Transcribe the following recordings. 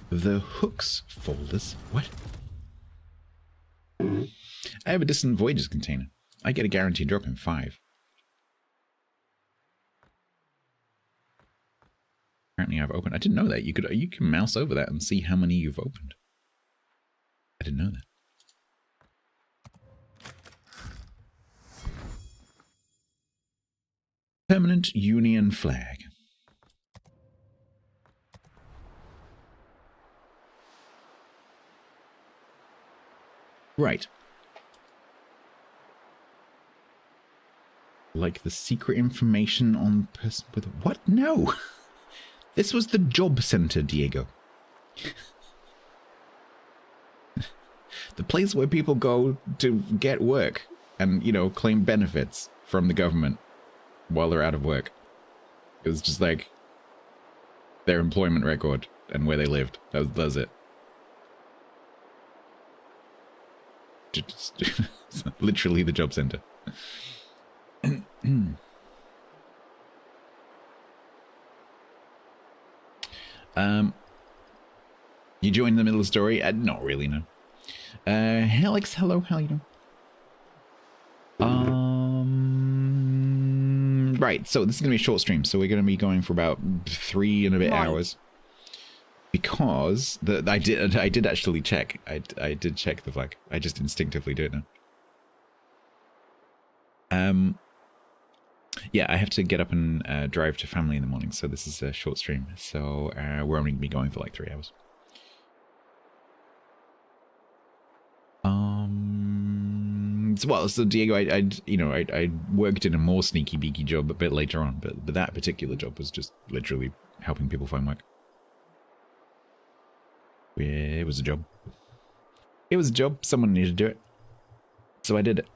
The hooks folders. What? I have a distant voyages container. I get a guaranteed drop in 5. Apparently I've opened. I didn't know that. You can mouse over that and see how many you've opened. I didn't know that. Permanent Union flag. Right. Like the secret information on person with what? No. This was the job center, Diego. The place where people go to get work and, you know, claim benefits from the government while they're out of work. It was just like their employment record and where they lived. That was it. Just literally the job center. You joined in the middle of the story? Not really, no. Helix, hello, how you doing? Right, so this is going to be a short stream, so we're going to be going for about 3 and a bit hours. Because I did actually check. I did check the flag. I just instinctively do it now. Yeah, I have to get up and drive to family in the morning, so this is a short stream. So we're only going to be going for like 3 hours. So Diego, I worked in a more sneaky beaky job a bit later on, but that particular job was just literally helping people find work. Yeah, it was a job. It was a job. Someone needed to do it, so I did it.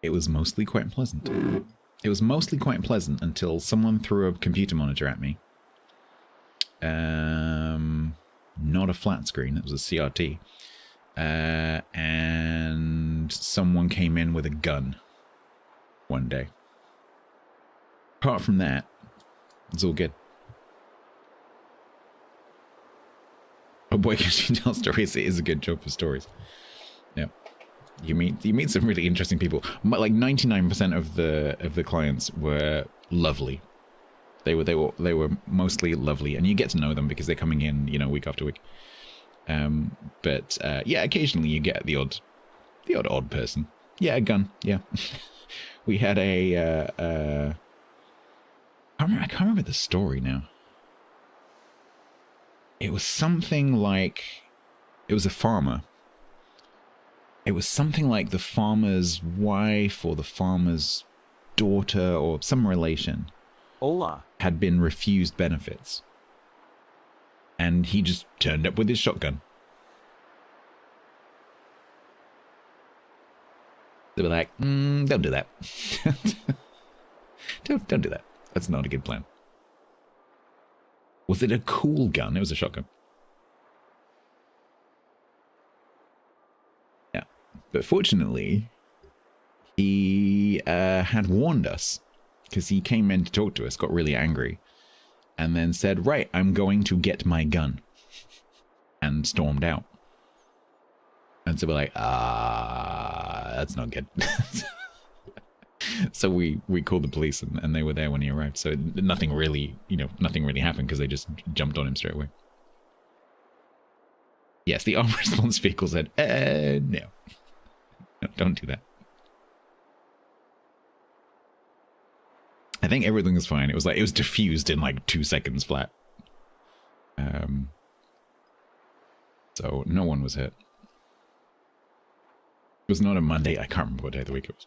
It was mostly quite pleasant. It was mostly quite pleasant until someone threw a computer monitor at me. Not a flat screen, it was a CRT. And someone came in with a gun one day. Apart from that, it's all good. Oh boy, can she tell stories? It is a good job for stories. Yeah. You meet some really interesting people. Like 99% of the clients were lovely. They were mostly lovely, and you get to know them because they're coming in, you know, week after week. But yeah, occasionally you get the odd person. Yeah, a gun. Yeah, we had a. I can't remember the story now. It was something like, it was a farmer. It was something like the farmer's wife or the farmer's daughter or some relation. Hola. Had been refused benefits. And he just turned up with his shotgun. They were like, don't do that. don't do that. That's not a good plan. Was it a cool gun? It was a shotgun. Yeah. But fortunately, he had warned us. Because he came in to talk to us, got really angry, and then said, right, I'm going to get my gun. And stormed out. And so we're like, that's not good. So we called the police, and they were there when he arrived. So nothing really happened because they just jumped on him straight away. Yes, the armed response vehicle said, no. No, don't do that. I think everything was fine. It was diffused in like 2 seconds flat. So no one was hit. It was not a Monday. I can't remember what day of the week it was.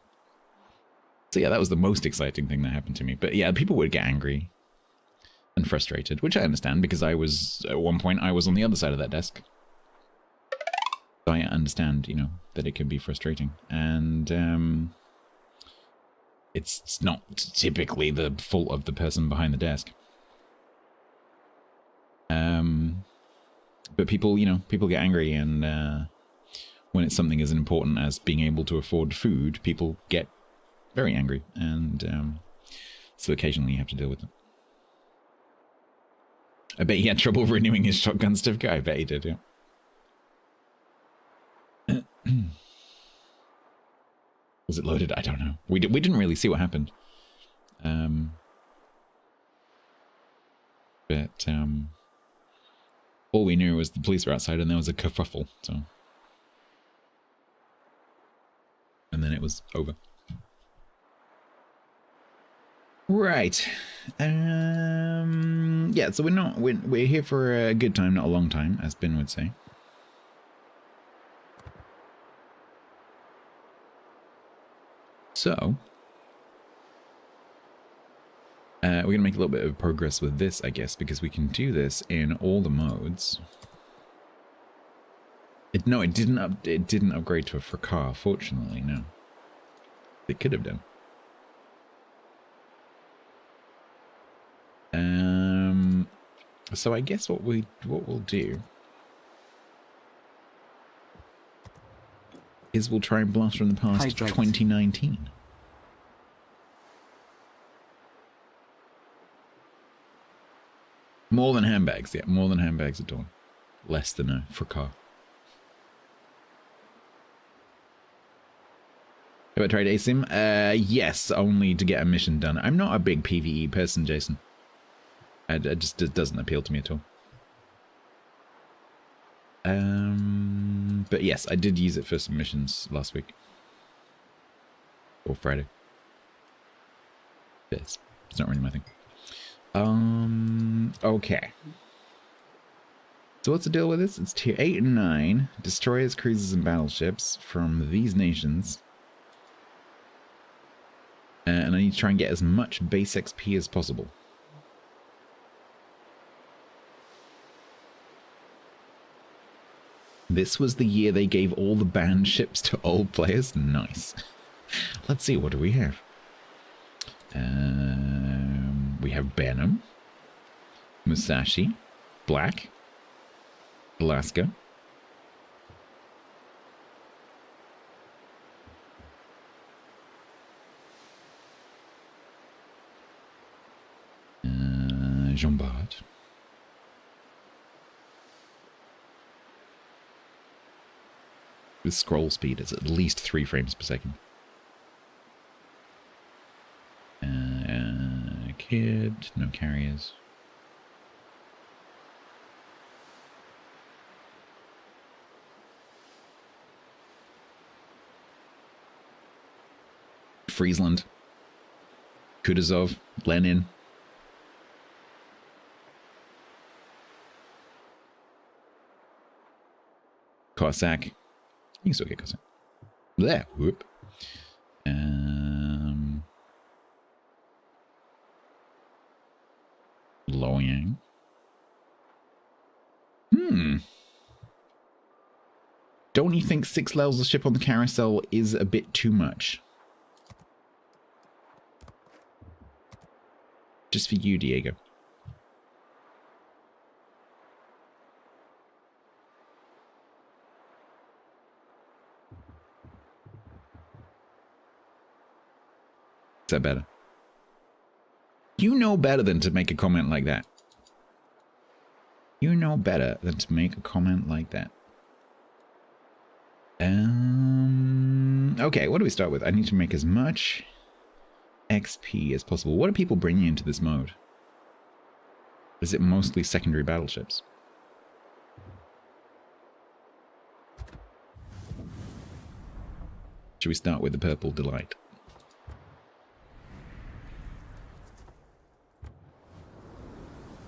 So yeah, that was the most exciting thing that happened to me. But yeah, people would get angry and frustrated, which I understand because at one point I was on the other side of that desk. So I understand, you know, that it can be frustrating. And it's not typically the fault of the person behind the desk. But people get angry, and when it's something as important as being able to afford food, people get very angry, and so occasionally you have to deal with them. I bet he had trouble renewing his shotgun certificate. I bet he did, yeah. Was it loaded? I don't know. We didn't really see what happened. But all we knew was the police were outside and there was a kerfuffle, so. And then it was over. Right. Yeah, so we're here for a good time, not a long time, as Ben would say. So we're gonna make a little bit of progress with this, I guess, because we can do this in all the modes. It didn't upgrade to a fracas, fortunately, no. It could have done. So I guess what we'll do is we'll try and blast from the past 2019. More than handbags, yeah, more than handbags at dawn. Less than a fracas. Have I tried ASIM? Yes, only to get a mission done. I'm not a big PvE person, Jason. It doesn't appeal to me at all. But yes, I did use it for some missions last week. Or Friday. It's not really my thing. Okay. So what's the deal with this? It's tier 8 and 9. Destroyers, cruisers, and battleships from these nations. And I need to try and get as much base XP as possible. This was the year they gave all the banned ships to old players. Nice. Let's see, what do we have? We have Benham, Musashi, Black, Alaska, Jean Bart. With scroll speed, it's at least 3 frames per second. Kid, no carriers. Friesland, Kutuzov, Lenin. Cossack. You can still get Cossack. There, whoop. Loyang. Don't you think 6 levels of ship on the carousel is a bit too much? Just for you, Diego. Is that better? You know better than to make a comment like that. You know better than to make a comment like that. Okay, what do we start with? I need to make as much XP as possible. What are people bringing into this mode? Is it mostly secondary battleships? Should we start with the Purple Delight?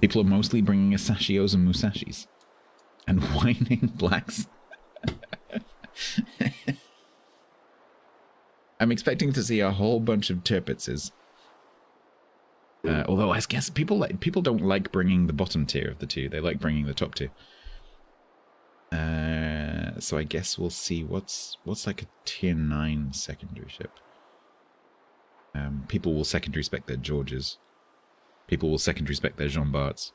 People are mostly bringing Asachios and Musashis. And whining blacks. I'm expecting to see a whole bunch of Tirpitzes. Although I guess people don't like bringing the bottom tier of the two. They like bringing the top tier. So I guess we'll see what's like a tier 9 secondary ship. People will secondary spec their Georges. People will secondary spec their Jean Barts.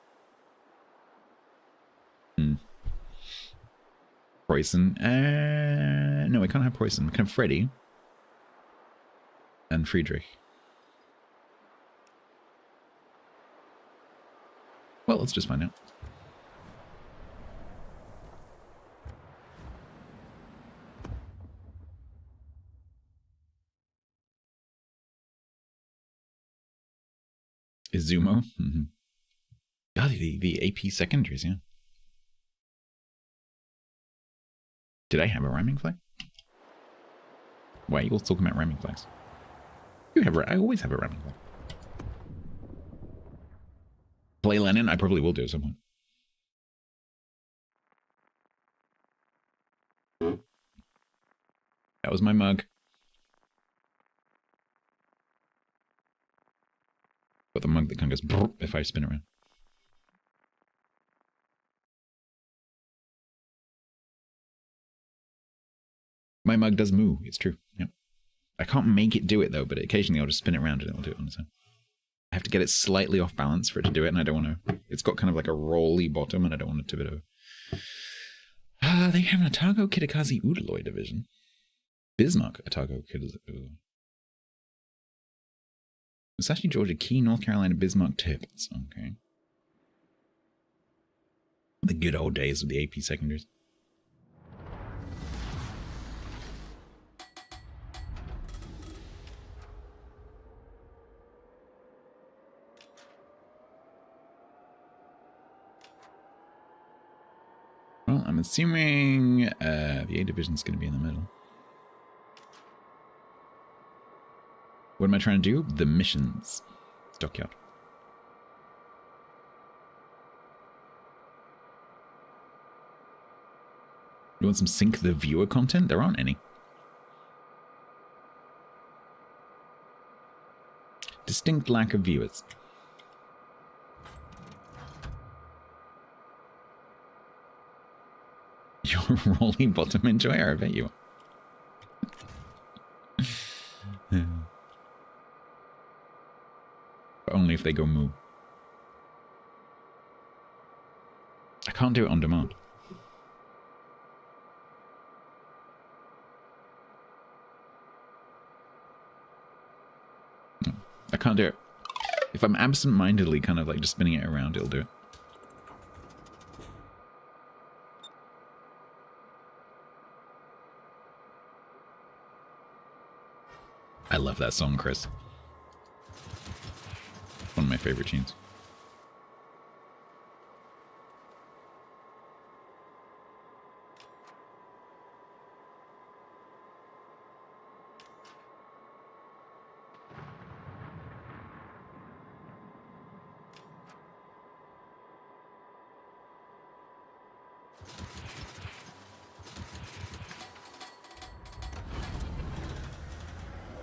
Preußen. No, we can't have Preußen. We can have Freddy. And Johann Friedrich? Well, let's just find out. Izumo? Mm-hmm. God, the AP secondaries, yeah. Did I have a rhyming flag? Why are you all talking about rhyming flags? I always have a rhyming flag. Play Lenin? I probably will do at some point. That was my mug. Got the mug that kind of goes if I spin around. My mug does moo. It's true. Yep. I can't make it do it though, but occasionally I'll just spin it around and it'll do it on its own. I have to get it slightly off balance for it to do it, and I don't want to. It's got kind of like a rolly bottom, and I don't want it to tip it over. They have an Otago Kitakazi Udaloy division. Bismarck Otago Kitakazi. Musashi, Georgia, Key, North Carolina, Bismarck, Tibbets. Okay. The good old days of the AP secondaries. Well, I'm assuming the A division's going to be in the middle. What am I trying to do? The missions. Dockyard. You want some Sync the Viewer content? There aren't any. Distinct lack of viewers. You're a rolling bottom enjoyer, I bet you are. But only if they go moo. I can't do it on demand. No, I can't do it. If I'm absent-mindedly kind of like just spinning it around, it'll do it. I love that song, Chris. One of my favorite tunes.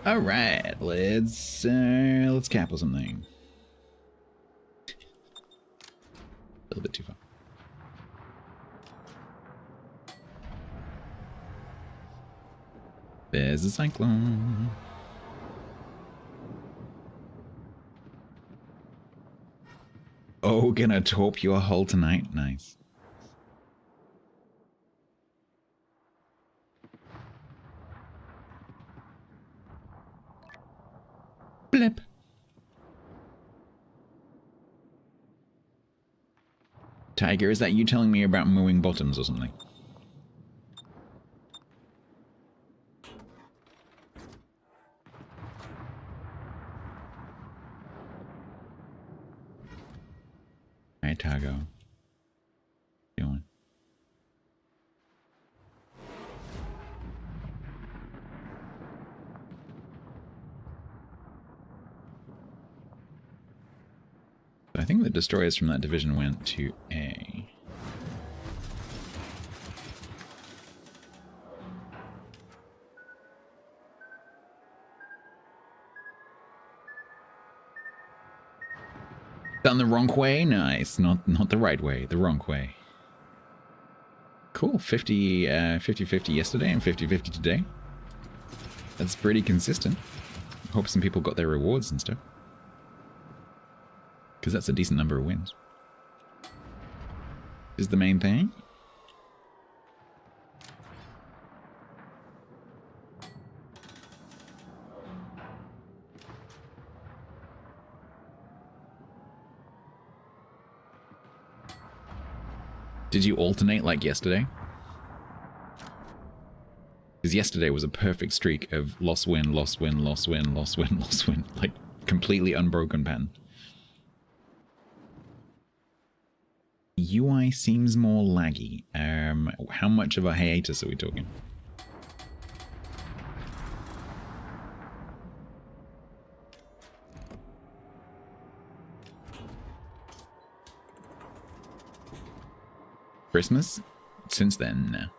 All right, let's capple something. A little bit too far. There's a cyclone. Oh, gonna torp your hull tonight? Nice. Blip. Tiger, is that you telling me about mooing bottoms or something? Hi, Tago. Doing. I think the destroyers from that division went to A. Done the wrong way? Nice. Not the right way. The wrong way. Cool. 50-50 yesterday and 50-50 today. That's pretty consistent. Hope some people got their rewards and stuff. Because that's a decent number of wins. Is the main thing. Did you alternate like yesterday? Because yesterday was a perfect streak of loss win, loss win, loss win, loss win, loss win. Like, completely unbroken pattern. UI seems more laggy. How much of a hiatus are we talking? Christmas? Since then.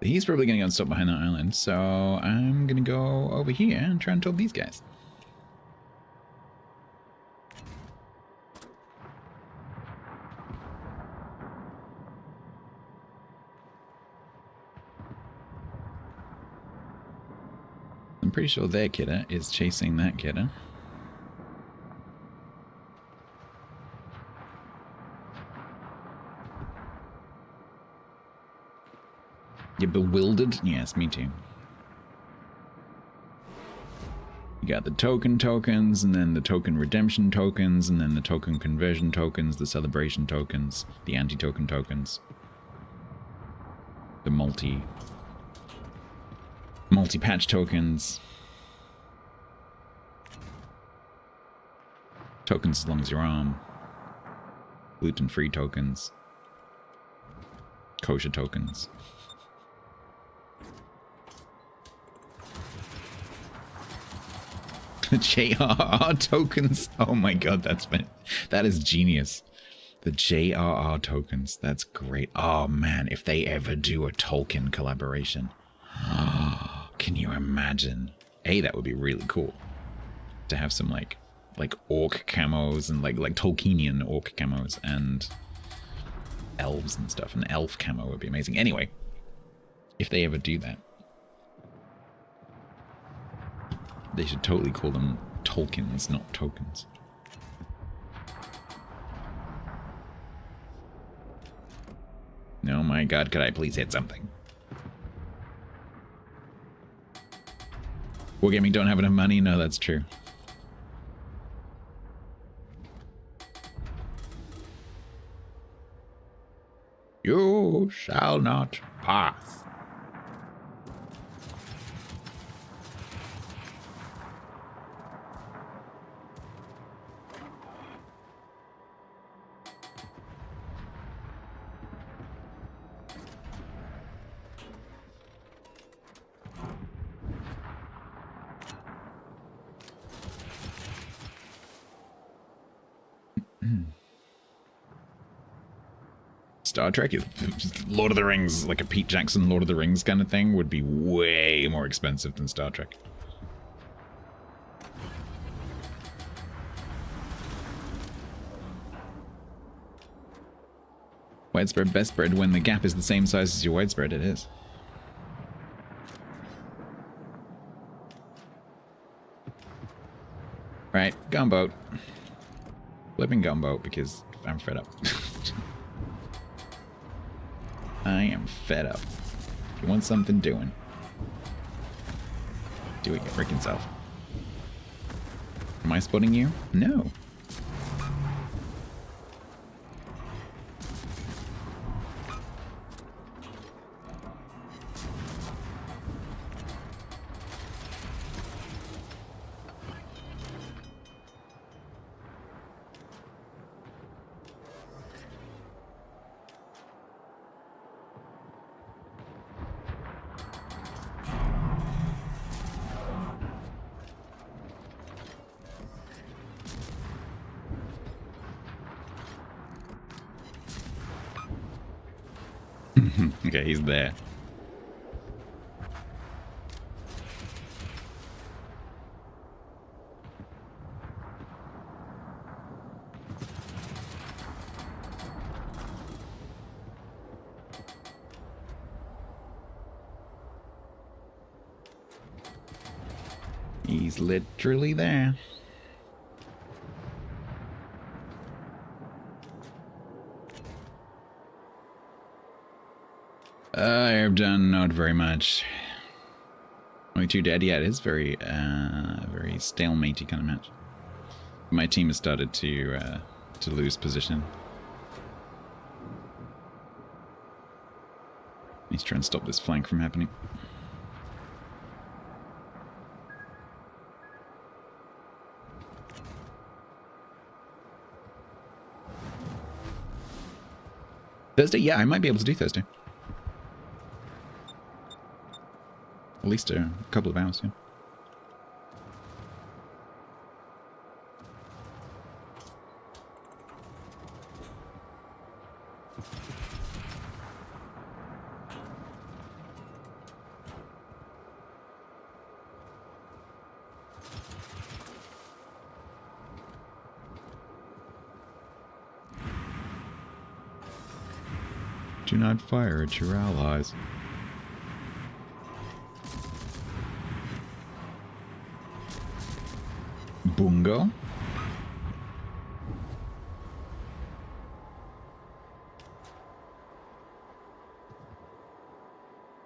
He's probably going to go and stop behind that island, so I'm going to go over here and try and talk these guys. I'm pretty sure their kidder is chasing that kidder. You're bewildered? Yes, me too. You got the token tokens, and then the token redemption tokens, and then the token conversion tokens, the celebration tokens, the anti-token tokens, the multi-patch tokens, tokens as long as your arm, gluten-free tokens, kosher tokens. The JRR tokens. Oh my god, that is genius. The JRR tokens. That's great. Oh man, if they ever do a Tolkien collaboration. Can you imagine? That would be really cool. To have some like orc camos and like Tolkienian orc camos and elves and stuff. An elf camo would be amazing. Anyway, if they ever do that. They should totally call them Tolkiens, not tokens. Oh my god, could I please hit something? Wargaming don't have enough money? No, that's true. You shall not pass. Star Trek is Lord of the Rings, like a Pete Jackson Lord of the Rings kind of thing, would be way more expensive than Star Trek. Widespread, best spread, when the gap is the same size as your widespread, it is. Right, gunboat. Flipping gunboat because I'm fed up. I am fed up. If you want something doing, do it your freaking self. Am I spotting you? No. Okay, he's there. He's literally there. I've done not very much. Only 2 dead. Yeah, it is very stalematey kind of match. My team has started to lose position. He's trying to stop this flank from happening. Thursday? Yeah, I might be able to do Thursday. At least a couple of hours, yeah. Do not fire at your allies. Bungo.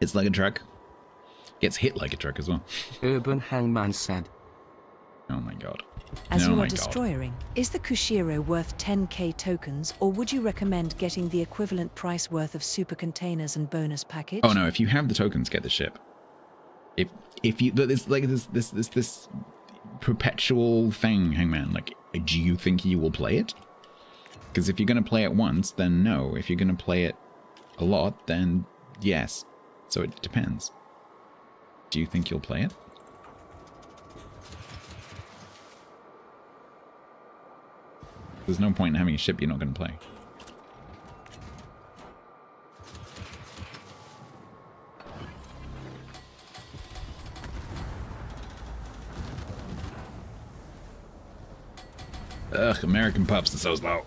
It's like a truck. Gets hit like a truck as well. Urban Hangman said. Oh my god. As oh you my are destroying, is the Kushiro worth 10k tokens, or would you recommend getting the equivalent price worth of super containers and bonus package? Oh no, if you have the tokens, get the ship. If you, it's like this perpetual thing, Hangman. Like, do you think you will play it? Because if you're going to play it once, then no. If you're going to play it a lot, then yes. So it depends. Do you think you'll play it? There's no point in having a ship you're not going to play. Ugh, American pups are so slow.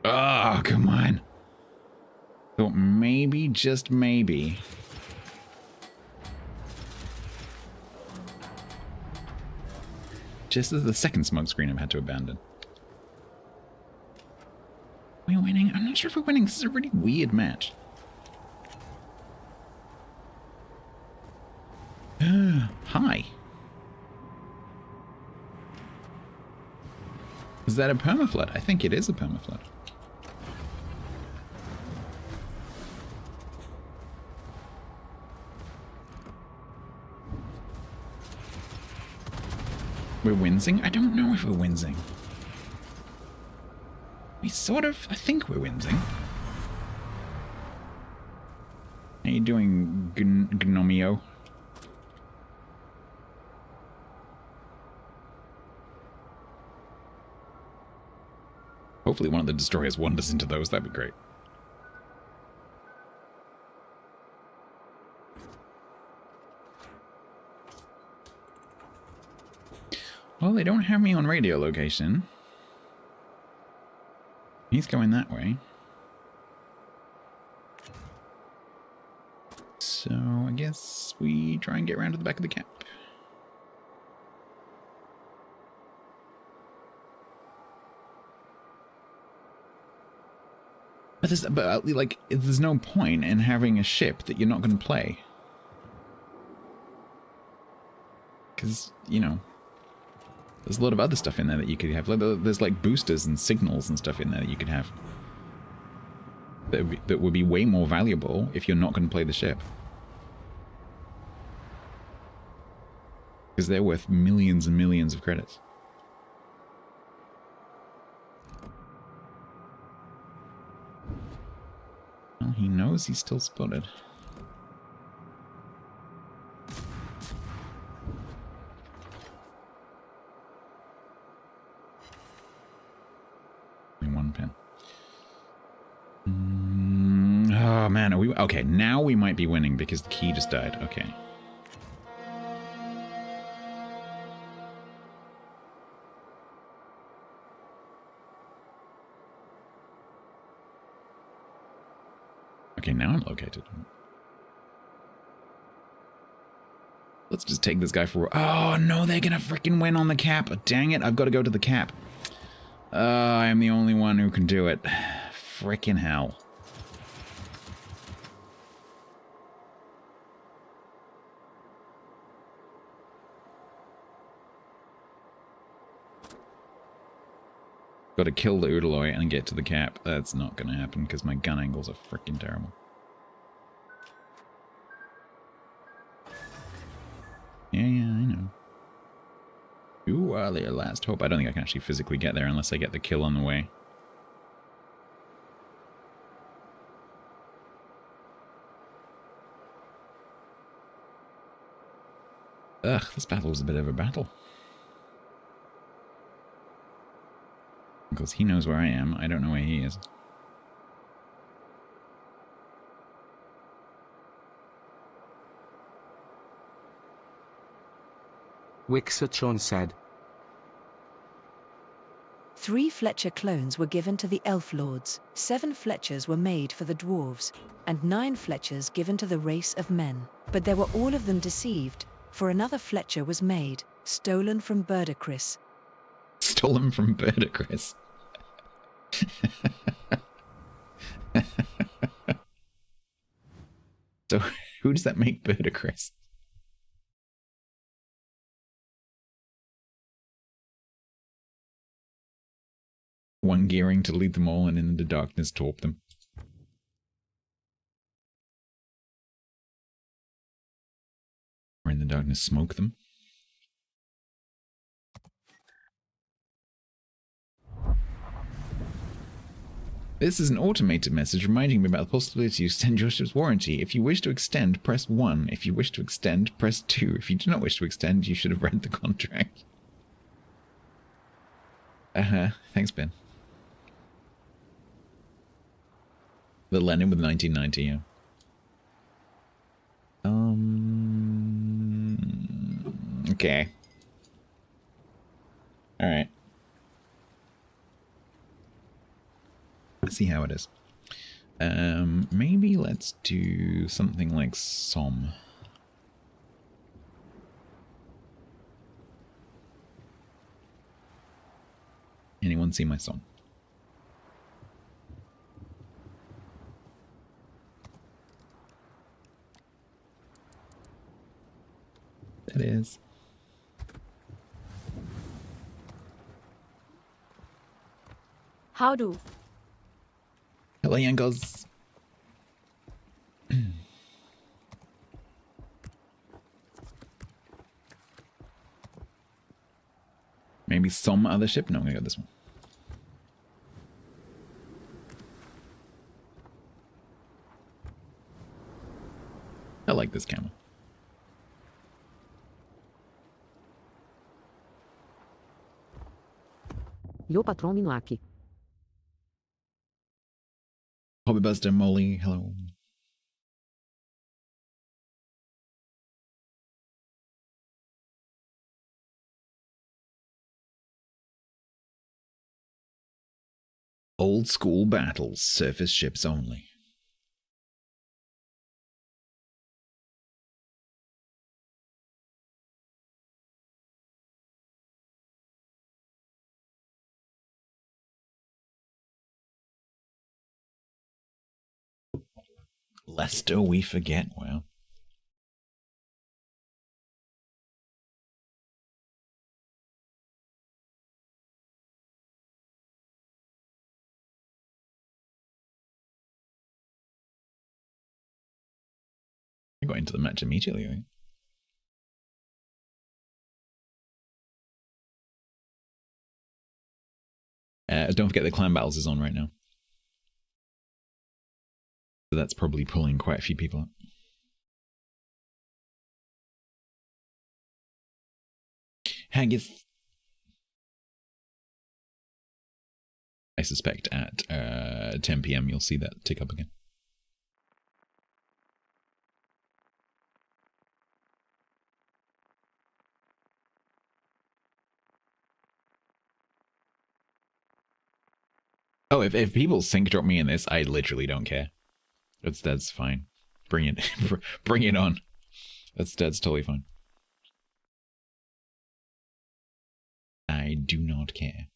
Oh, come on. Thought maybe, just maybe. Just as the second smoke screen I've had to abandon. Are we winning? I'm not sure if we're winning. This is a really weird match. Hi. Is that a permaflood? I think it is a permaflood. We're wincing? I don't know if we're wincing. We sort of... I think we're wincing. How you doing, Gnomio? Hopefully one of the destroyers wanders into those. That'd be great. Well, they don't have me on radio location. He's going that way. So I guess we try and get around to the back of the cap. But there's no point in having a ship that you're not going to play. Because, you know, there's a lot of other stuff in there that you could have. There's like boosters and signals and stuff in there that you could have. That would be way more valuable if you're not going to play the ship. Because they're worth millions and millions of credits. Well, he knows he's still spotted. Only 1 pin. Oh man, are we okay? Now we might be winning because the key just died. Okay. Okay, now I'm located. Let's just take this guy for... Oh, no, they're going to freaking win on the cap. Dang it, I've got to go to the cap. I am the only one who can do it. Freaking hell. Got to kill the Udaloy and get to the cap. That's not going to happen because my gun angles are freaking terrible. Yeah, I know. You are their last hope. I don't think I can actually physically get there unless I get the kill on the way. Ugh, this battle was a bit of a battle. Because he knows where I am. I don't know where he is. Wixachon said. 3 Fletcher clones were given to the Elf Lords, 7 Fletchers were made for the Dwarves, and 9 Fletchers given to the race of men. But they were all of them deceived, for another Fletcher was made, stolen from Birdacris. Stolen from Birdacris. So, who does that make Birdacris? One gearing to lead them all and in the darkness torp them. Or in the darkness smoke them. This is an automated message reminding me about the possibility to extend your ship's warranty. If you wish to extend, press 1. If you wish to extend, press 2. If you do not wish to extend, you should have read the contract. Thanks, Ben. The Lenin with 1990, yeah. Okay. Alright. Let's see how it is. Maybe let's do something like Somme. Anyone see my Somme? That is. How do? Hello, Yankos. Maybe some other ship? No, I'm gonna go this one. I like this camera. Yo patrão Minuaki. Hobbybuster, Molly, hello. Old school battles, surface ships only. Lest we forget, well. I got into the match immediately, I think. Don't forget the clan battles is on right now. So that's probably pulling quite a few people up. Haggis. I suspect at 10 PM you'll see that tick up again. Oh, if people sync drop me in this, I literally don't care. That's fine. Bring it. Bring it on. That's totally fine. I do not care.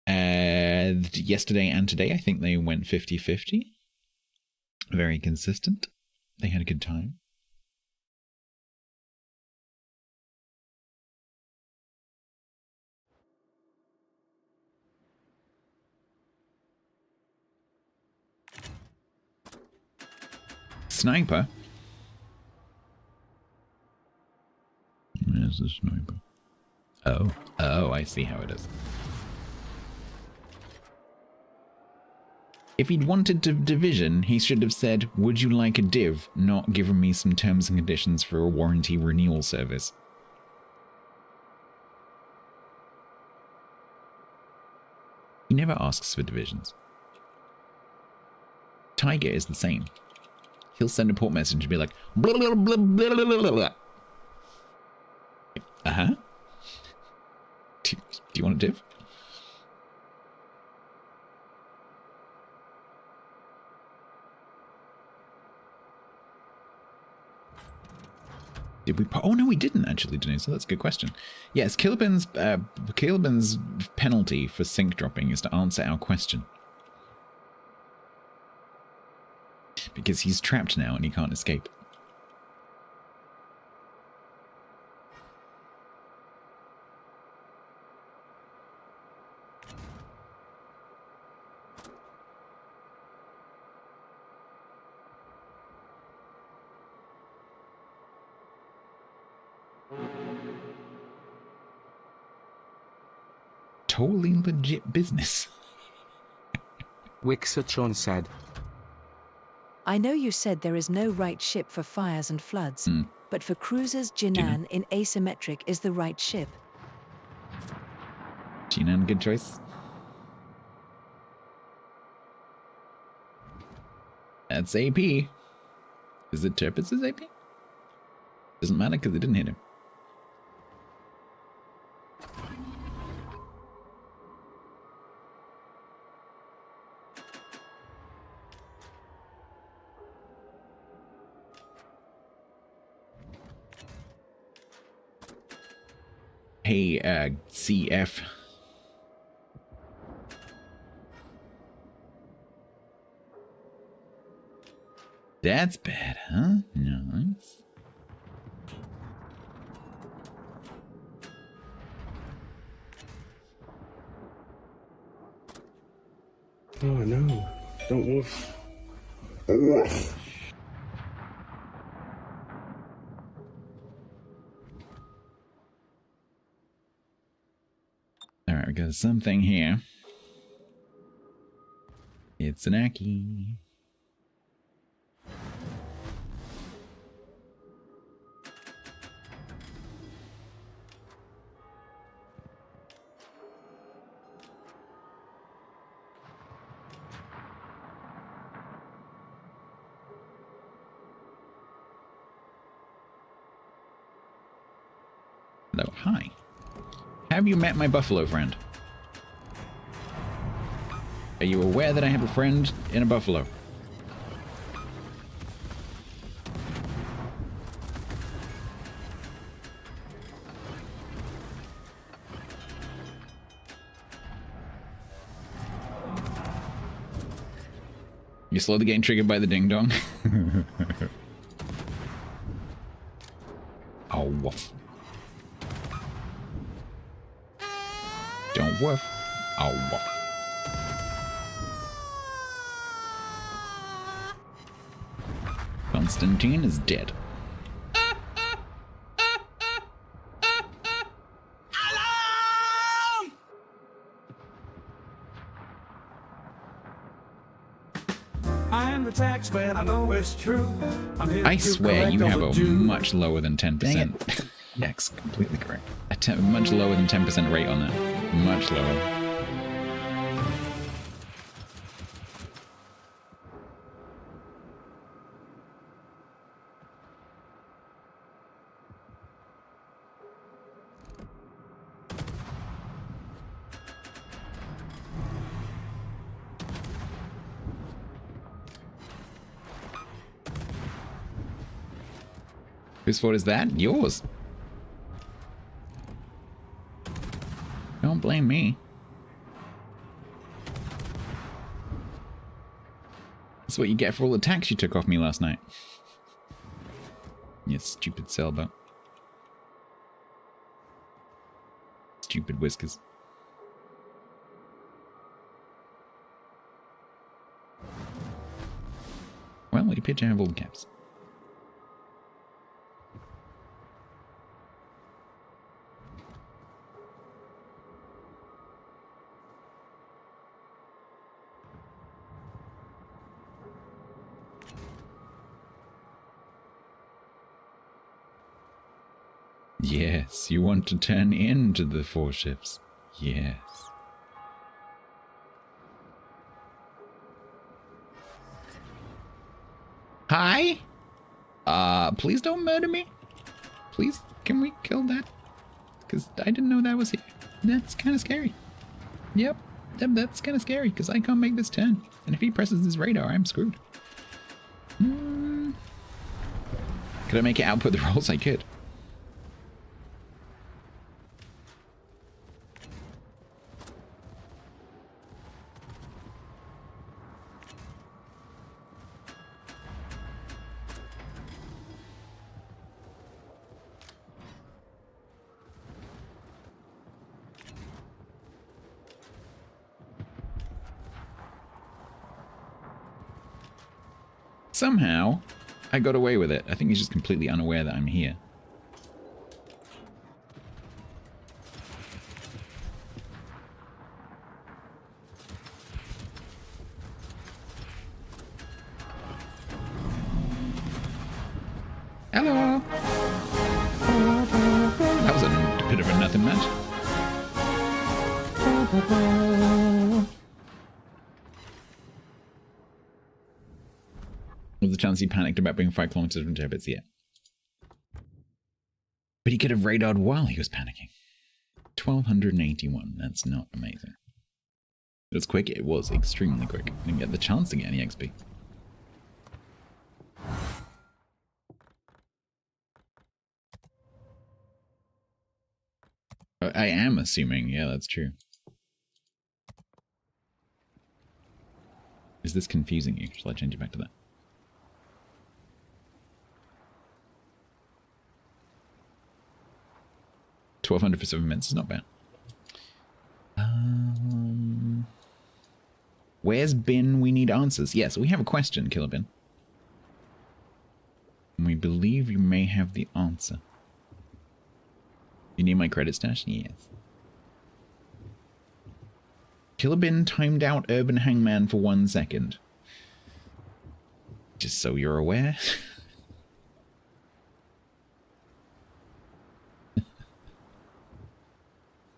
Yesterday and today, I think they went 50-50. Very consistent. They had a good time. Sniper? Where's the sniper? Oh, I see how it is. If he'd wanted to division, he should have said, would you like a div, not given me some terms and conditions for a warranty renewal service. He never asks for divisions. Tiger is the same. He'll send a port message and be like, blah, blah, blah, blah, blah, blah, blah. Uh-huh. Do you want a div? Did we? Oh no, we didn't actually, Denise. So that's a good question. Yes, Kilbin's penalty for sync dropping is to answer our question, because he's trapped now and he can't escape. Totally legit business. Wixachon said, I know you said there is no right ship for fires and floods, but for cruisers, Jinan in asymmetric is the right ship. Jinan, good choice. That's AP. Is it Tirpitz's AP? Doesn't matter because it didn't hit him. Hey, CF. That's bad, huh? Nice. Oh no, don't move. Alright, we got something here. It's an Aki. Hello, hi. Have you met my buffalo friend? Are you aware that I have a friend in a buffalo? You slowly getting triggered by the ding dong? Oh, woof. Don't woof. Oh, woof. Constantine is dead. I am the tax man, I know it's true. I swear you have a much lower than 10%. Yes, completely correct. Much lower than 10% rate on that. Much lower. Whose fault is that? Yours. Don't blame me. That's what you get for all the tax you took off me last night. You stupid sailboat. Stupid whiskers. Well, you pitch have all the caps. Yes, you want to turn into the Warships. Yes. Hi? Please don't murder me. Please, can we kill that? Because I didn't know that was here. That's kind of scary. Yep, that's kind of scary, because I can't make this turn. And if he presses his radar, I'm screwed. Could I make it output the rolls? I could. Somehow, I got away with it. I think he's just completely unaware that I'm here. Hello! That was a bit of a nothing match. Was the chance he panicked about being 5 kilometers from turbines? Yeah. But he could have radared while he was panicking. 1281. That's not amazing. It was quick. It was extremely quick. Didn't get the chance to get any XP. I am assuming. Yeah, that's true. Is this confusing you? Shall I change it back to that? 1200 for 7 minutes is not bad. Where's Bin? We need answers. Yes, we have a question, Killer Bin. We believe you may have the answer. You need my credit stash? Yes. Killer Bin timed out Urban Hangman for 1 second. Just so you're aware.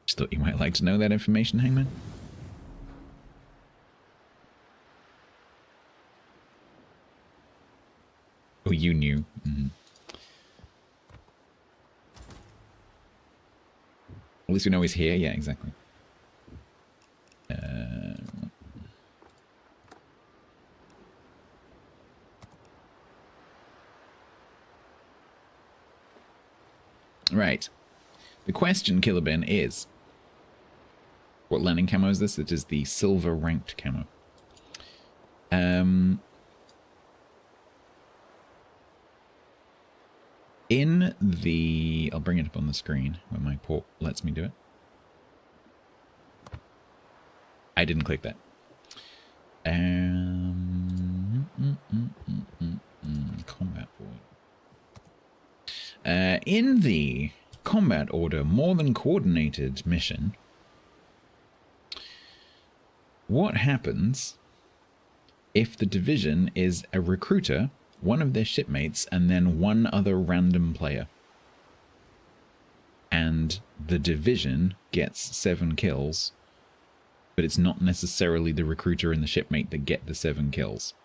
Just thought you might like to know that information, Hangman. Oh, you knew. Mm-hmm. At least we know he's here. Yeah, exactly. Right. The question, Killer Bin, is... What landing camo is this? It is the silver ranked camo. In the... I'll bring it up on the screen when my port lets me do it. I didn't click that. Combat order. In the combat order more than coordinated mission, what happens if the division is a recruiter, one of their shipmates, and then one other random player? And the division gets 7 kills, but it's not necessarily the recruiter and the shipmate that get the 7 kills.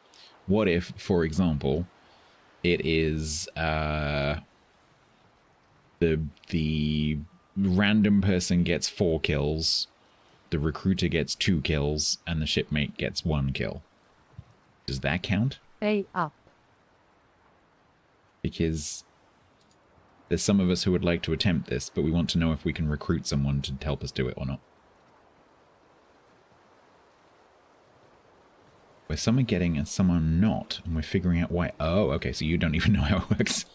What if, for example, it is the random person gets 4 kills, the recruiter gets 2 kills, and the shipmate gets 1 kill? Does that count? Pay up. Because There's some of us who would like to attempt this, but we want to know if we can recruit someone to help us do it or not. Where some are getting and some are not, and we're figuring out why. Oh, okay, so you don't even know how it works.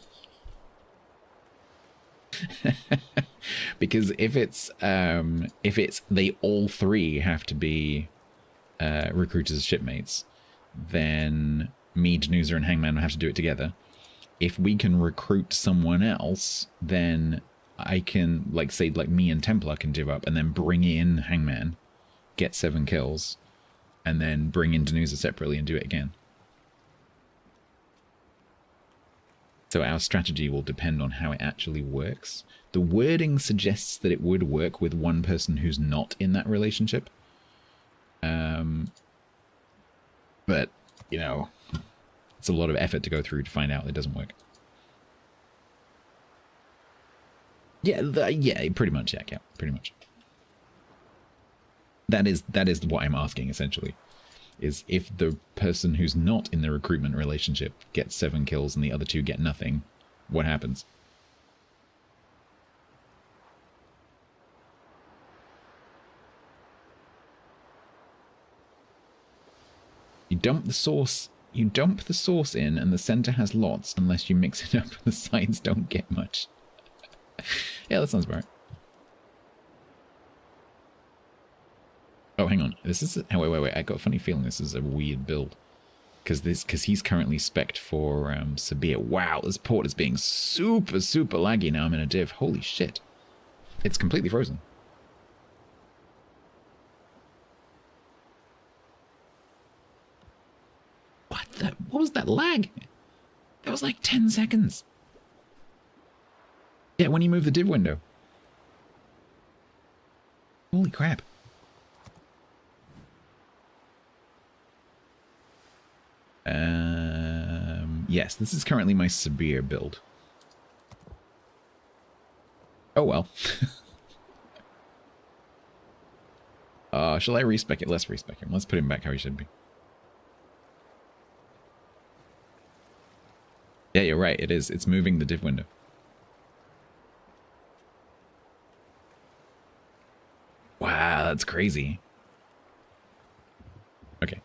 Because if it's they all three have to be recruited as shipmates, then me, Danusa, and Hangman will have to do it together. If we can recruit someone else, then I can, like, say, like me and Templar can give up and then bring in Hangman, get 7 kills, and then bring in Danusa separately and do it again. So our strategy will depend on how it actually works. The wording suggests that it would work with one person who's not in that relationship. But, you know, it's a lot of effort to go through to find out it doesn't work. Yeah, yeah, pretty much, yeah, pretty much. That is what I'm asking, essentially. Is if the person who's not in the recruitment relationship gets 7 kills and the other 2 get nothing, what happens? You dump the sauce in and the center has lots unless you mix it up and the sides don't get much. Yeah, that sounds about right. Oh, hang on. This is... Oh, wait. I got a funny feeling this is a weird build. Because he's currently spec'd for Sabir. Wow, this port is being super, super laggy now I'm in a div. Holy shit. It's completely frozen. What was that lag? That was like 10 seconds. Yeah, when you move the div window. Holy crap. Yes, this is currently my Sabir build. Oh well. Shall I respec it? Let's respec him. Let's put him back how he should be. Yeah, you're right. It is. It's moving the div window. Wow, that's crazy. Okay.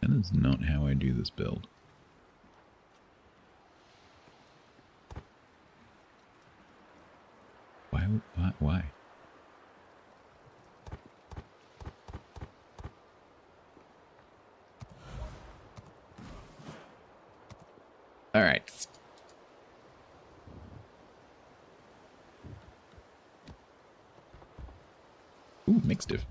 That is not how I do this build. Why? All right. Ooh, mixed div.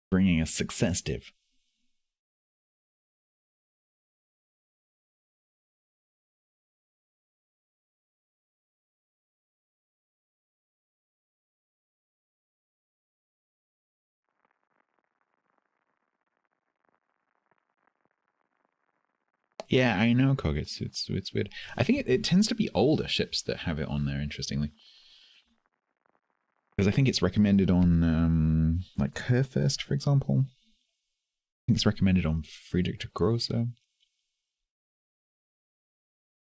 Bringing a success div. Yeah, I know, Cog. It's weird. I think it tends to be older ships that have it on there, interestingly. Because I think it's recommended on, like, Kurfürst, for example. I think it's recommended on Friedrich de Grosse. And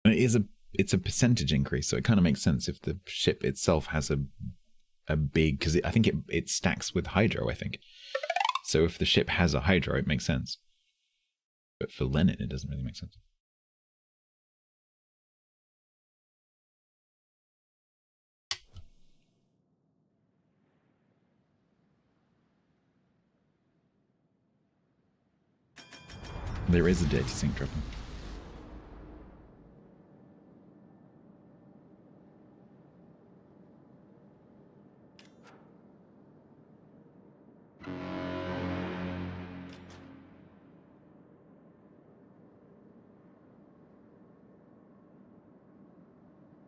it's a percentage increase, so it kind of makes sense if the ship itself has a big... Because I think it stacks with Hydro, I think. So if the ship has a Hydro, it makes sense. But for Lenin, it doesn't really make sense. There is a dirty sink dropping.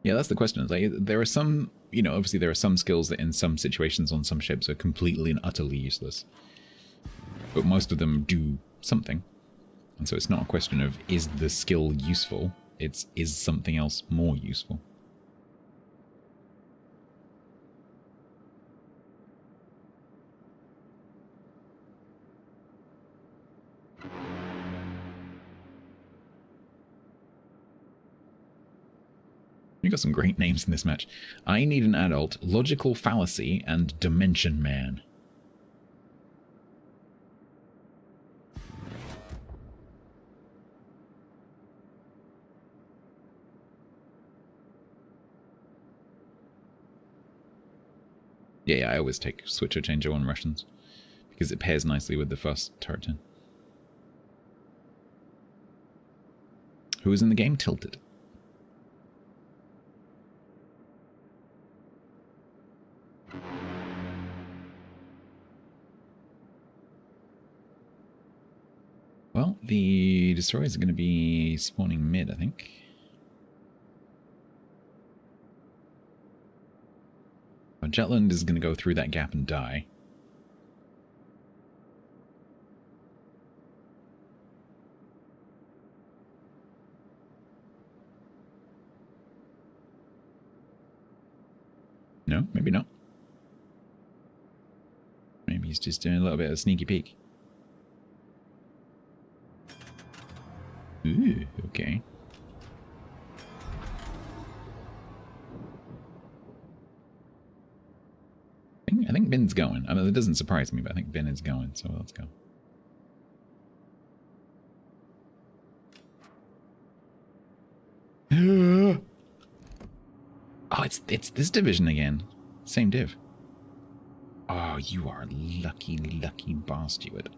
Yeah, that's the question. It's like, there are some, you know, obviously there are some skills that in some situations on some ships are completely and utterly useless. But most of them do something. And so it's not a question of, is the skill useful? It's, is something else more useful? You got some great names in this match. I Need an Adult, Logical Fallacy, and Dimension Man. Yeah, I always take Switcher Changer on Russians, because it pairs nicely with the first turret turn. Who is in the game? Tilted. Well, the destroyers are going to be spawning mid, I think. Well, Jetland is going to go through that gap and die. No, maybe not. Maybe he's just doing a little bit of a sneaky peek. Ooh, okay. I think Bin's going. I mean, it doesn't surprise me, but I think Bin is going, so let's go. Oh, it's this division again. Same div. Oh, you are lucky, lucky bar steward.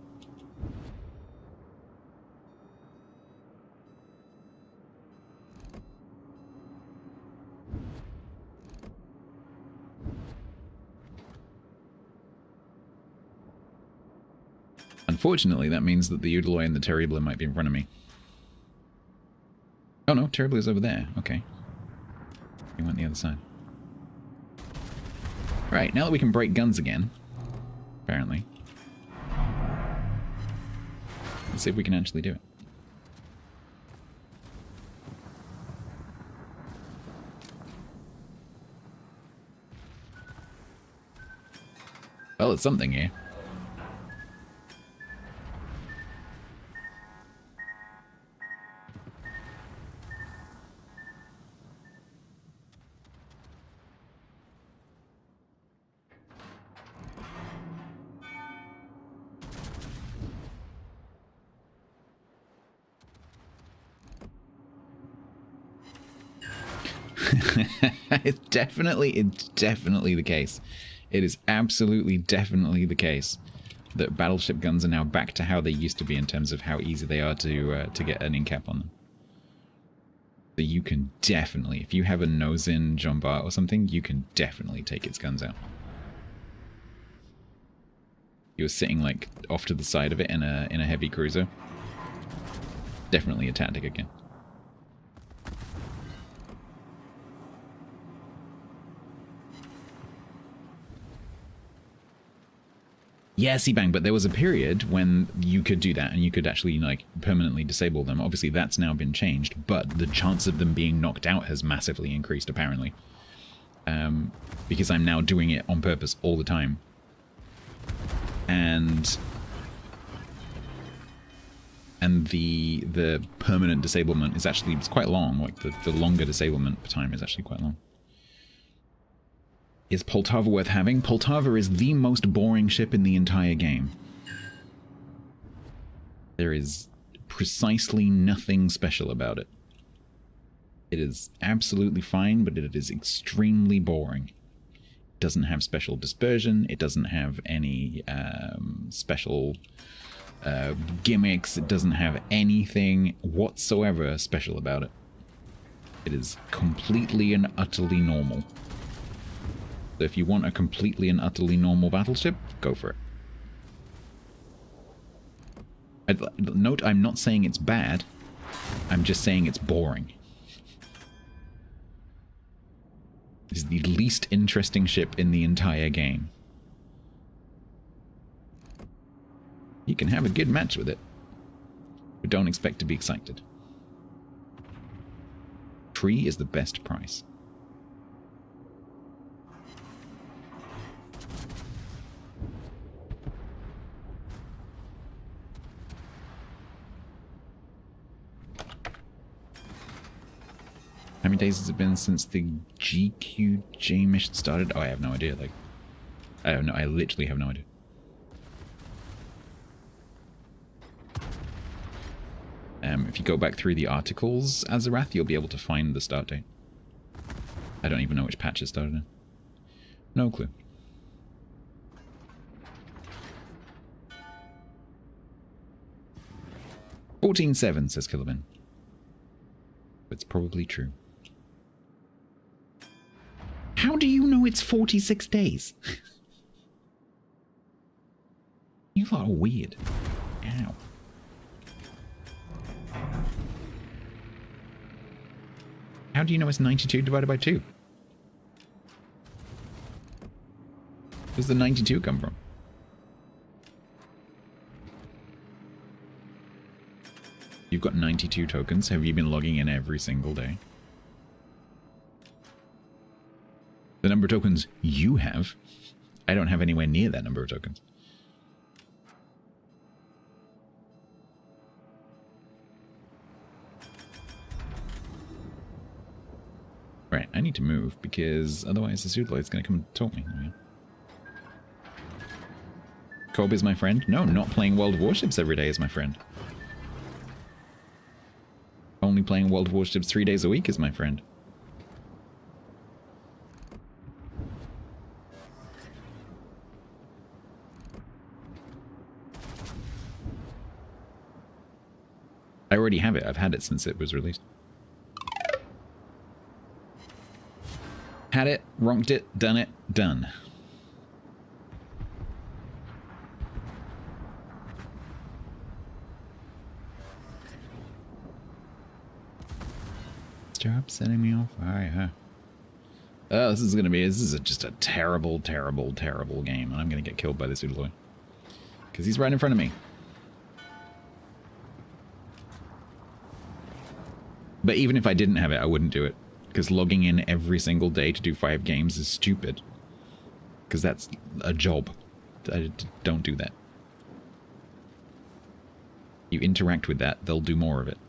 Unfortunately, that means that the Udaloy and the Terrible might be in front of me. Oh no, Terrible is over there. Okay. He went the other side. Right, now that we can break guns again, apparently. Let's see if we can actually do it. Well, it's something here. It's definitely the case. It is absolutely definitely the case that battleship guns are now back to how they used to be in terms of how easy they are to get an in-cap on them. So you can definitely, if you have a nose-in John Bart or something, you can definitely take its guns out. You're sitting like off to the side of it in a heavy cruiser. Definitely a tactic again. Yeah, C-Bang, but there was a period when you could do that and you could actually like permanently disable them. Obviously that's now been changed, but the chance of them being knocked out has massively increased apparently. Because I'm now doing it on purpose all the time. And the permanent disablement is actually, it's quite long. Like the longer disablement time is actually quite long. Is Poltava worth having? Poltava is the most boring ship in the entire game. There is precisely nothing special about it. It is absolutely fine, but it is extremely boring. It doesn't have special dispersion, it doesn't have any special gimmicks, it doesn't have anything whatsoever special about it. It is completely and utterly normal. So if you want a completely and utterly normal battleship, go for it. Note, I'm not saying it's bad. I'm just saying it's boring. This is the least interesting ship in the entire game. You can have a good match with it, but don't expect to be excited. Tree is the best price. How many days has it been since the GQJ mission started? Oh, I have no idea. Like, I don't know. I literally have no idea. If you go back through the articles, Azarath, you'll be able to find the start date. I don't even know which patch it started in. No clue. "14-7", says Killerman. It's probably true. How do you know it's 46 days? You lot are weird. Ow. How do you know it's 92 divided by 2? Where does the 92 come from? You've got 92 tokens. Have you been logging in every single day? The number of tokens you have, I don't have anywhere near that number of tokens. Right, I need to move because otherwise the Pseudoloid is going to come and talk me. Cobb is my friend? No, not playing World of Warships every day is my friend. Only playing World of Warships 3 days a week is my friend. I already have it. I've had it since it was released. Had it, ronked it, done it, done. Stop setting me on fire. Oh, this is just a terrible, terrible, terrible game, and I'm gonna get killed by this Pseudoloid. Because he's right in front of me. But even if I didn't have it, I wouldn't do it. Because logging in every single day to do 5 games is stupid. Because that's a job. Don't do that. You interact with that, they'll do more of it.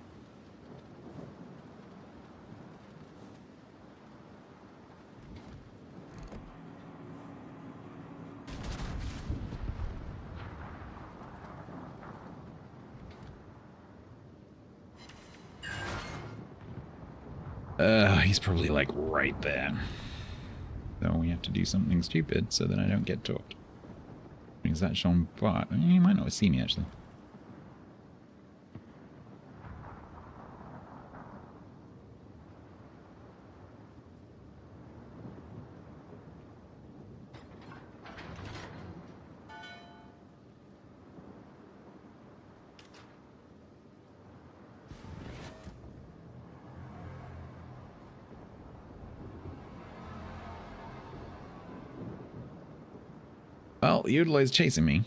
He's probably like right there. So we have to do something stupid so that I don't get talked. Is that Sean Bart? He might not see me actually. Well, Udaloid's chasing me.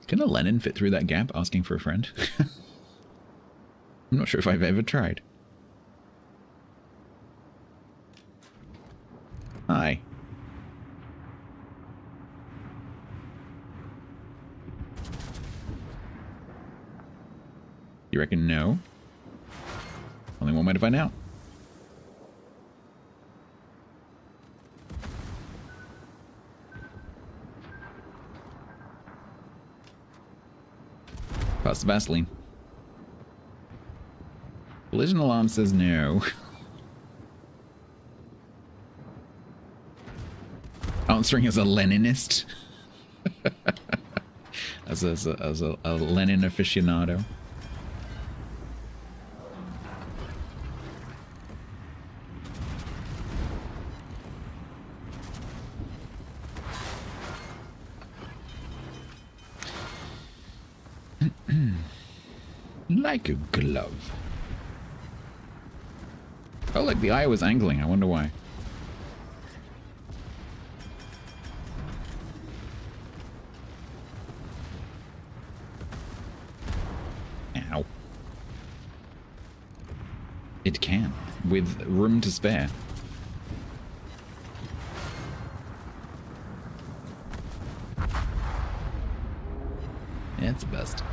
Can a Lenin fit through that gap asking for a friend? I'm not sure if I've ever tried. Hi. You reckon no? Only one way to find out. Pass the Vaseline. Collision alarm says no. Answering as a Leninist. as a Lenin aficionado. Like a glove. Felt like the eye was angling. I wonder why. Ow. It can, with room to spare. Yeah, it's the best.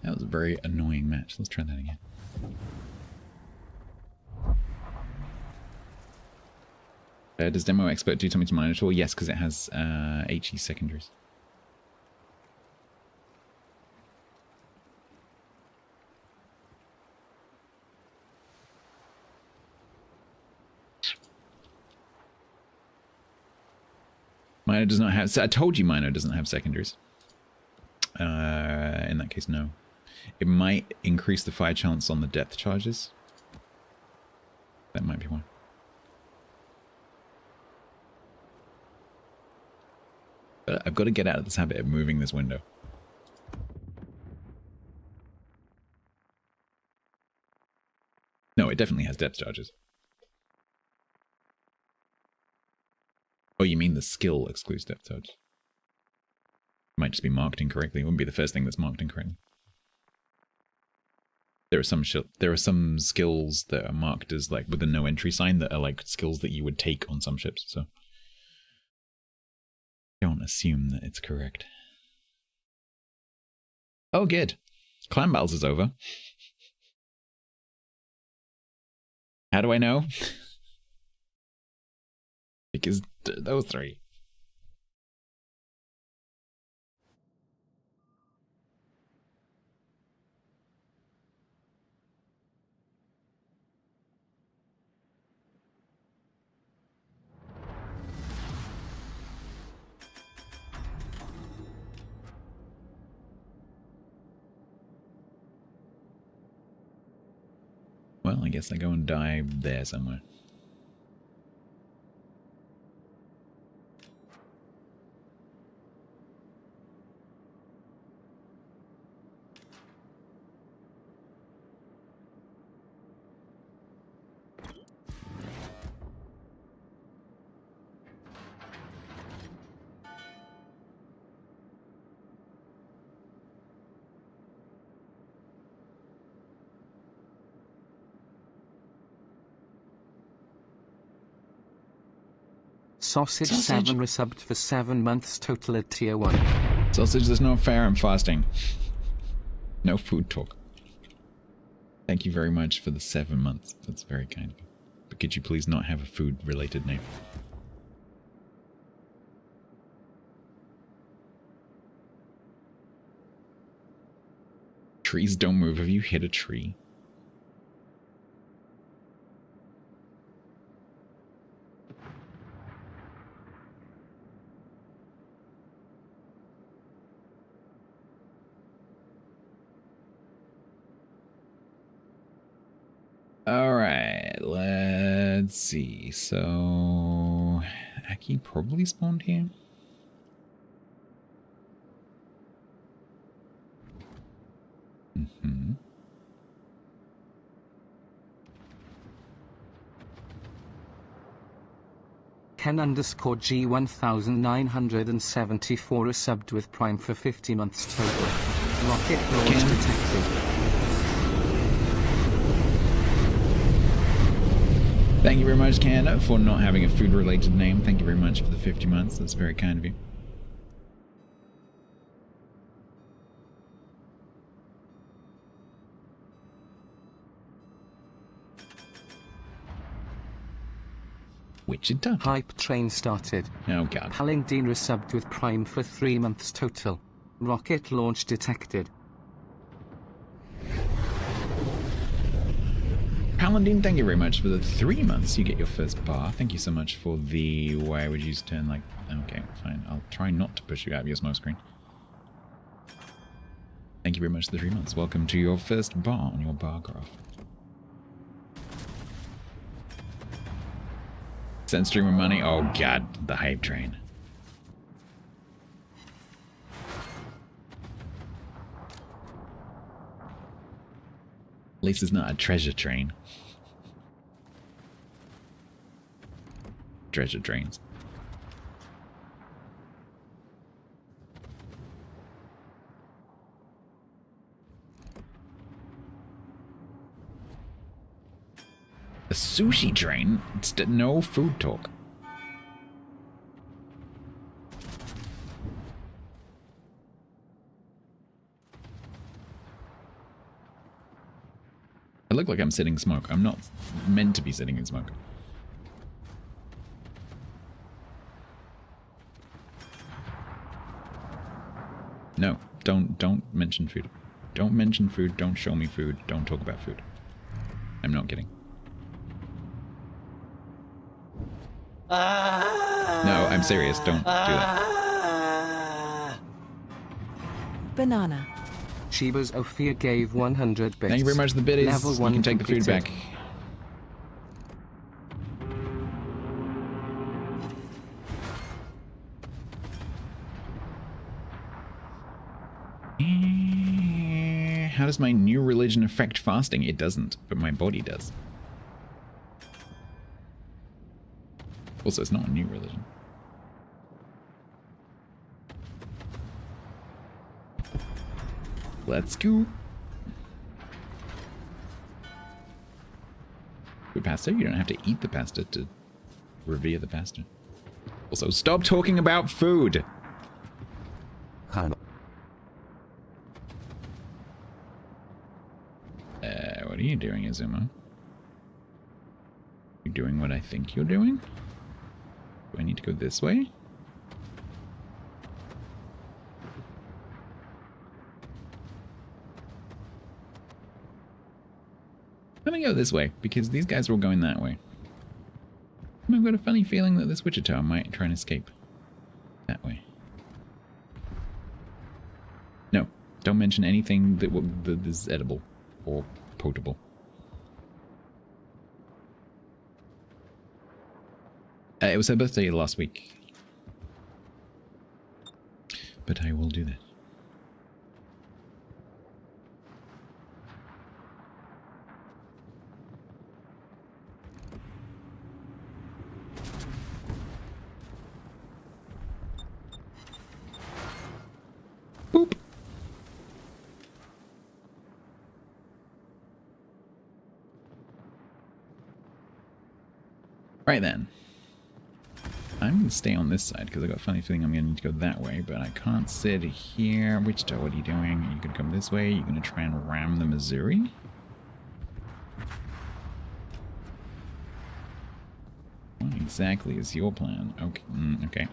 That was a very annoying match. Let's try that again. Does Demo Expert do something to mine at all? Yes, because it has HE secondaries. Miner does not have... So I told you Miner doesn't have secondaries. In that case, no. It might increase the fire chance on the depth charges. That might be one. But I've got to get out of this habit of moving this window. No, it definitely has depth charges. Oh, you mean the skill excludes depth charge? Might just be marked incorrectly. It wouldn't be the first thing that's marked incorrectly. There are some skills that are marked as like with a no entry sign that are like skills that you would take on some ships. So don't assume that it's correct. Oh, good. Clan battles is over. How do I know? Because those three. Well, I guess I go and die there somewhere. Sausage 7 resubbed for 7 months total at tier 1. Sausage, there's no fair, I'm fasting. No food talk. Thank you very much for the 7 months. That's very kind of you. But could you please not have a food-related name? Trees don't move. Have you hit a tree? Alright, let's see. So, Aki probably spawned here. Mm-hmm. Ken_G1974 is subbed with Prime for 50 months total. Rocket launch detected. Thank you very much, Canada, for not having a food-related name. Thank you very much for the 50 months. That's very kind of you. Wichita. Hype train started. Oh, God. Paladin resubbed with Prime for 3 months total. Rocket launch detected. Paladin, thank you very much for the 3 months. You get your first bar. Thank you so much for the... Why would you turn like... Okay, fine. I'll try not to push you out of your smoke screen. Thank you very much for the 3 months. Welcome to your first bar on your bar graph. Send streamer money. Oh, God. The hype train. least it's not a treasure train. Treasure trains. A sushi train? No food talk. I look like I'm sitting smoke. I'm not meant to be sitting in smoke. No, don't mention food. Don't mention food, don't show me food, don't talk about food. I'm not kidding. No, I'm serious, don't do that. Banana. Shiba's Ophir gave 100 bits. Thank you very much, the biddies. Level You 1 can take the food completed. back. How does my new religion affect fasting? It doesn't, but my body does. Also, it's not a new religion. Let's go. With pasta, you don't have to eat the pasta to revere the pasta. Also, stop talking about food. What are you doing, Izuma? You doing what I think you're doing? Do I need to go this way? Let me go this way, because these guys are all going that way. I've got a funny feeling that this Wichita might try and escape that way. No, don't mention anything that is edible or potable. It was her birthday last week. But I will do that. Boop. Right then. I'm going to stay on this side because I got a funny feeling I'm going to need to go that way, but I can't sit here. Wichita, what are you doing? Are you going to come this way? Are you going to try and ram the Missouri? What exactly is your plan? Okay. Okay.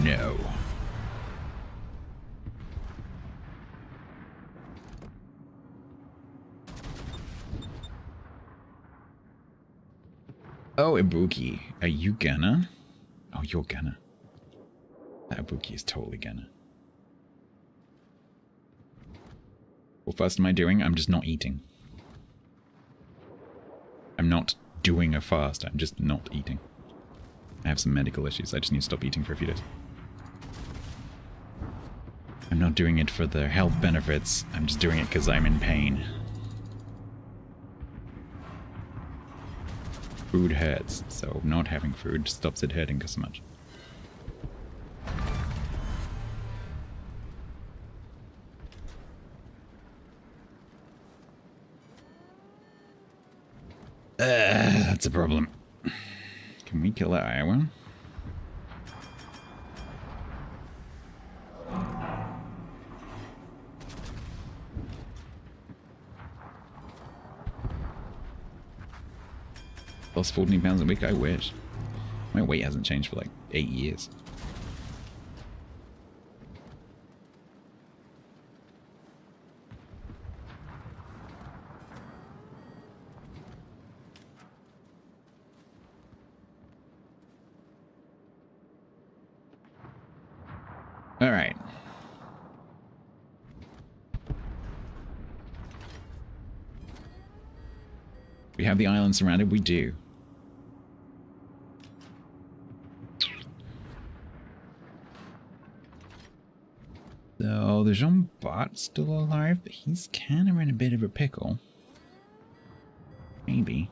No. Oh, Ibuki. Are you gonna? Oh, you're gonna. That Ibuki is totally gonna. What fast am I doing? I'm just not eating. I'm not doing a fast. I'm just not eating. I have some medical issues. I just need to stop eating for a few days. I'm not doing it for the health benefits. I'm just doing it because I'm in pain. Food hurts, so not having food stops it hurting so much. That's a problem. Can we kill that Iowa? Lost 14 pounds a week? I wish. My weight hasn't changed for like 8 years. Alright. We have the island surrounded? We do. So the Jean Bot's still alive, but he's kind of in a bit of a pickle. Maybe.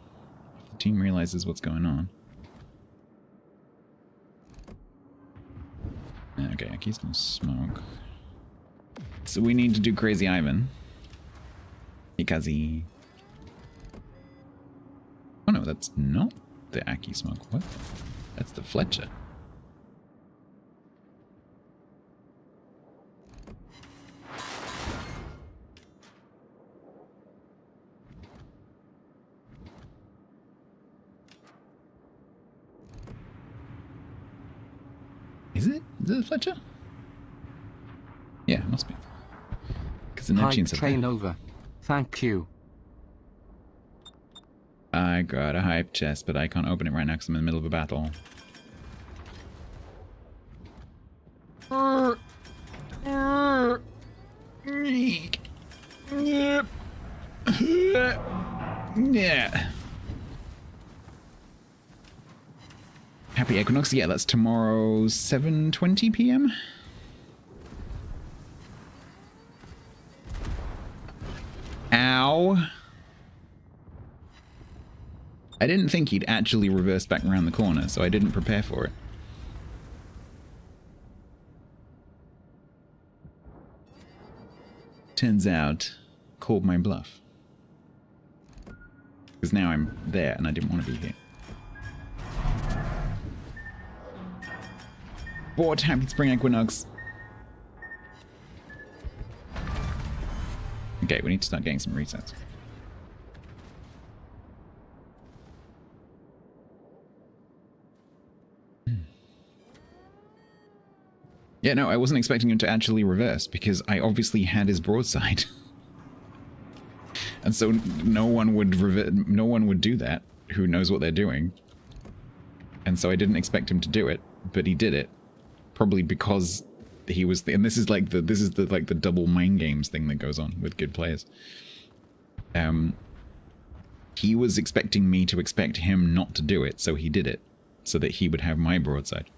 If the team realizes what's going on. Okay, Aki's gonna smoke. So we need to do Crazy Ivan. Because he... Oh no, that's not the Aki smoke. What? That's the Fletcher. Is it? Is it the Fletcher? Yeah, it must be. Because the Hype Neptune's train over. Thank you. I got a hype chest, but I can't open it right now because I'm in the middle of a battle. Yeah. Happy Equinox? Yeah, that's tomorrow, 7:20 p.m. Ow. I didn't think he'd actually reverse back around the corner, so I didn't prepare for it. Turns out, called my bluff. Because now I'm there and I didn't want to be here. Bought Happy Spring Equinox. Okay, we need to start getting some resets. Yeah, no, I wasn't expecting him to actually reverse because I obviously had his broadside. And so no one would do that who knows what they're doing. And so I didn't expect him to do it, but he did it. Probably because he was and this is like the double mind games thing that goes on with good players. He was expecting me to expect him not to do it, so he did it so that he would have my broadside.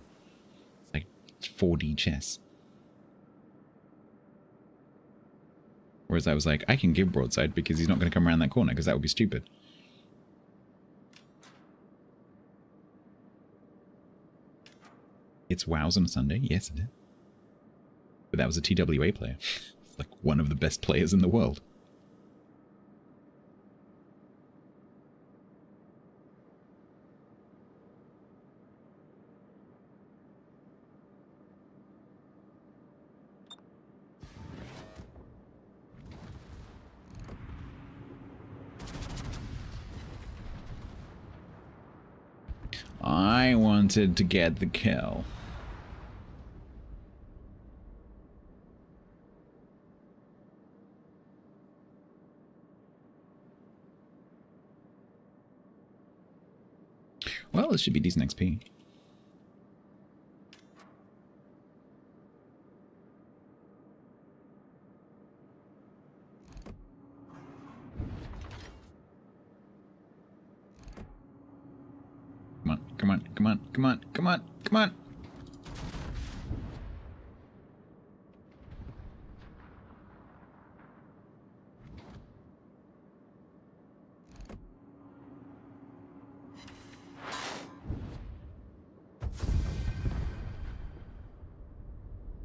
4D chess. Whereas I was like, I can give broadside because he's not going to come around that corner because that would be stupid. It's WoWs on a Sunday. Yes, it is. But that was a TWA player. It's like one of the best players in the world. I wanted to get the kill. Well, this should be decent XP. Come on, come on, come on, come on, come on, come on.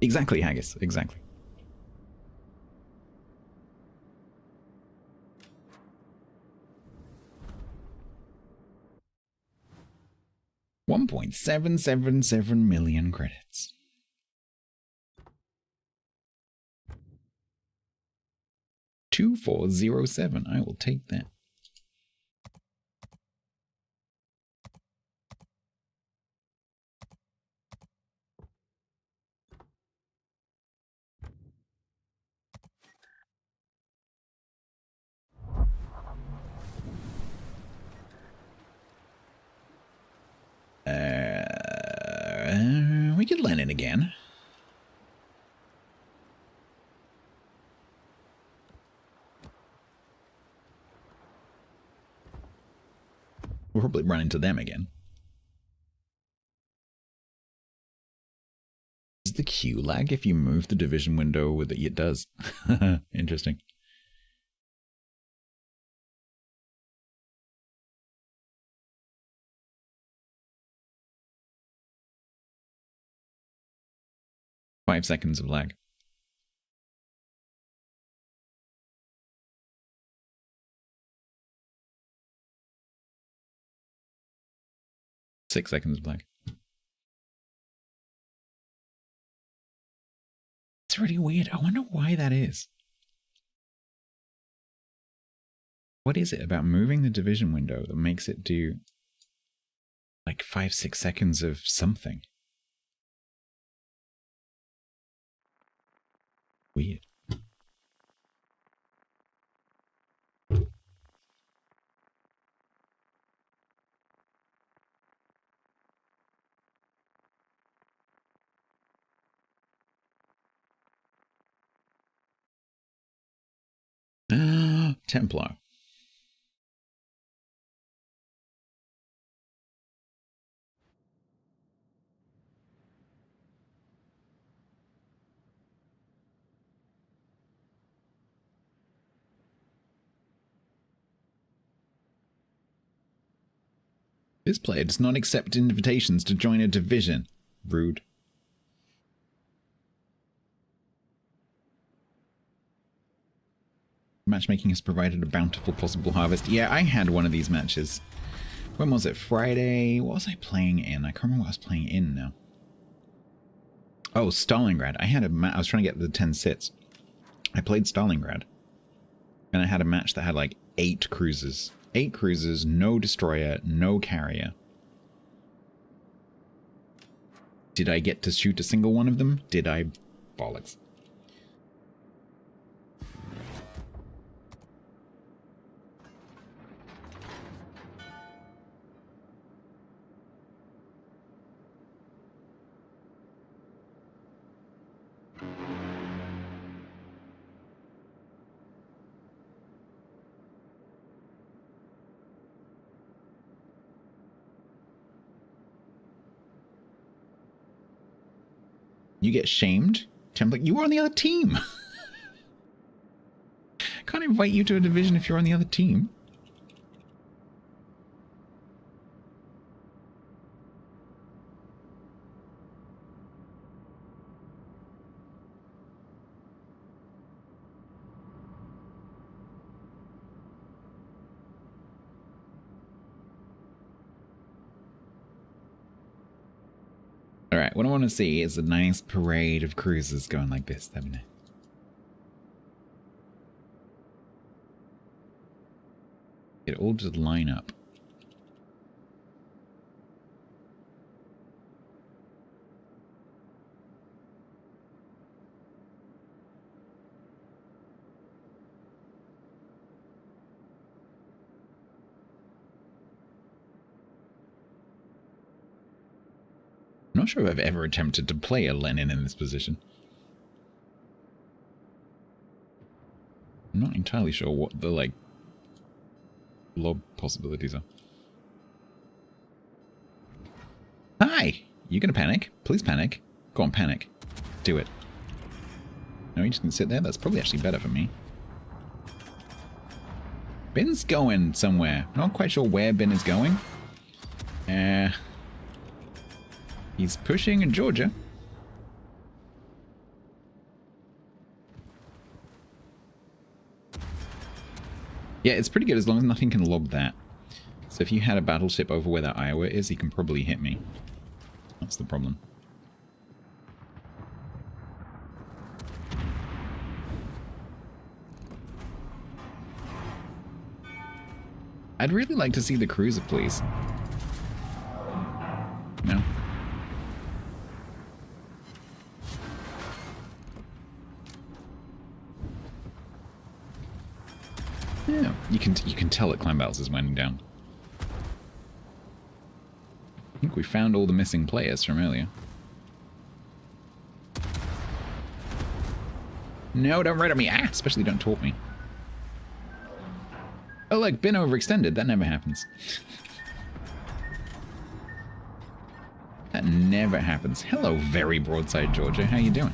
Exactly, Haggis, exactly. $1.777 million credits. $2,407. I will take that. We could land in again. We'll probably run into them again. the queue lag if you move the division window with it? It does. Interesting. Five seconds of lag. Six seconds of lag. It's really weird. I wonder why that is. What is it about moving the division window that makes it do like 5-6 seconds of something? Weird. Templar. This player does not accept invitations to join a division. Rude. Matchmaking has provided a bountiful possible harvest. Yeah, I had one of these matches. When was it? Friday? What was I playing in? I can't remember what I was playing in now. Oh, Stalingrad. I was trying to get the 10 sits. I played Stalingrad. And I had a match that had like 8 cruisers. 8 cruisers, no destroyer, no carrier. Did I get to shoot a single one of them? Did I? Bollocks. You get shamed? Template, you were on the other team. Can't invite you to a division if you're on the other team. Alright, what I want to see is a nice parade of cruisers going like this. That'd be nice. It all just line up. I'm not sure if I've ever attempted to play a Lenin in this position. I'm not entirely sure what the, like, lob possibilities are. Hi! You gonna panic? Please panic. Go on, panic. Do it. No, you're just gonna sit there? That's probably actually better for me. Ben's going somewhere. Not quite sure where Ben is going. He's pushing in Georgia. Yeah, it's pretty good as long as nothing can lob that. So if you had a battleship over where that Iowa is, he can probably hit me. That's the problem. I'd really like to see the cruiser, please. No. Yeah, you can tell that Clan Battles is winding down. I think we found all the missing players from earlier. No, don't ride on me. Ah, especially don't taunt me. Oh, look, been overextended. That never happens. That never happens. Hello, very broadside Georgia. How you doing?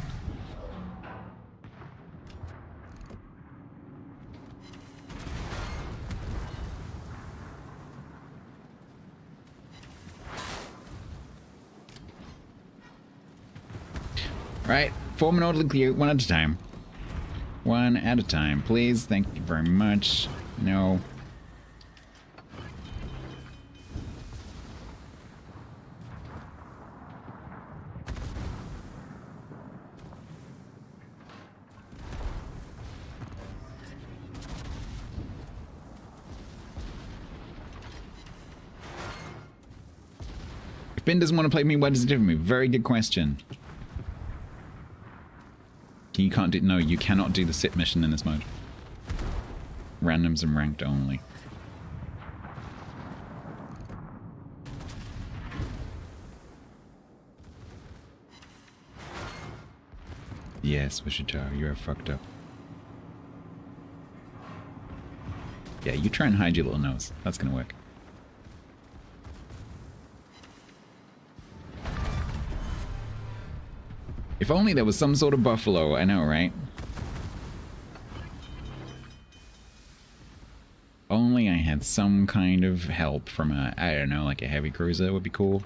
Right, form an orderly queue, one at a time. One at a time, please. Thank you very much. No. If Ben doesn't want to play me, why does it differ me? Very good question. You can't do... No, you cannot do the sit mission in this mode. Randoms and ranked only. Yes, Wichita, you are fucked up. Yeah, you try and hide your little nose. That's gonna work. If only there was some sort of buffalo, I know, right? Only I had some kind of help from a, I don't know, like a heavy cruiser would be cool.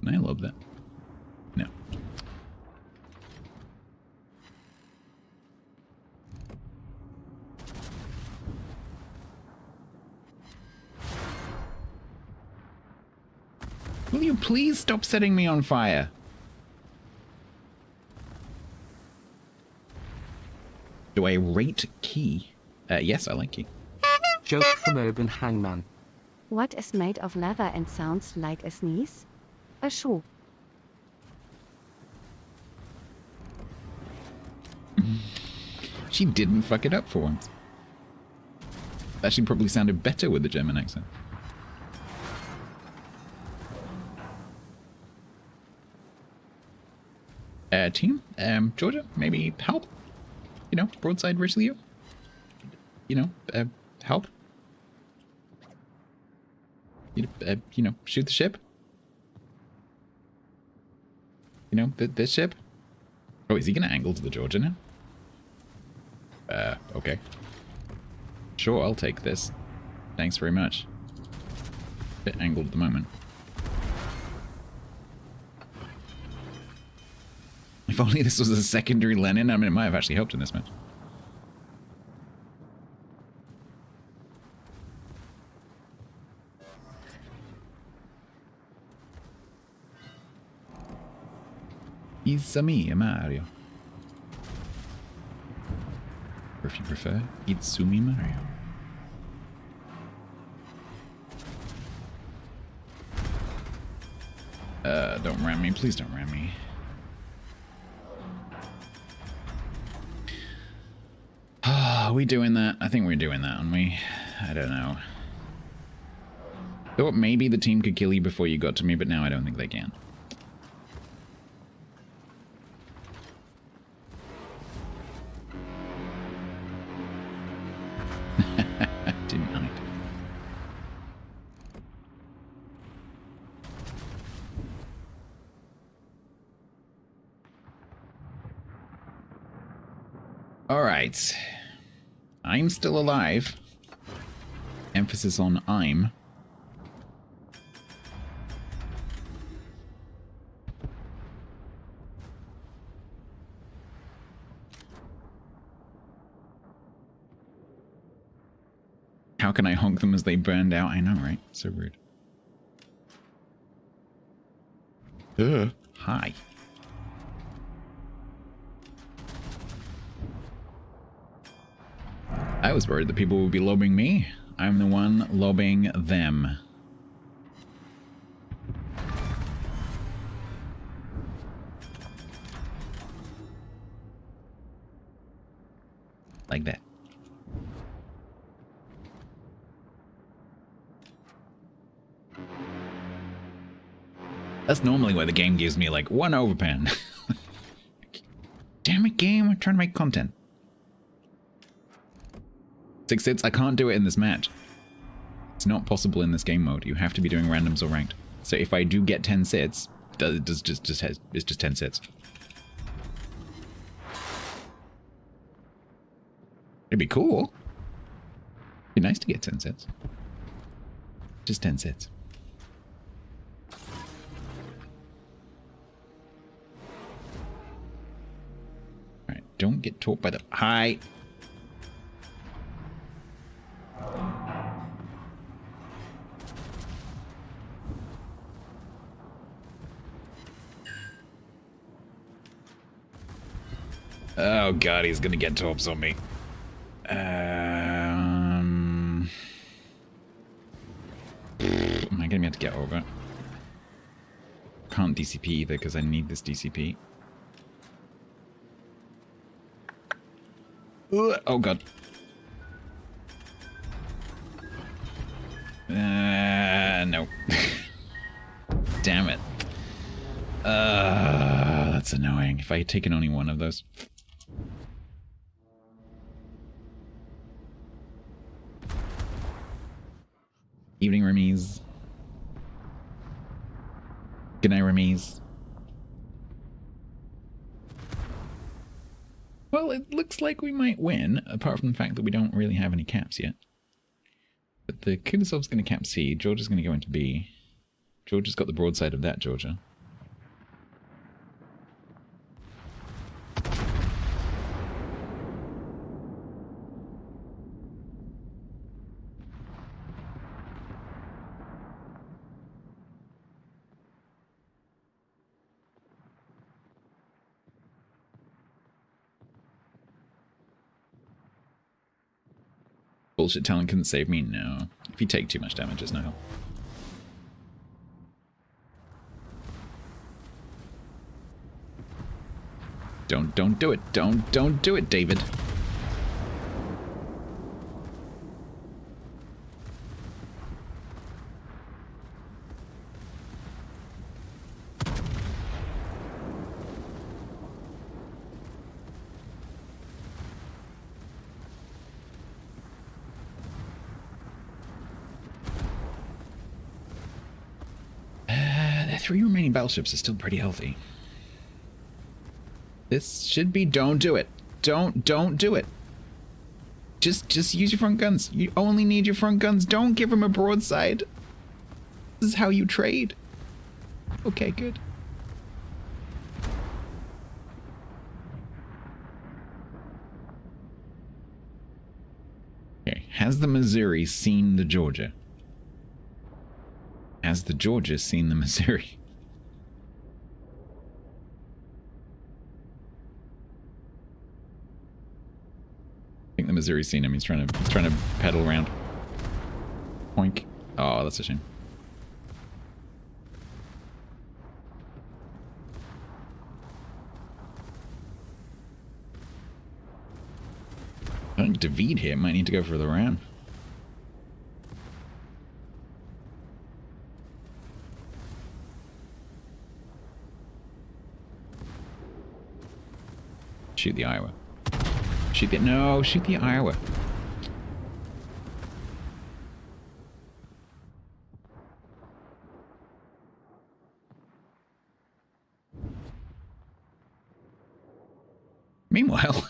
I love that. No. Will you please stop setting me on fire? Do I rate Key? Yes, I like Key. Joke from Urban Hangman. What is made of leather and sounds like a sneeze? A shoe. She didn't fuck it up for once. That actually probably sounded better with the German accent. Team, Georgia, maybe help? You know, broadside Richelieu? You know, help? You know, shoot the ship? You know, this ship? Oh, is he gonna angle to the Georgia now? Okay. Sure, I'll take this. Thanks very much. Bit angled at the moment. If only this was a secondary Lenin, I mean, it might have actually helped in this match. It's me, Mario. Or if you prefer, Itsumi Mario. Don't ram me. Please don't ram me. Are we doing that? I think we're doing that, aren't we? I don't know. Thought maybe the team could kill you before you got to me, but now I don't think they can. Didn't hide. Alright. I'm still alive. Emphasis on I'm. How can I honk them as they burned out? I know, right? So rude. Hi. I was worried that people would be lobbying me. I'm the one lobbying them. Like that. That's normally where the game gives me like 1 overpen. Damn it, game, I'm trying to make content. 6 hits. I can't do it in this match. It's not possible in this game mode. You have to be doing randoms or ranked. So if I do get 10 sits, it's just 10 sits. It'd be cool. It'd be nice to get 10 sits. Just 10 sits. Alright, don't get taught by the... Hi! Oh god, he's gonna get torps on me. Am I gonna be able to get over? Can't DCP either because I need this DCP. Oh god. No. Damn it. That's annoying. If I had taken only one of those. Evening, Remise. Good night, Remise. Well, it looks like we might win, apart from the fact that we don't really have any caps yet. But the Kudasov's going to cap C, Georgia's going to go into B. Georgia's got the broadside of that, Georgia. Bullshit talent couldn't save me? No. If you take too much damage, it's no help. Don't do it. Don't do it, David. The 3 remaining battleships are still pretty healthy. This should be... Don't do it. Don't do it. Just use your front guns. You only need your front guns. Don't give them a broadside. This is how you trade. Okay, good. Okay, has the Missouri seen the Georgia? Has the Georgia seen the Missouri? I think the Missouri's seen him. He's trying to pedal around. Poink. Oh, that's a shame. I think David here might need to go for the ram. Shoot the Iowa. Shoot the... No, shoot the Iowa. Meanwhile...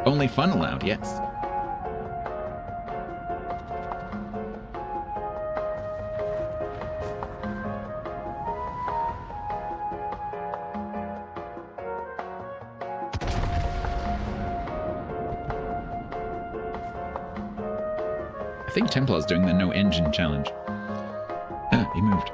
Only fun allowed, yes. I think Templar's doing the no engine challenge. He moved.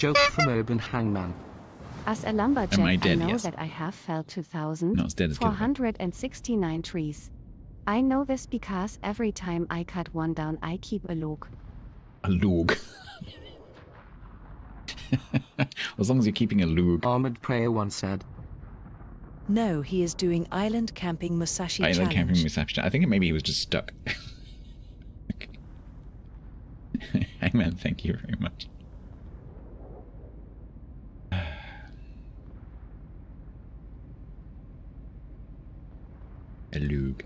joke from Urban Hangman. As a lumberjack, Am I dead? know Yes. that I have felled Not as dead as killed. 2,469 trees. I know this because every time I cut one down, I keep a log. A log. As long as you're keeping a log. Armored Prayer once said. No, he is doing island camping Musashi Island challenge. camping reception. I think maybe he was just stuck. Hangman, thank you very much. A log.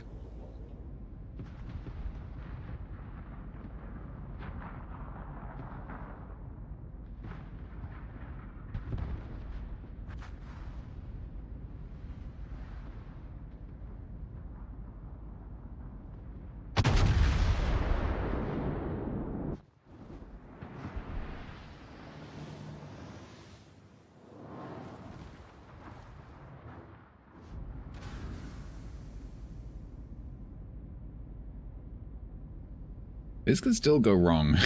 This could still go wrong.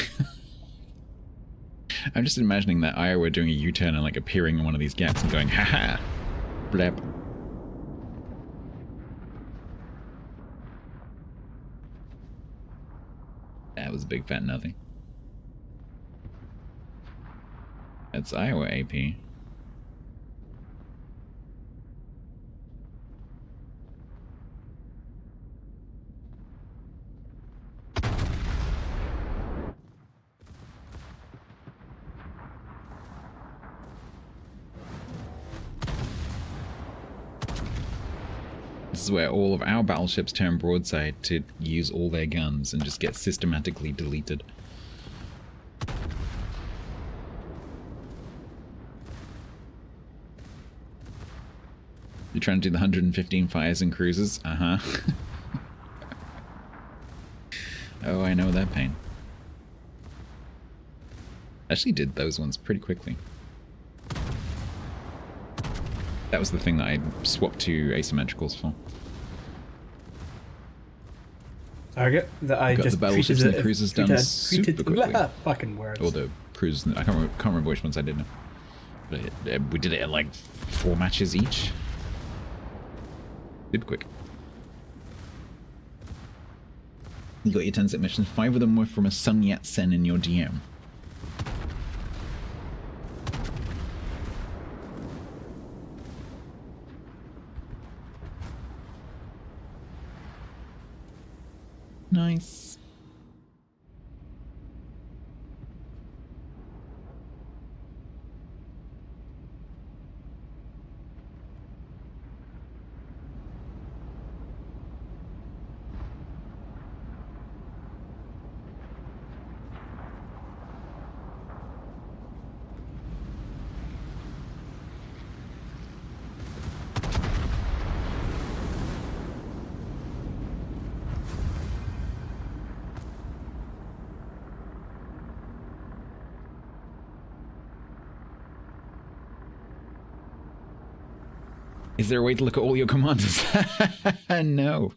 I'm just imagining that Iowa doing a U-turn and like appearing in one of these gaps and going, haha, blep. That was a big fat nothing. That's Iowa AP. This is where all of our battleships turn broadside to use all their guns and just get systematically deleted. You're trying to do the 115 fires and cruises? Uh-huh. Oh, I know that pain. Actually did those ones pretty quickly. That was the thing that I swapped to asymmetricals for. Target that I Got just the battleships and the cruisers done super quickly. Fucking words. Or the cruisers, I can't remember which ones I did now. But we did it in like 4 matches each. Super quick. You got your 10 set missions. 5 of them were from a Sun Yat-sen in your DM. Nice. Is there a way to look at all your commanders? No.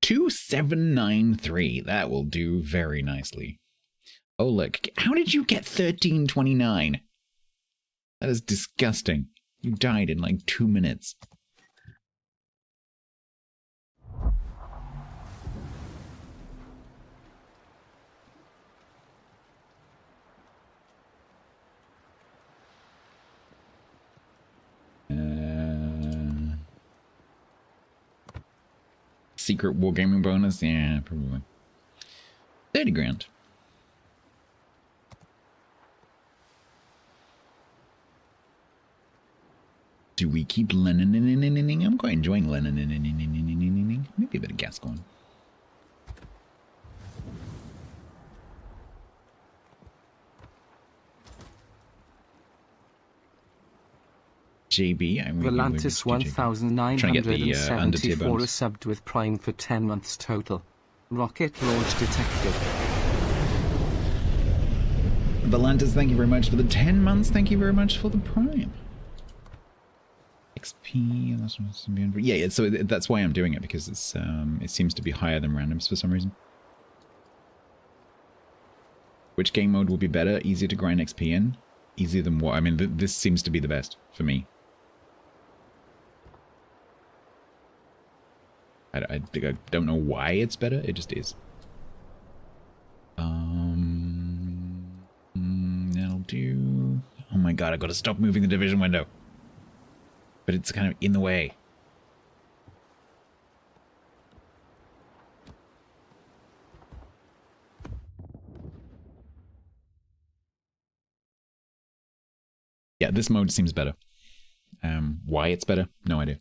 $2,793. That will do very nicely. Oh look, how did you get 1329? That is disgusting. You died in like 2 minutes. Secret wargaming bonus? Yeah, probably. 30 grand. Do we keep Lenin? I'm quite enjoying Lenin. Maybe a bit of gas going. JB, I'm really Volantis 1974 is subbed with Prime for 10 months total. Rocket launch detected. Volantis, thank you very much for the 10 months. Thank you very much for the Prime. XP. Yeah, so that's why I'm doing it, because it's it seems to be higher than randoms for some reason. Which game mode will be better? Easier to grind XP in? Easier than what? I mean, this seems to be the best for me. I don't know why it's better. It just is. That'll do. Oh my god! I got to stop moving the division window. But it's kind of in the way. Yeah, this mode seems better. Why it's better? No idea.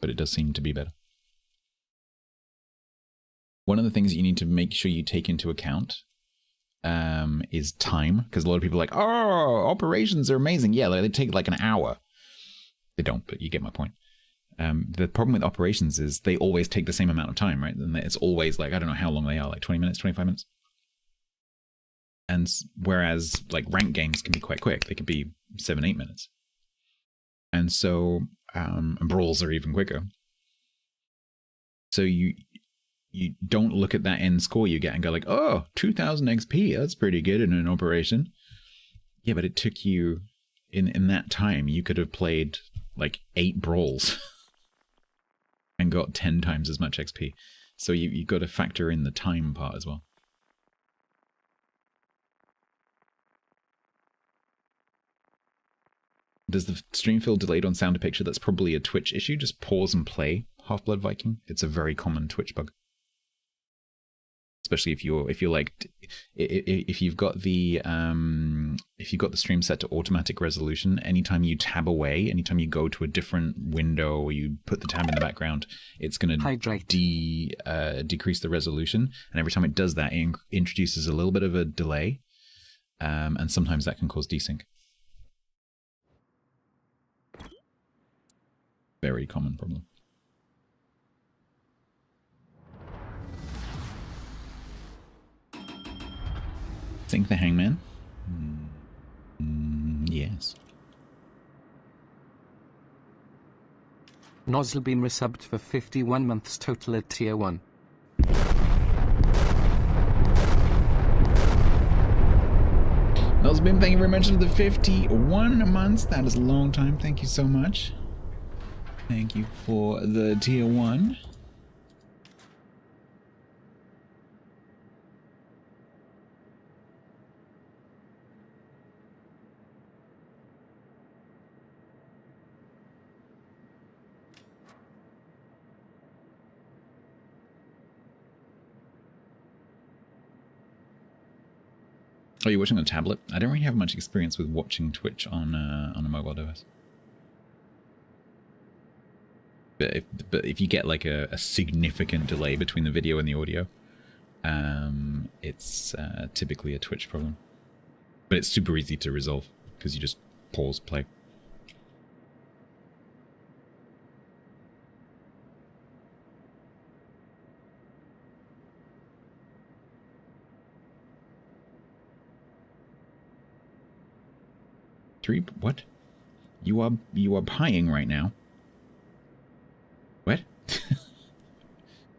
But it does seem to be better. One of the things you need to make sure you take into account is time. Because a lot of people are like, oh, operations are amazing. Yeah, they take like an hour. They don't, but you get my point. The problem with operations is they always take the same amount of time, right? And it's always like, I don't know how long they are, like 20 minutes, 25 minutes. And whereas like ranked games can be quite quick. They could be 7-8 minutes. And so brawls are even quicker. So you don't look at that end score you get and go like, oh, 2000 XP, that's pretty good in an operation. Yeah, but it took you, in that time, you could have played like 8 brawls and got 10 times as much XP. So you've got to factor in the time part as well. Does the stream feel delayed on sound to picture? That's probably a Twitch issue. Just pause and play Half-Blood Viking. It's a very common Twitch bug. Especially if you're like, if you've got the stream set to automatic resolution, anytime you tab away, anytime you go to a different window or you put the tab in the background, it's going to decrease the resolution. And every time it does that, it introduces a little bit of a delay, and sometimes that can cause desync. Very common problem. Sync the hangman? Yes. Nozzlebeam resubbed for 51 months total at tier 1. Nozzlebeam, thank you very much for the 51 months. That is a long time. Thank you so much. Thank you for the tier 1. Oh, you're watching on a tablet? I don't really have much experience with watching Twitch on a mobile device. But if you get like a significant delay between the video and the audio, it's typically a Twitch problem. But it's super easy to resolve because you just pause, play. What? You are pieing right now. What?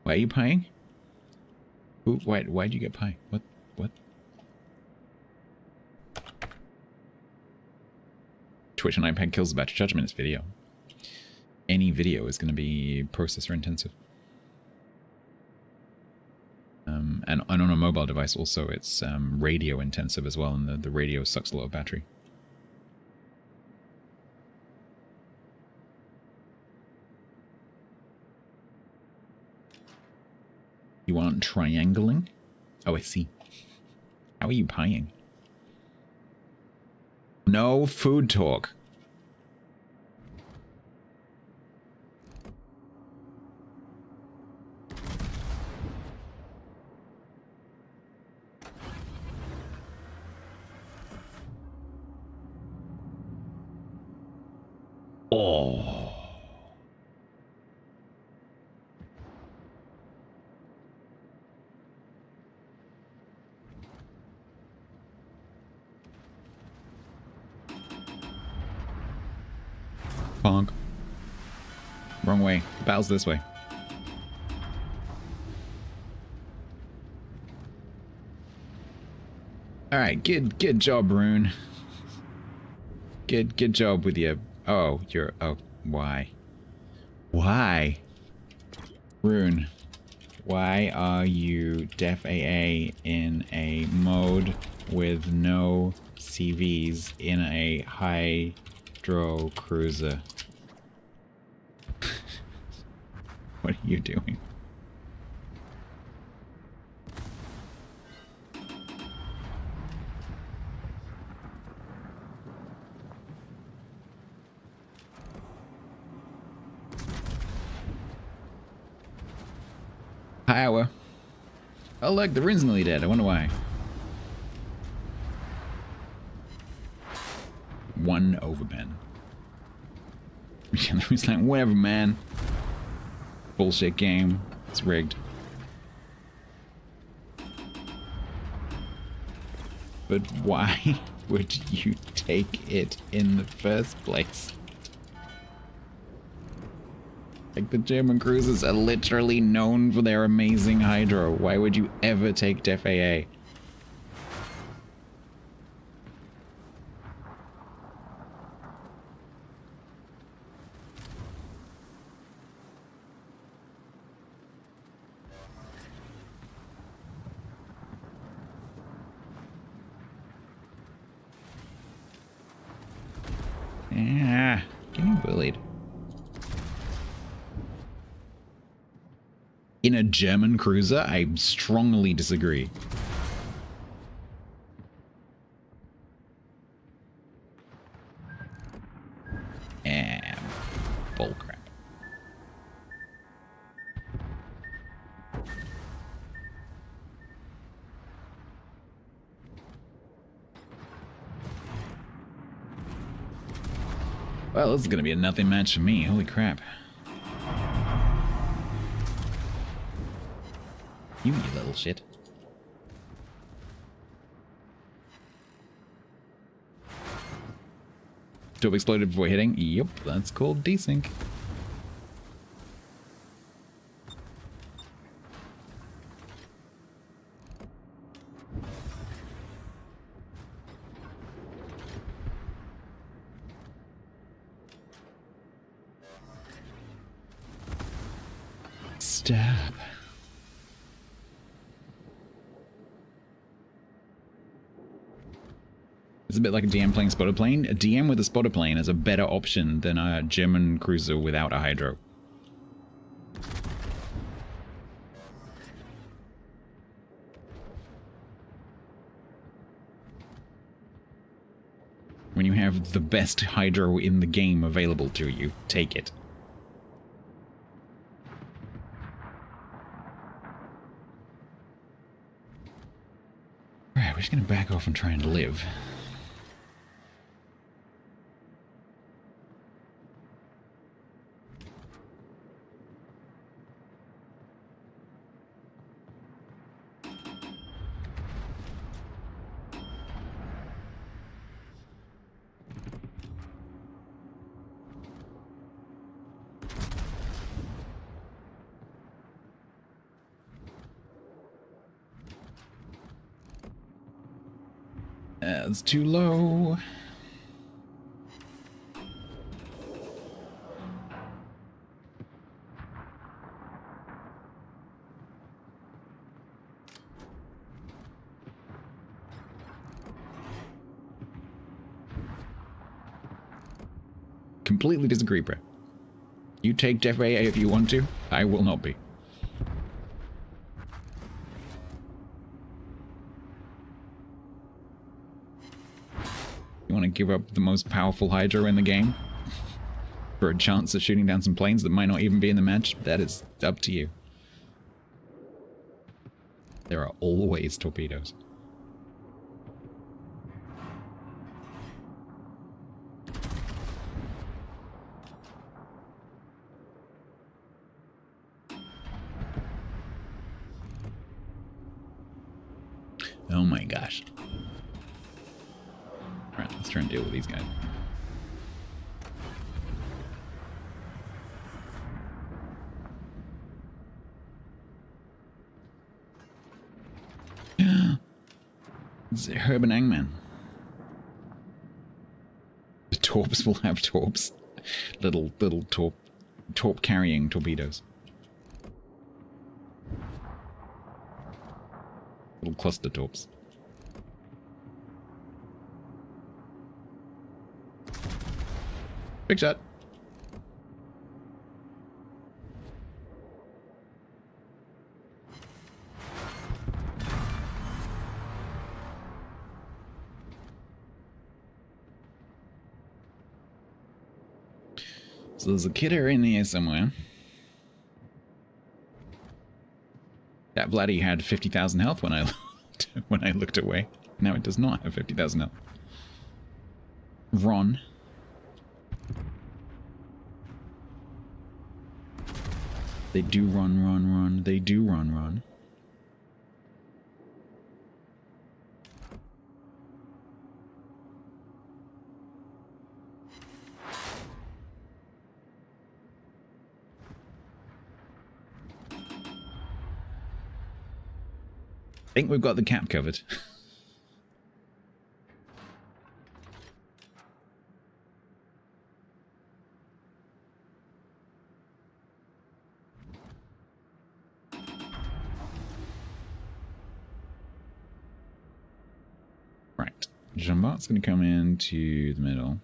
Why are you pieing? Who? Why'd you get pie? What? Twitch and iPad kills the battery charge minutes video. Any video is going to be processor intensive. And on a mobile device also it's radio intensive as well, and the radio sucks a lot of battery. You aren't triangling? Oh, I see. How are you pieing? No food talk. Oh. Bonk. Wrong way. The battle's this way. Alright, good job, Rune. Good job with your... Oh, you're... Oh, why? Why? Rune, why are you def AA in a mode with no CVs in a hydro cruiser? What are you doing? Iowa. Oh look, the Rune's nearly dead. I wonder why. One overman. Yeah, he's like, whatever, man. Bullshit game. It's rigged. But why would you take it in the first place? Like, the German cruisers are literally known for their amazing hydro. Why would you ever take Def AA? Yeah, getting bullied. In a German cruiser? I strongly disagree. Bullcrap. Well, this is gonna be a nothing match for me. Holy crap. You little shit. Stove exploded before hitting? Yep, that's called desync. Stab. It's a bit like a DM playing spotter plane. A DM with a spotter plane is a better option than a German cruiser without a hydro. When you have the best hydro in the game available to you, take it. Right, we're just gonna back off and try and live. That's too low. Completely disagree, bro. You take Def AA if you want to. I will not be. You want to give up the most powerful hydro in the game for a chance of shooting down some planes that might not even be in the match? That is up to you. There are always torpedoes. Oh my gosh. Alright, let's try and deal with these guys. It's Herb and Angman. The torps will have torps. Little torp carrying torpedoes. Little cluster torps. Big shot. So there's a kidder in here somewhere. That Vladdy had 50,000 health when I looked away. Now it does not have 50,000 health. Ron. They do run. They do run. I think we've got the cap covered. Right. Jean-Bart's going to come into the middle.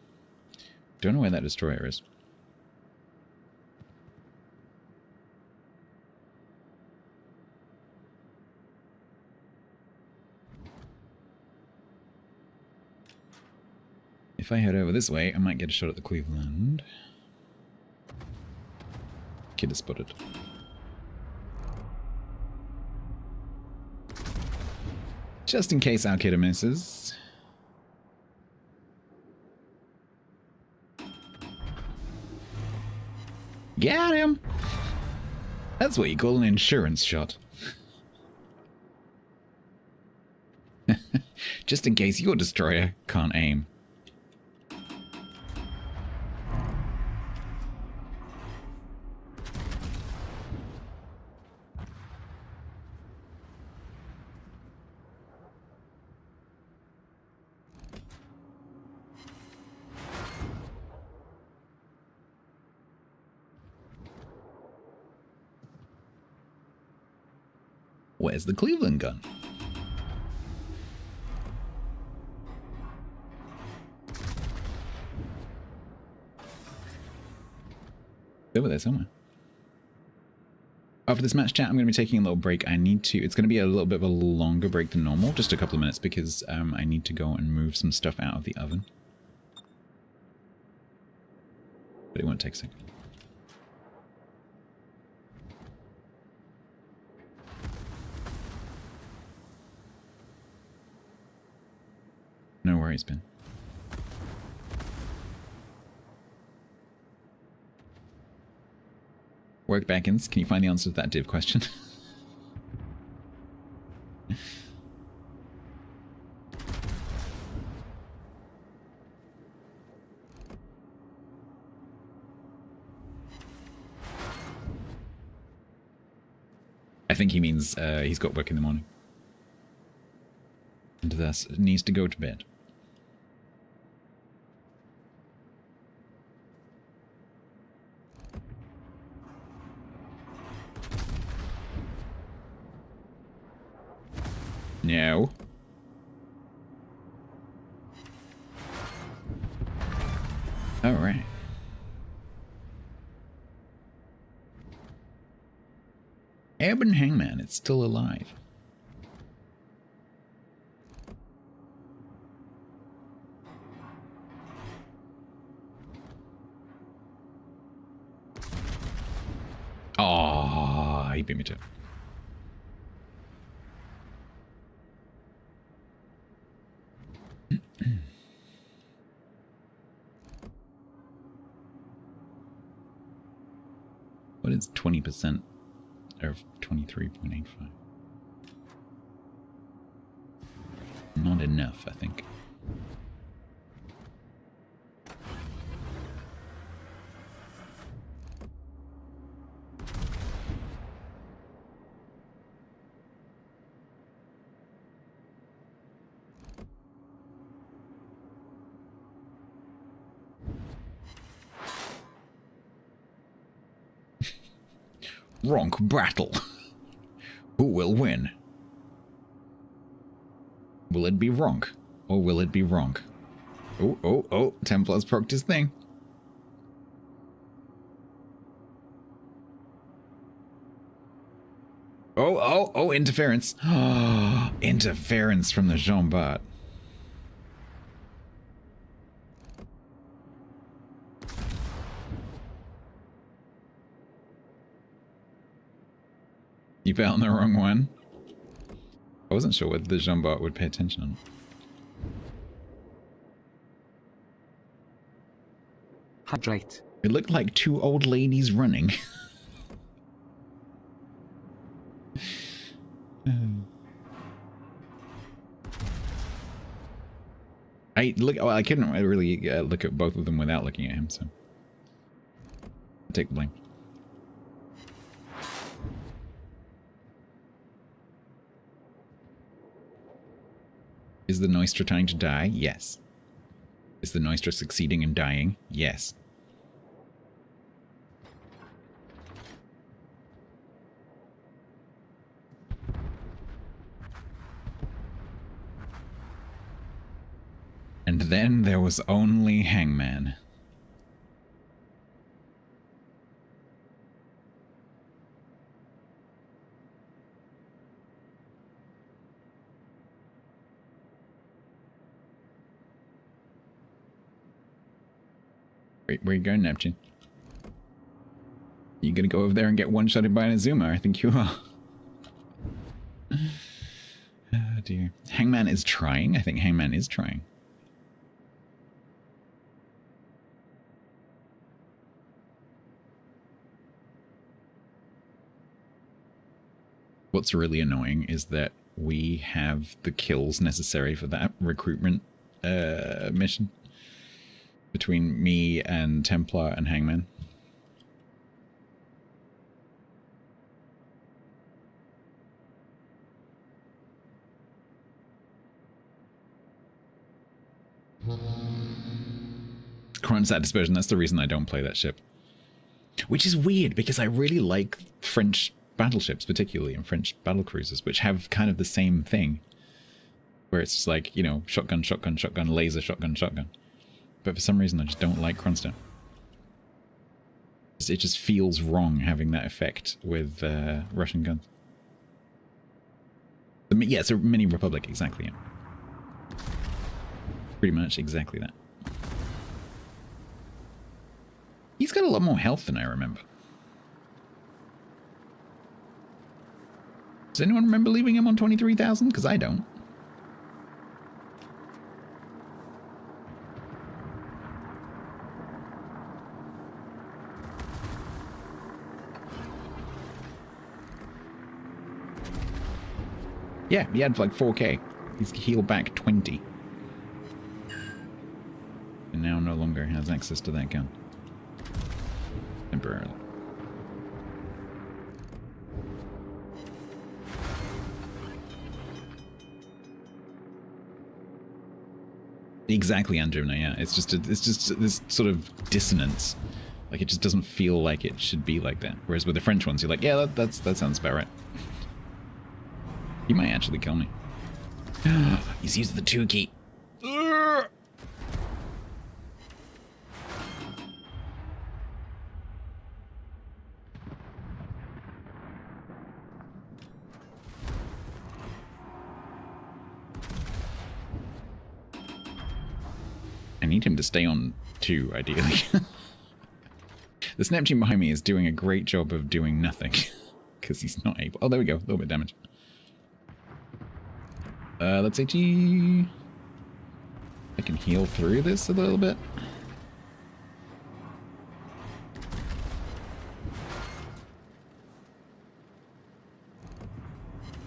Don't know where that destroyer is. If I head over this way, I might get a shot at the Cleveland. Kid is spotted. Just in case our kidder misses. Got him! That's what you call an insurance shot. Just in case your destroyer can't aim. Where's the Cleveland gun? Over there somewhere. After this match chat, I'm going to be taking a little break. It's going to be a little bit of a longer break than normal, just a couple of minutes, because I need to go and move some stuff out of the oven. But it won't take a second. No worries, Ben. Work back-ins, can you find the answer to that div question? I think he means he's got work in the morning. And thus needs to go to bed. No. All right. Urban Hangman, it's still alive. Oh, he beat me too. What is 20% of 23.85? Not enough, I think. Ronk battle. Who will win? Will it be Ronk? Or will it be Ronk? Oh, Templar's procced his thing. Oh, interference. Interference from the Jean Bart. You bet on the wrong one. I wasn't sure whether the Jean Bart would pay attention on it. Hydrate. It looked like two old ladies running. I couldn't really look at both of them without looking at him, so I'll take the blame. Is the Noistra trying to die? Yes. Is the Noistra succeeding in dying? Yes. And then there was only Hangman. Where you going, Neptune? You gonna go over there and get one-shotted by an Azuma? I think you are. Oh dear. Hangman is trying. I think Hangman is trying. What's really annoying is that we have the kills necessary for that recruitment mission between me and Templar and Hangman. Kronstadt Dispersion, that's the reason I don't play that ship. Which is weird, because I really like French battleships, particularly, and French battlecruisers, which have kind of the same thing. Where it's just like, you know, shotgun, shotgun, shotgun, laser, shotgun, shotgun. But for some reason I just don't like Kronstadt. It just feels wrong having that effect with Russian guns. Yeah, it's a mini Republic, exactly. Yeah. Pretty much exactly that. He's got a lot more health than I remember. Does anyone remember leaving him on 23,000? Because I don't. Yeah, he had like 4k. He's healed back 20. And now no longer has access to that gun. Temporarily. Exactly, Anjuna, yeah. It's just this sort of dissonance. Like, it just doesn't feel like it should be like that. Whereas with the French ones, you're like, yeah, that sounds about right. He might actually kill me. He's used the 2 key. I need him to stay on 2, ideally. This Neptune behind me is doing a great job of doing nothing. Because he's not able... Oh, there we go. A little bit of damage. Let's say G. I can heal through this a little bit.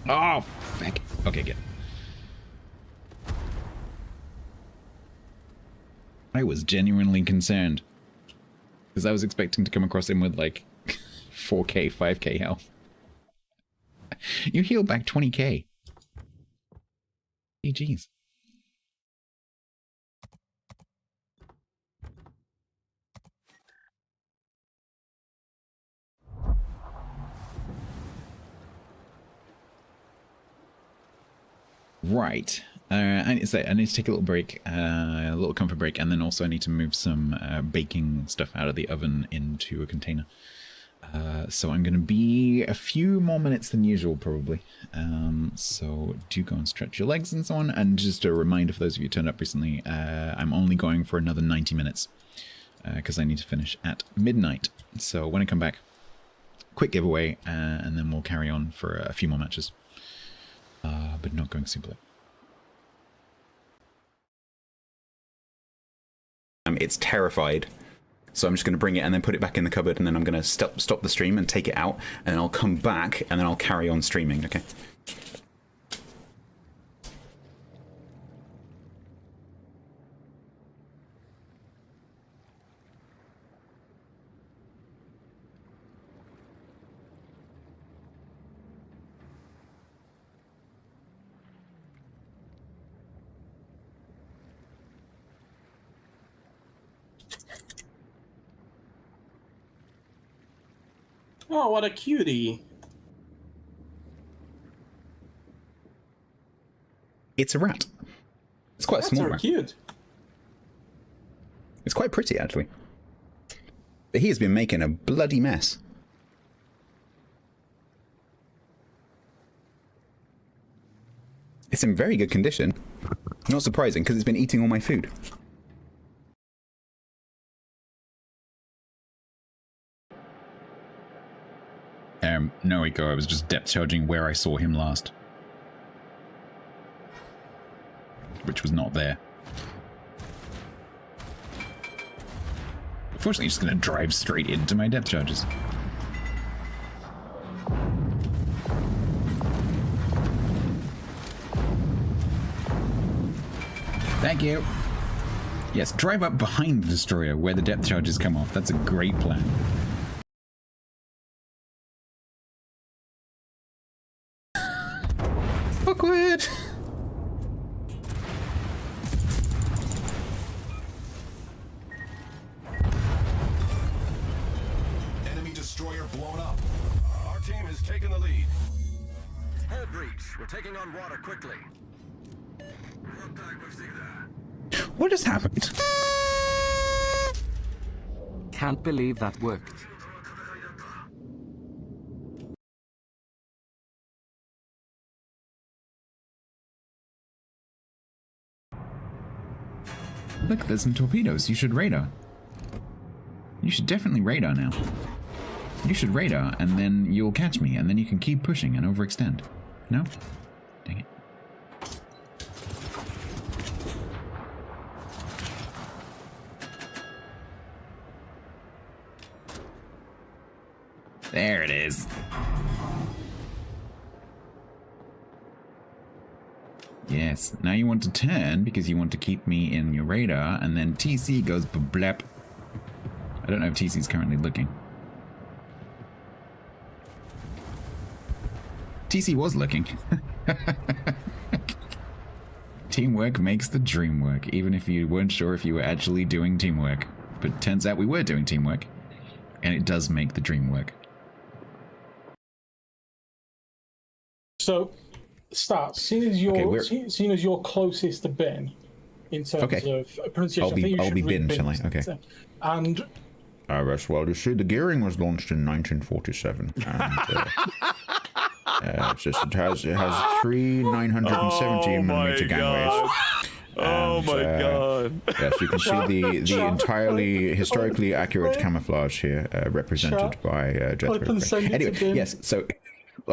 Oh, fuck. Okay, good. I was genuinely concerned. Because I was expecting to come across him with like 4k, 5k health. You heal back 20k. GG's. Right. I need to take a little break, a little comfort break, and then also I need to move some baking stuff out of the oven into a container. So I'm going to be a few more minutes than usual, probably. So do go and stretch your legs and so on. And just a reminder for those of you who turned up recently, I'm only going for another 90 minutes because I need to finish at midnight. So when I come back, quick giveaway, and then we'll carry on for a few more matches. But not going super late. It's terrified, so I'm just going to bring it and then put it back in the cupboard, and then I'm going to stop the stream and take it out, and then I'll come back and then I'll carry on streaming, okay? Oh, what a cutie. It's a rat. It's quite a small rat. That's so cute. It's quite pretty, actually. But he has been making a bloody mess. It's in very good condition. Not surprising, because it's been eating all my food. No, Eco, I was just depth charging where I saw him last. Which was not there. Unfortunately, just going to drive straight into my depth charges. Thank you. Yes, drive up behind the destroyer where the depth charges come off. That's a great plan. Awkward. Enemy destroyer blown up. Our team has taken the lead. Hull breach. We're taking on water quickly. What just happened? Can't believe that worked. Look, there's some torpedoes. You should radar. You should definitely radar now. You should radar, and then you'll catch me, and then you can keep pushing and overextend. No? Dang it. There it is. Yes, now you want to turn because you want to keep me in your radar, and then TC goes blep. I don't know if TC's currently looking. TC was looking. Teamwork makes the dream work, even if you weren't sure if you were actually doing teamwork. But turns out we were doing teamwork, and it does make the dream work. So, Stats, seeing as you're closest to Ben in terms of pronunciation, I'll be Ben, shall I? Okay. And yes, well, you see, the gearing was launched in 1947, and it has three 970 millimeter gangways. Oh my god. Yes, you can see the entirely historically accurate camouflage here, represented by jet. Anyway, yes, so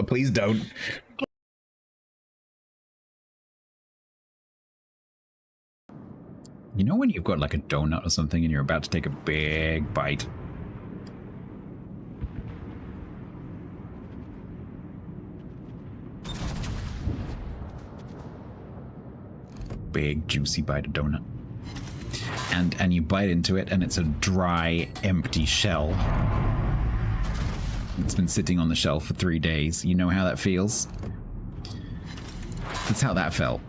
please don't. You know when you've got like a donut or something and you're about to take a big bite? Big juicy bite of donut. And you bite into it and it's a dry, empty shell. It's been sitting on the shelf for 3 days. You know how that feels? That's how that felt.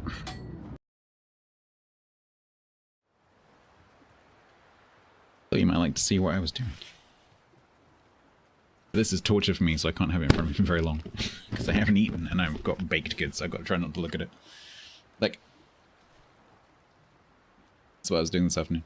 So you might like to see what I was doing. This is torture for me, so I can't have it in front of me for very long. Because I haven't eaten and I've got baked goods, so I've got to try not to look at it. Like, that's what I was doing this afternoon.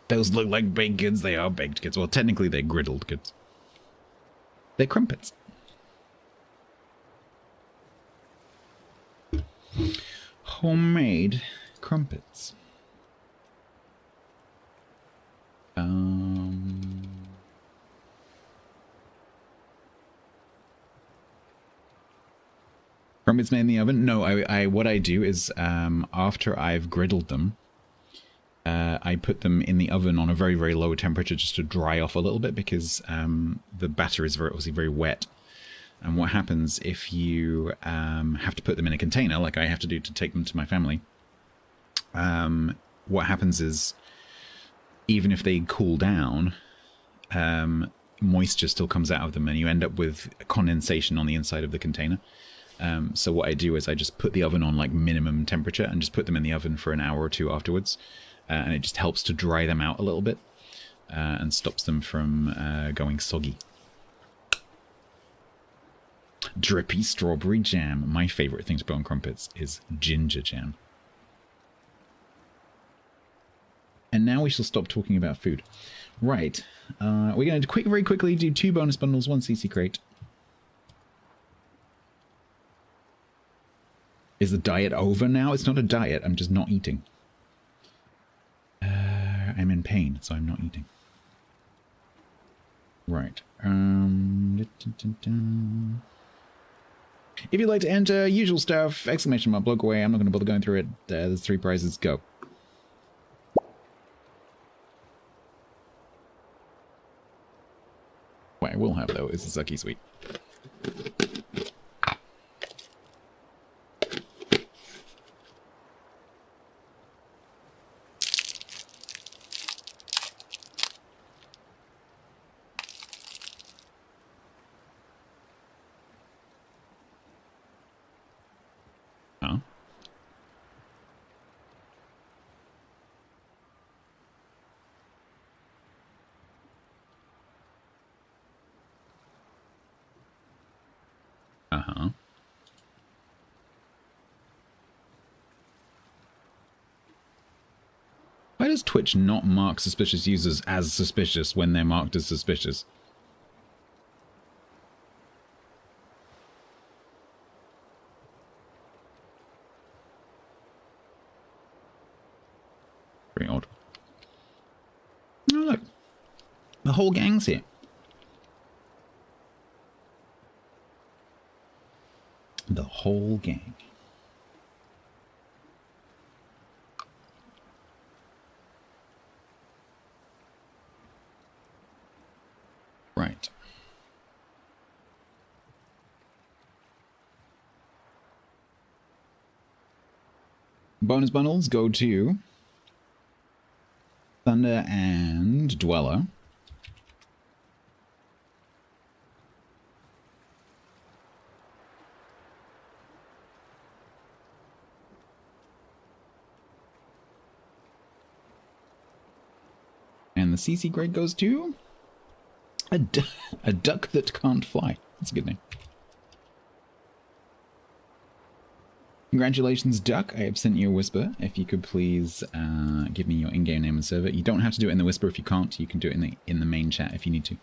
Those look like baked goods. They are baked goods. Well, technically they're griddled goods. They're crumpets. Homemade crumpets. Crumpets made in the oven? No, what I do is after I've griddled them, I put them in the oven on a very, very low temperature just to dry off a little bit because the batter is obviously very wet. And what happens if you have to put them in a container, like I have to do to take them to my family, what happens is even if they cool down, moisture still comes out of them and you end up with condensation on the inside of the container. So what I do is I just put the oven on like minimum temperature and just put them in the oven for an hour or two afterwards. And it just helps to dry them out a little bit and stops them from going soggy. Drippy strawberry jam. My favorite thing to put on crumpets is ginger jam. And now we shall stop talking about food. Right. We're going to very quickly do 2 bonus bundles, 1 CC crate. Is the diet over now? It's not a diet. I'm just not eating. I'm in pain, so I'm not eating. Right. If you'd like to enter, usual stuff, exclamation mark, bloke away. I'm not going to bother going through it. There's 3 prizes. Go. What I will have, though, is a Sucky Sweet. Why does Twitch not mark suspicious users as suspicious when they're marked as suspicious? Very odd. Oh, look. The whole gang's here. The whole gang. Right. Bonus bundles go to Thunder and Dweller. And the CC grade goes to a duck that can't fly. That's a good name. Congratulations, Duck. I have sent you a whisper. If you could please give me your in-game name and server. You don't have to do it in the whisper if you can't. You can do it in the main chat if you need to.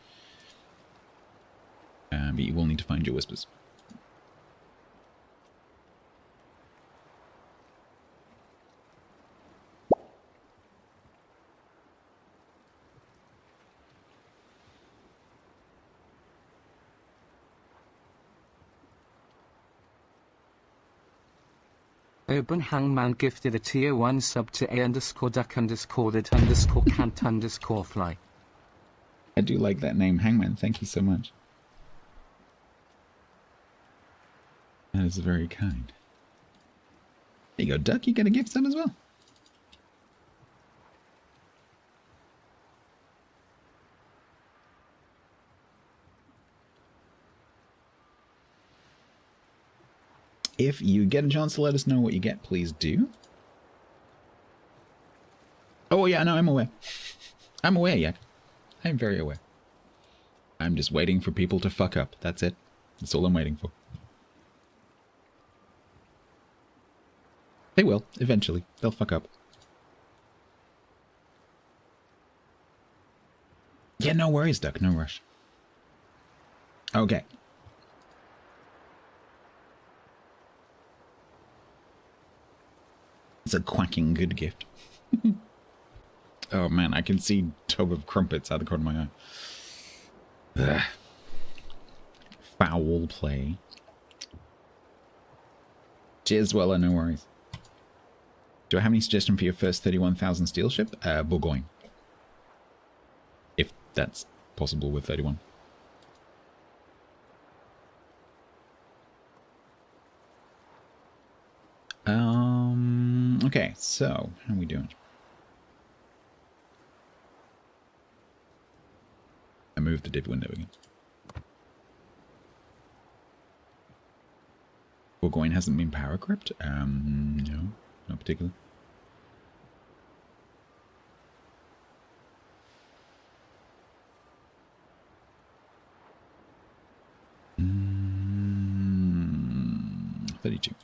But you will need to find your whispers. Urban Hangman gifted a tier 1 sub to A_duck_it_can't_fly. I do like that name, Hangman. Thank you so much. That is very kind. There you go, Duck. You get a gift sub as well. If you get a chance to let us know what you get, please do. Oh, yeah, no, I'm aware. I'm aware, yeah. I'm very aware. I'm just waiting for people to fuck up. That's it. That's all I'm waiting for. They will, eventually. They'll fuck up. Yeah, no worries, Duck. No rush. Okay. It's a quacking good gift. Oh man, I can see tub of crumpets out of the corner of my eye. Ugh. Foul play. Cheers, Weller, no worries. Do I have any suggestion for your first 31,000 steel ship? Bourgogne. If that's possible with 31. Okay, so, how are we doing? I moved the div window again. Bourgogne hasn't been power crept? No, not particularly. Mm, 32.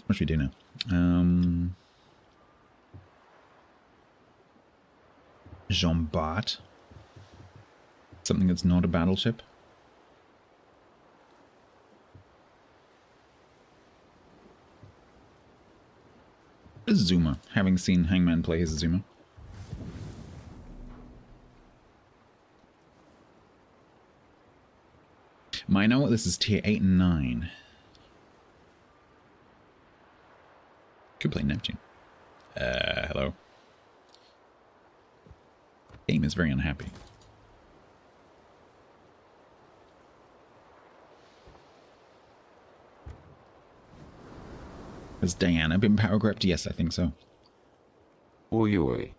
What should we do now? Jean Bart. Something that's not a battleship. A Zuma, having seen Hangman play his Zuma. Mino, this is tier 8 and 9. Could play Neptune. Hello. Game is very unhappy. Has Diana been power crept? Yes, I think so. Oi, oi.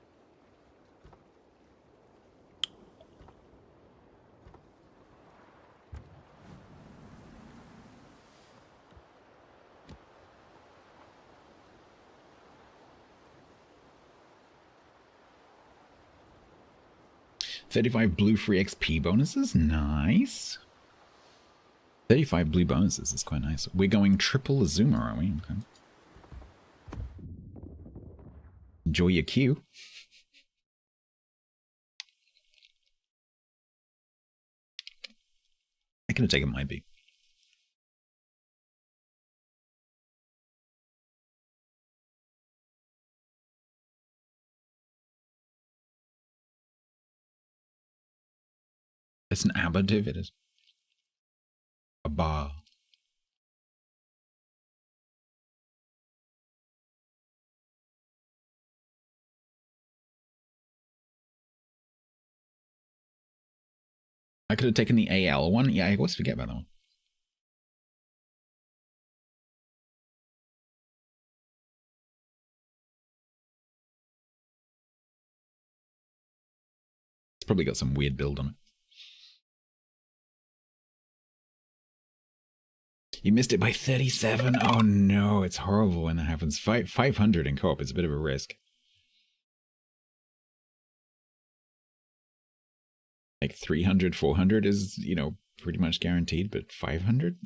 $35 blue free XP bonuses? Nice. 35 blue bonuses is quite nice. We're going triple Azuma, are we? Okay. Enjoy your queue. I could have taken my B. It's an ablative, it is. A bar. I could have taken the AL one. Yeah, I always forget about that one. It's probably got some weird build on it. You missed it by 37. Oh no, it's horrible when that happens. 500 in co-op is a bit of a risk. Like 300, 400 is, you know, pretty much guaranteed, but 500?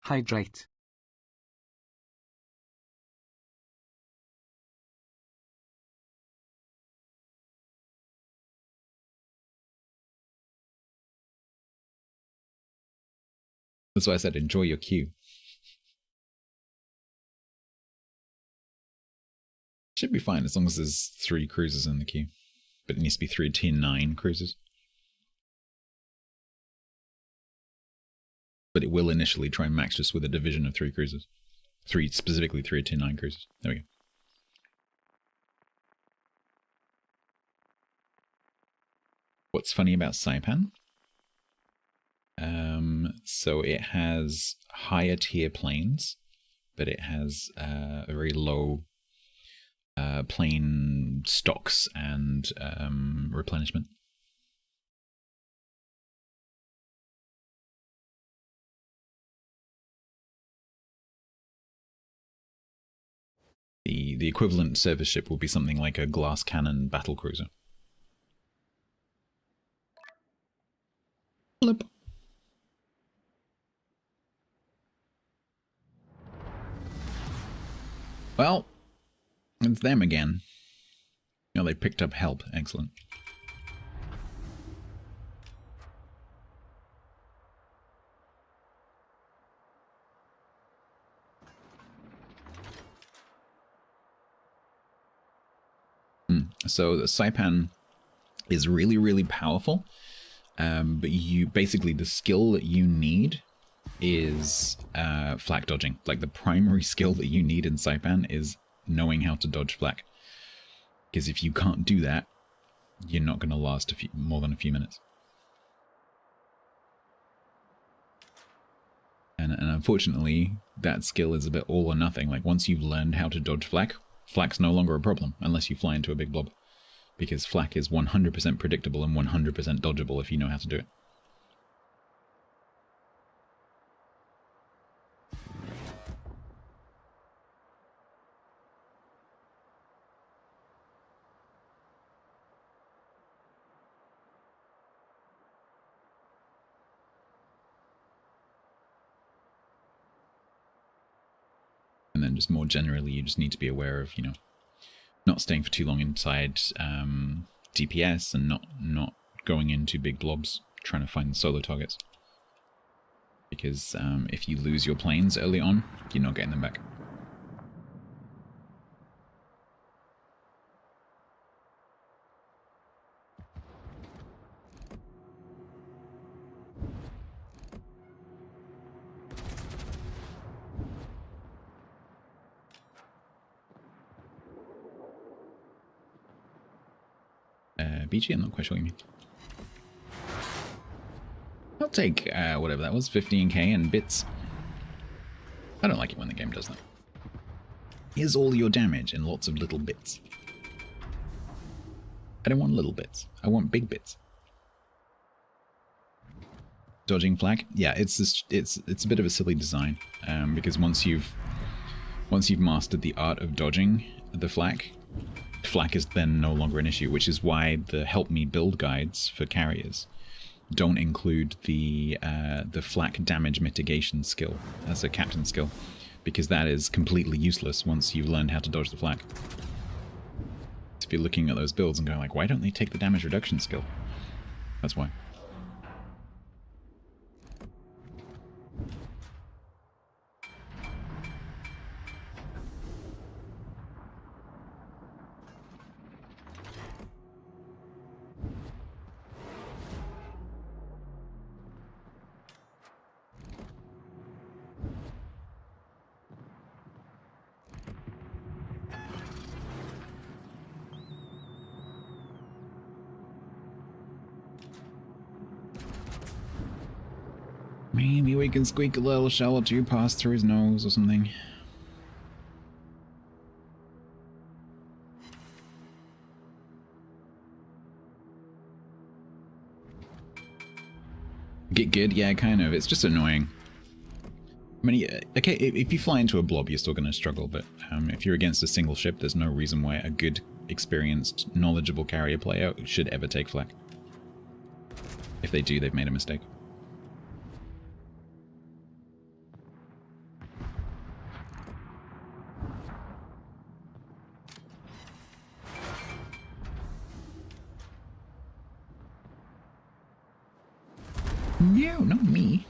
Hydrate. That's why I said enjoy your queue. Should be fine as long as there's 3 cruisers in the queue. But it needs to be 3 tier 9 cruisers. But it will initially try and max just with a division of 3 cruisers. Specifically 3 tier 9 cruisers. There we go. What's funny about Saipan? So it has higher tier planes, but it has a very low plane stocks and replenishment. The equivalent service ship will be something like a glass cannon battle cruiser. Flip. Well, it's them again. Oh, they picked up help. Excellent. So the Saipan is really, really powerful, but you basically, the skill that you need is flak dodging. Like, the primary skill that you need in Saipan is knowing how to dodge flak. Because if you can't do that, you're not going to last more than a few minutes. And unfortunately, that skill is a bit all or nothing. Like, once you've learned how to dodge flak, flak's no longer a problem unless you fly into a big blob. Because flak is 100% predictable and 100% dodgeable if you know how to do it. And then just more generally, you just need to be aware of, you know, not staying for too long inside DPS and not going into big blobs trying to find solo targets. Because if you lose your planes early on, you're not getting them back. BG, I'm not quite sure what you mean. I'll take whatever that was, 15k and bits. I don't like it when the game does that. Here's all your damage in lots of little bits. I don't want little bits. I want big bits. Dodging flak, yeah, it's a bit of a silly design, because once you've mastered the art of dodging the flak is then no longer an issue, which is why the help me build guides for carriers don't include the flak damage mitigation skill as a captain skill, because that is completely useless once you've learned how to dodge the flak. If you're looking at those builds and going like, why don't they take the damage reduction skill? That's why. Maybe we can squeak a little shell or two past through his nose or something. Get good? Yeah, kind of. It's just annoying. I mean, okay, if you fly into a blob, you're still going to struggle, but if you're against a single ship, there's no reason why a good, experienced, knowledgeable carrier player should ever take flak. If they do, they've made a mistake. No, not me.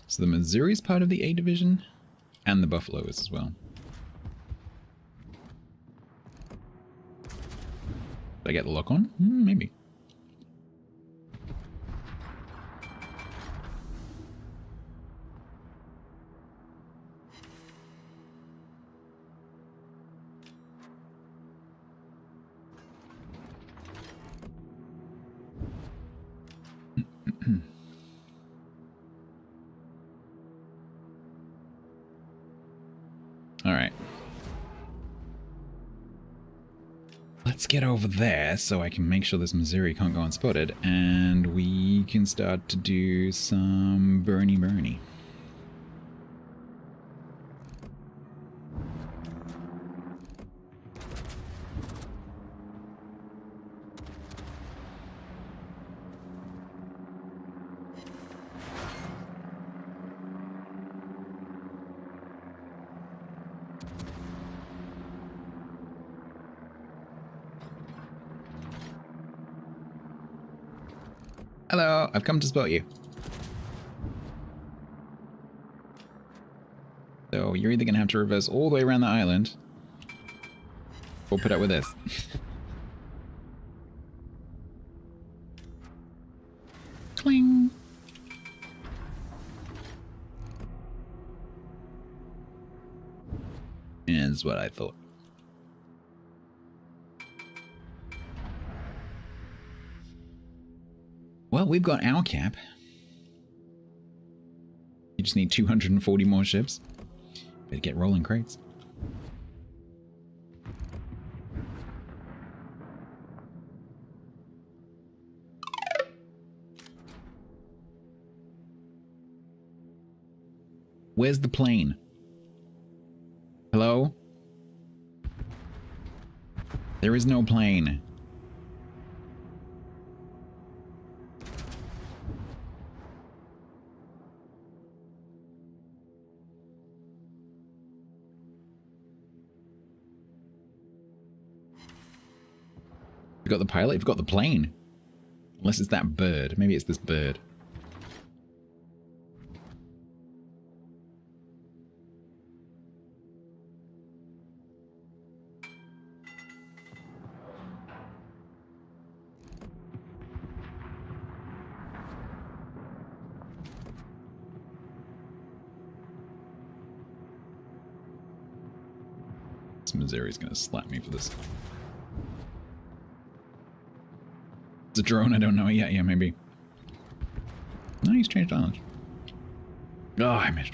So the Missouri's part of the A division, and the Buffalo is as well. Did I get the lock on? Maybe. Alright. Let's get over there so I can make sure this Missouri can't go unspotted, and we can start to do some Bernie. Hello, I've come to spot you. So you're either going to have to reverse all the way around the island, or put up with this. Cling! Is what I thought. Well, we've got our cap. You just need 240 more ships. Better get rolling crates. Where's the plane? Hello? There is no plane. You've got the pilot, you've got the plane. Unless it's that bird. Maybe it's this bird. This Missouri's gonna slap me for this. It's a drone, I don't know yet. Yeah, maybe. No, he's changed islands. Oh, I missed.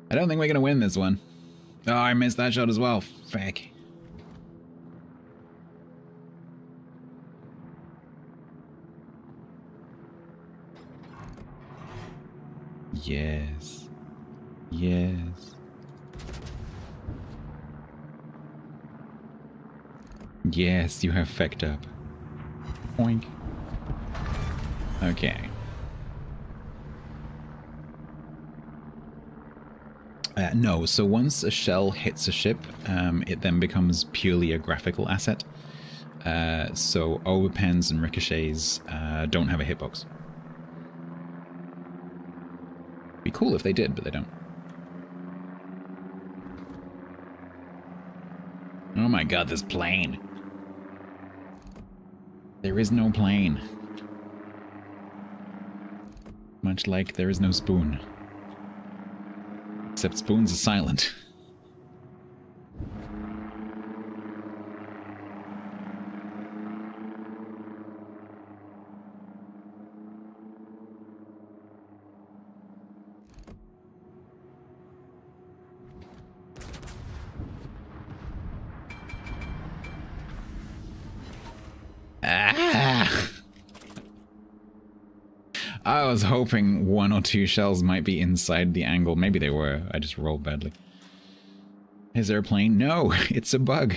I don't think we're gonna win this one. Oh, I missed that shot as well. Feck. Yes. Yes. Yes, you have fecked up. Oink. Okay. No, so once a shell hits a ship, it then becomes purely a graphical asset. So overpens and ricochets don't have a hitbox. Be cool if they did, but they don't. Oh my god, this plane. There is no plane. Much like there is no spoon. Except spoons are silent. Ah! I was hoping one or two shells might be inside the angle. Maybe they were. I just rolled badly. Is there a plane? No, it's a bug.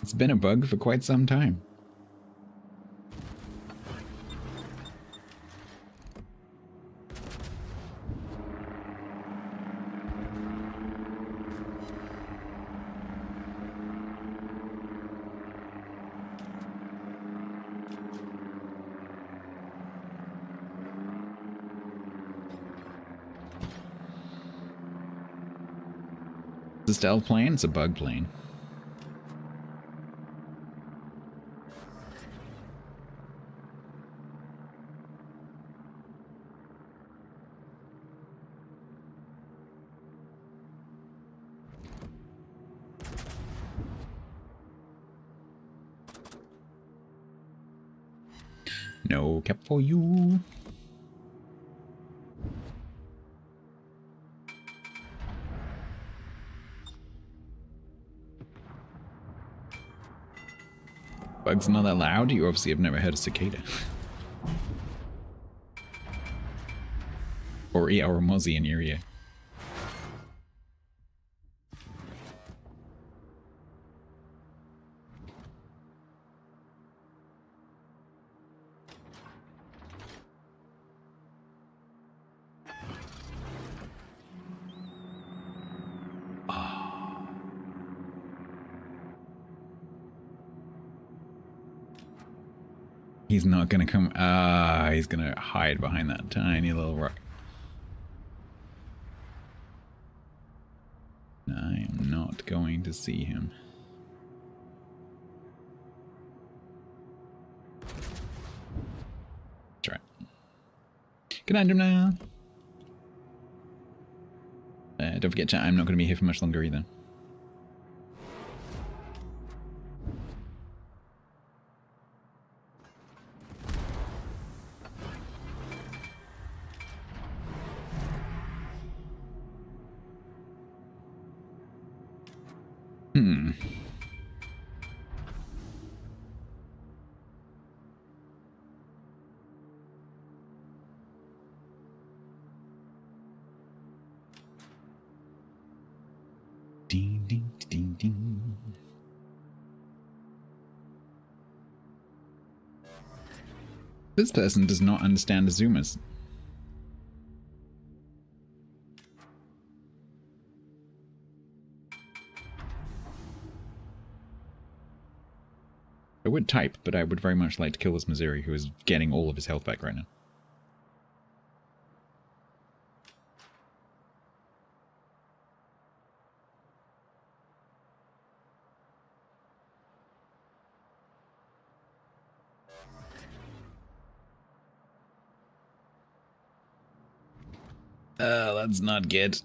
It's been a bug for quite some time. It's a stealth plane, it's a bug plane. No cap for you. Bugs not that loud? You obviously have never heard of cicada. Or E.R. Mozzie in your ear. He's not gonna come. He's gonna hide behind that tiny little rock. I am not going to see him. That's right. Good night, now. Don't forget, chat, I'm not going to be here for much longer either. Ding, ding, ding, ding. This person does not understand the zoomers. I would type, but I would very much like to kill this Missouri, who is getting all of his health back right now. That's not good.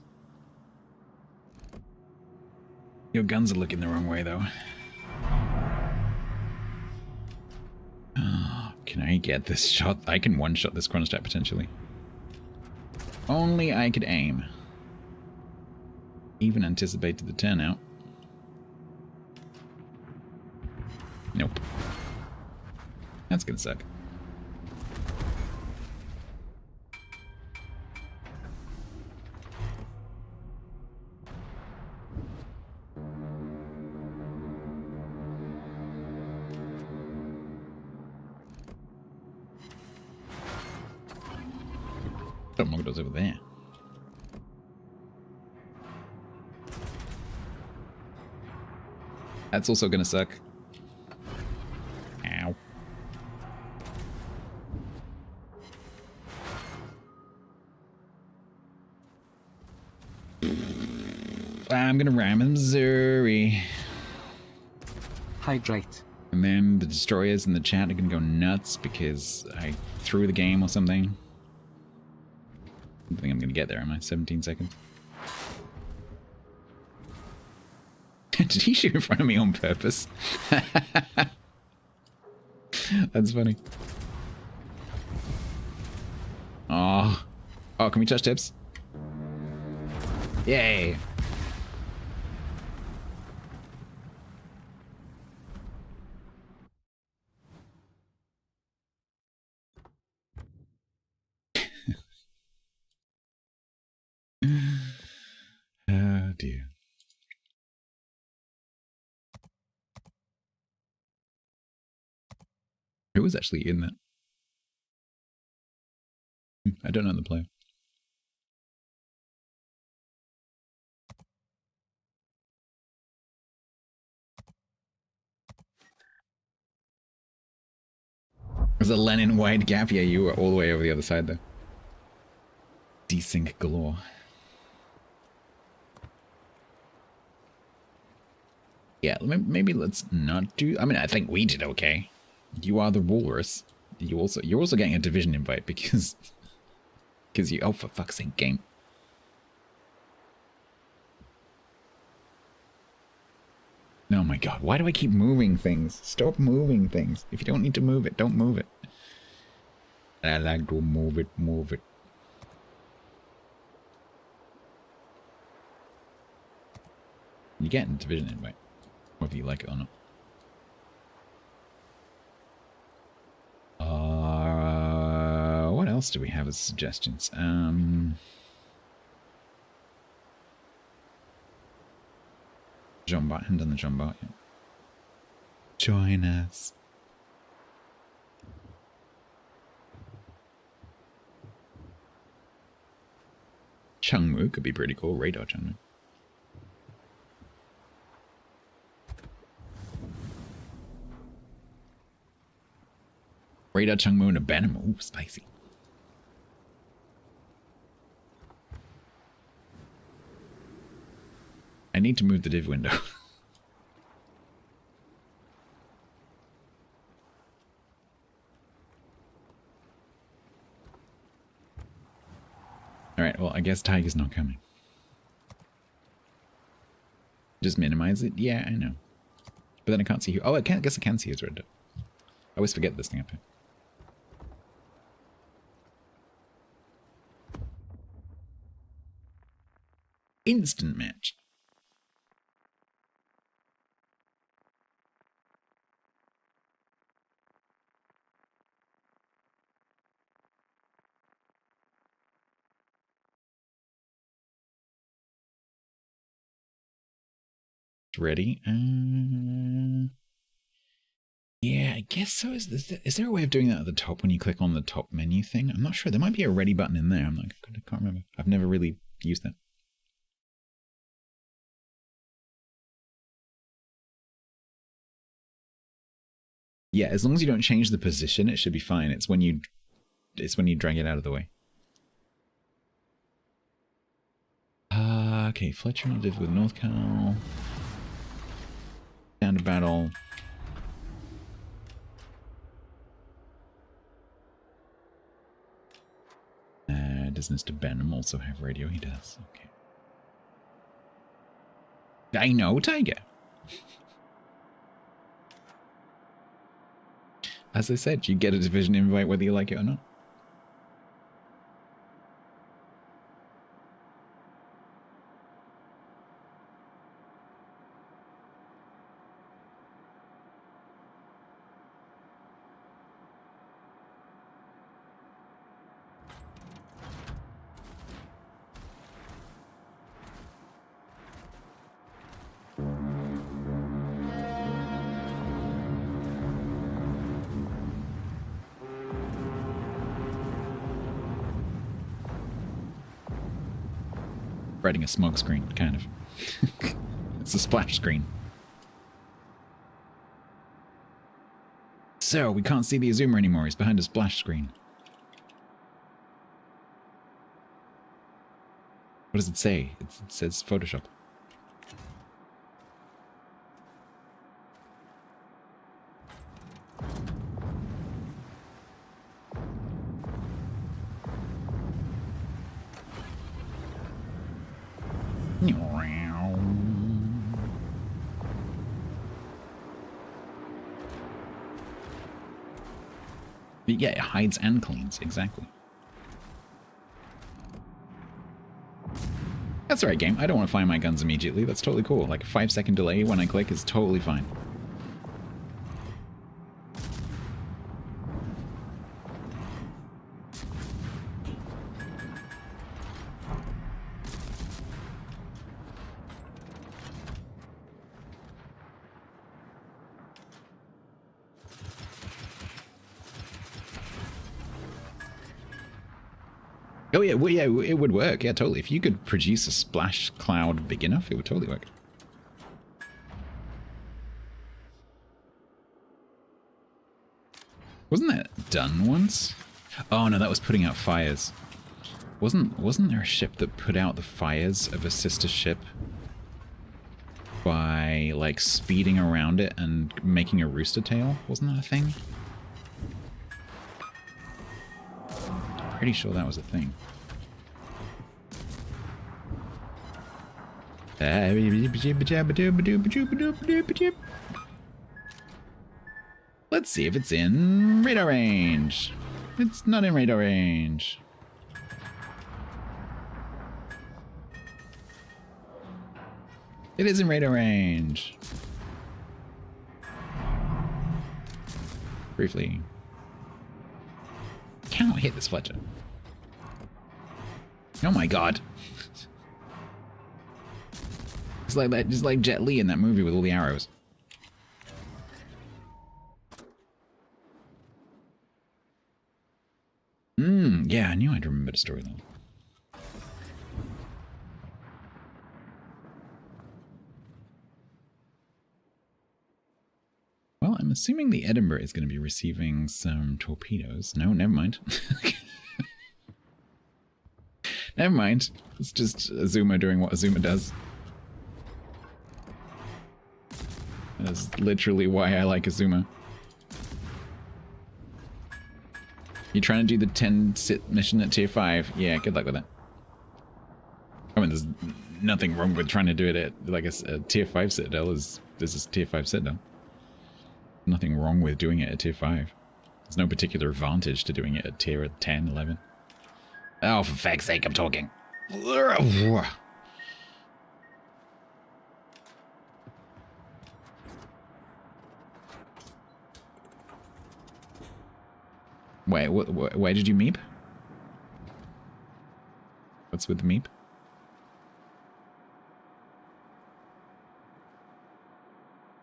Your guns are looking the wrong way, though. Can I get this shot? I can one-shot this Kronstadt potentially. Only I could aim. Even anticipated the turnout. Nope. That's gonna suck. Don't know what goes over there. That's also gonna suck. Ow. I'm gonna ram in Missouri. Hydrate. And then the destroyers in the chat are gonna go nuts because I threw the game or something. I don't think I'm gonna get there, am I? 17 seconds. Did he shoot in front of me on purpose? That's funny. Oh. Oh, can we touch tips? Yay! Oh dear. Who was actually in that? I don't know the player. There's a Lenin wide gap. Yeah, you were all the way over the other side though. Desync galore. Yeah, maybe let's not do. I mean, I think we did okay. You are the walrus. You're also getting a division invite because you. Oh, for fuck's sake, game. Oh my god, why do I keep moving things? Stop moving things. If you don't need to move it, don't move it. I like to move it, move it. You get a division invite, whether you like it or not. What else do we have as suggestions? John Bart, haven't done the John Bart yet. Join us. Chungmu could be pretty cool. Radar Chungmu. Radar Chungmu and a Banner. Ooh, spicy. I need to move the div window. Alright, well, I guess Tiger's not coming. Just minimize it? Yeah, I know. But then I can't see who. Oh, I guess I can see his red dot. I always forget this thing up here. Instant match. Ready? Yeah, I guess so. Is there a way of doing that at the top when you click on the top menu thing? I'm not sure. There might be a ready button in there. I can't remember. I've never really used that. Yeah, as long as you don't change the position, it should be fine. It's when you drag it out of the way. Okay, Fletcher did with North Cal. Down to battle. Does Mr. Benham also have radio? He does. Okay. I know, Tiger. As I said, you get a division invite whether you like it or not. Writing a smoke screen, kind of. It's a splash screen. So, we can't see the Azuma anymore. He's behind a splash screen. What does it say? It says Photoshop. Yeah, it hides and cleans, exactly. That's alright, game. I don't want to find my guns immediately. That's totally cool. Like a 5-second delay when I click is totally fine. Oh yeah, well, yeah, it would work. Yeah, totally. If you could produce a splash cloud big enough, it would totally work. Wasn't that done once? Oh no, that was putting out fires. Wasn't there a ship that put out the fires of a sister ship by like speeding around it and making a rooster tail? Wasn't that a thing? Pretty sure that was a thing. Let's see if it's in radar range. It's not in radar range. It is in radar range. Briefly. Cannot hit this Fletcher. Oh my god. It's like that, just like Jet Li in that movie with all the arrows. Yeah, I knew I'd remember the storyline. Well, I'm assuming the Edinburgh is going to be receiving some torpedoes. No, never mind. Never mind. It's just Azuma doing what Azuma does. That's literally why I like Azuma. You trying to do the 10 sit mission at tier 5? Yeah, good luck with that. I mean, there's nothing wrong with trying to do it at like a tier 5 citadel. This is tier 5 citadel. Nothing wrong with doing it at tier 5. There's no particular advantage to doing it at tier 10, 11. Oh, for fuck's sake, I'm talking. Wait, where did you meep? What's with the meep?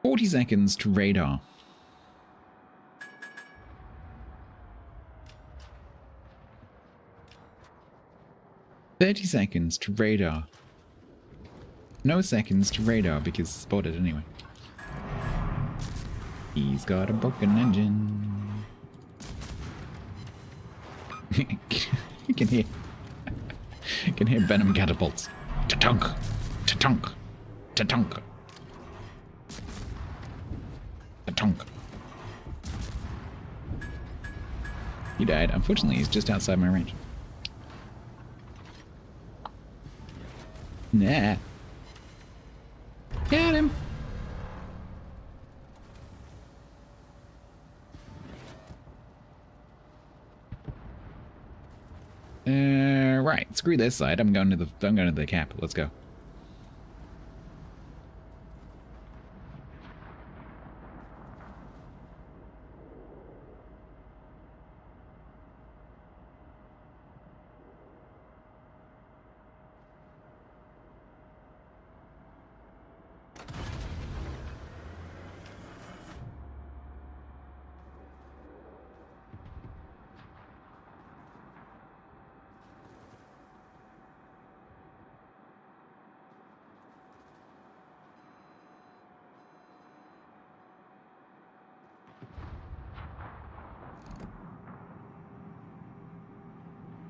"40 seconds to radar. "30 seconds to radar. No seconds to radar because spotted anyway. He's got a broken engine." You can hear venom catapults. Ta-tunk, ta-tunk, ta-tunk, ta-tunk. He died. Unfortunately, he's just outside my range. Nah. Got him. Right. Screw this side. I'm going to the cap. Let's go.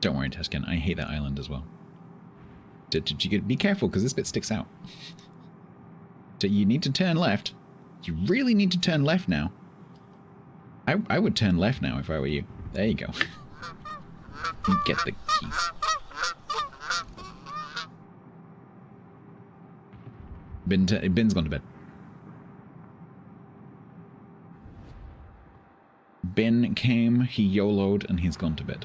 Don't worry, Teshkin. I hate that island as well. Be careful, because this bit sticks out. You need to turn left. You really need to turn left now. I would turn left now if I were you. There you go. Get the keys. Ben's gone to bed. Ben came, he YOLO'd, and he's gone to bed.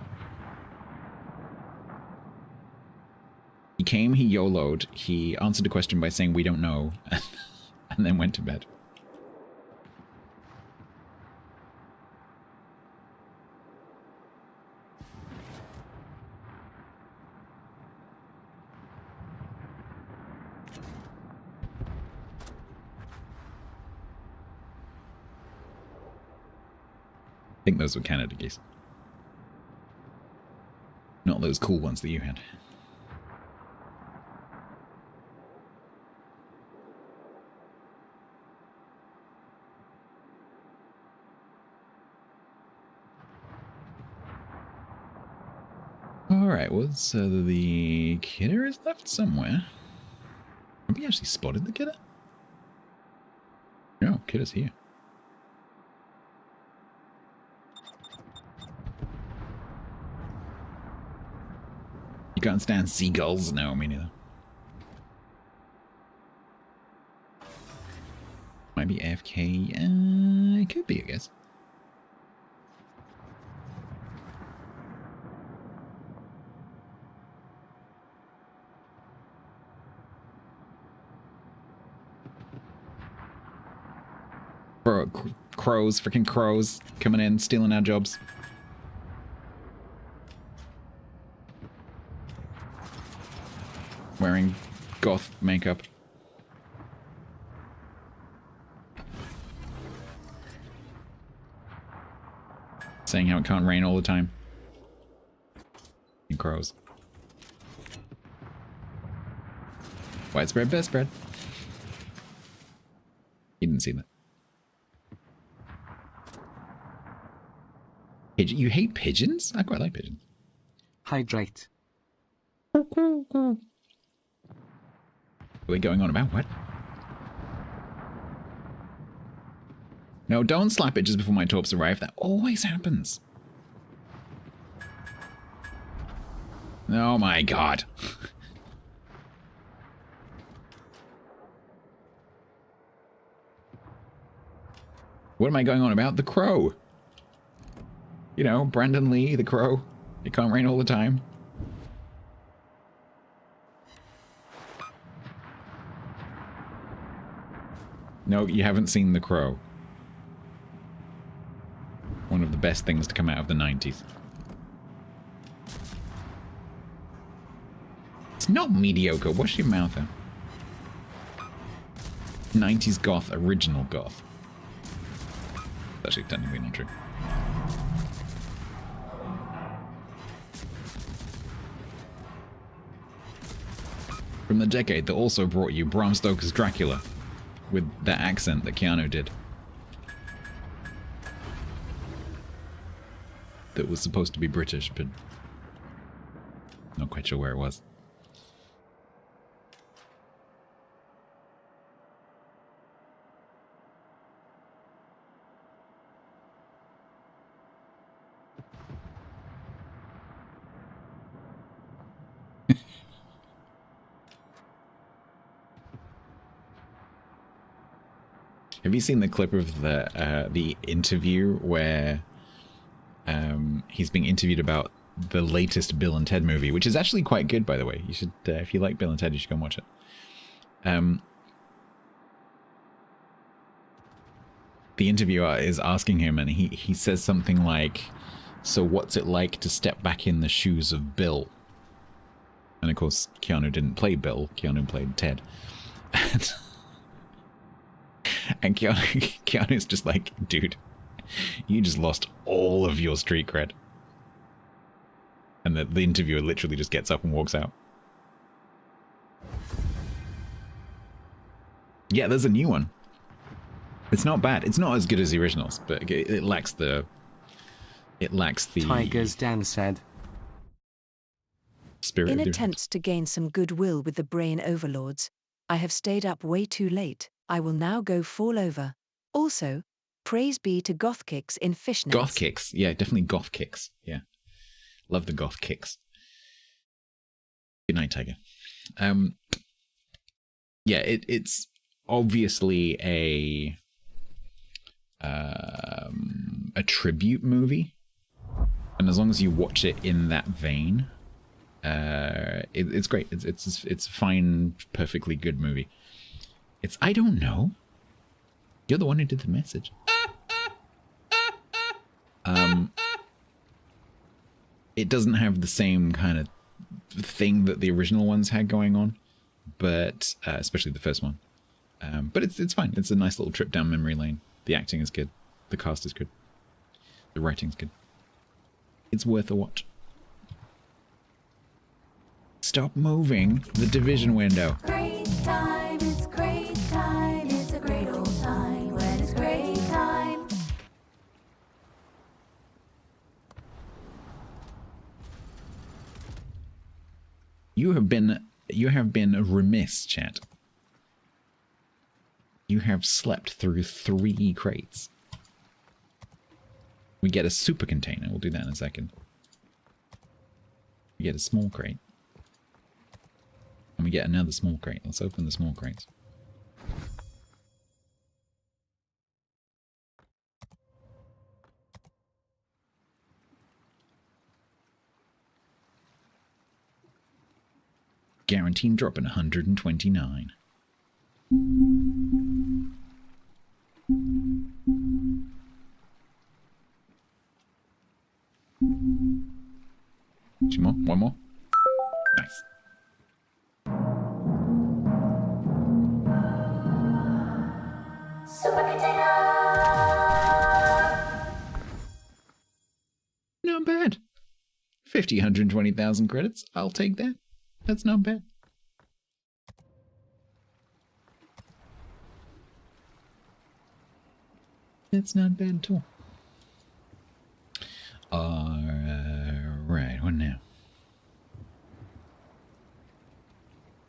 He came, he YOLO'd, he answered a question by saying we don't know, and then went to bed. I think those were Canada geese. Not those cool ones that you had. Alright, well, so the kidder is left somewhere. Have we actually spotted the kidder? No, kidder's here. You can't stand seagulls? No, me neither. Might be AFK. It could be, I guess. Crows, freaking crows, coming in, stealing our jobs. Wearing goth makeup. Saying how it can't rain all the time. And crows. Widespread best spread. You didn't see that. You hate pigeons? I quite like pigeons. Hydrate. Are we going on about what? No, don't slap it just before my torps arrive. That always happens. Oh my god. What am I going on about? The crow. You know, Brandon Lee, the crow. It can't rain all the time. No, you haven't seen The Crow. One of the best things to come out of the 90s. It's not mediocre. Wash your mouth out. 90s goth, original goth. That's actually technically not true. From the decade that also brought you Bram Stoker's Dracula, with that accent that Keanu did. That was supposed to be British, but not quite sure where it was. Have you seen the clip of the interview where he's being interviewed about the latest Bill and Ted movie, which is actually quite good, by the way. You should, if you like Bill and Ted, you should go and watch it. The interviewer is asking him, and he says something like, "So what's it like to step back in the shoes of Bill?" And of course, Keanu didn't play Bill. Keanu played Ted. And Keanu's just like, dude, you just lost all of your street cred. And the interviewer literally just gets up and walks out. Yeah, there's a new one. It's not bad. It's not as good as the originals, but it lacks the... Tiger's Den said. Spirit. In attempts to gain some goodwill with the brain overlords, I have stayed up way too late. I will now go fall over. Also, praise be to goth kicks in fishnets. Goth kicks. Yeah, definitely goth kicks. Yeah. Love the goth kicks. Good night, Tiger. Yeah, it's obviously a tribute movie. And as long as you watch it in that vein, it's great. It's a fine, perfectly good movie. I don't know. You're the one who did the message. It doesn't have the same kind of thing that the original ones had going on, but especially the first one. But it's fine. It's a nice little trip down memory lane. The acting is good. The cast is good. The writing's good. It's worth a watch. Stop moving the division window. Great time, it's great time, it's a great old time when it's great time. You have been remiss, chat. You have slept through 3 crates. We get a super container. We'll do that in a second. We get a small crate. And we get another small crate. Let's open the small crates. Guaranteed drop in 129. Two more? One more? Nice. Super container. Not bad. 120,000 credits. I'll take that. That's not bad. That's not bad at all. Alright, what now?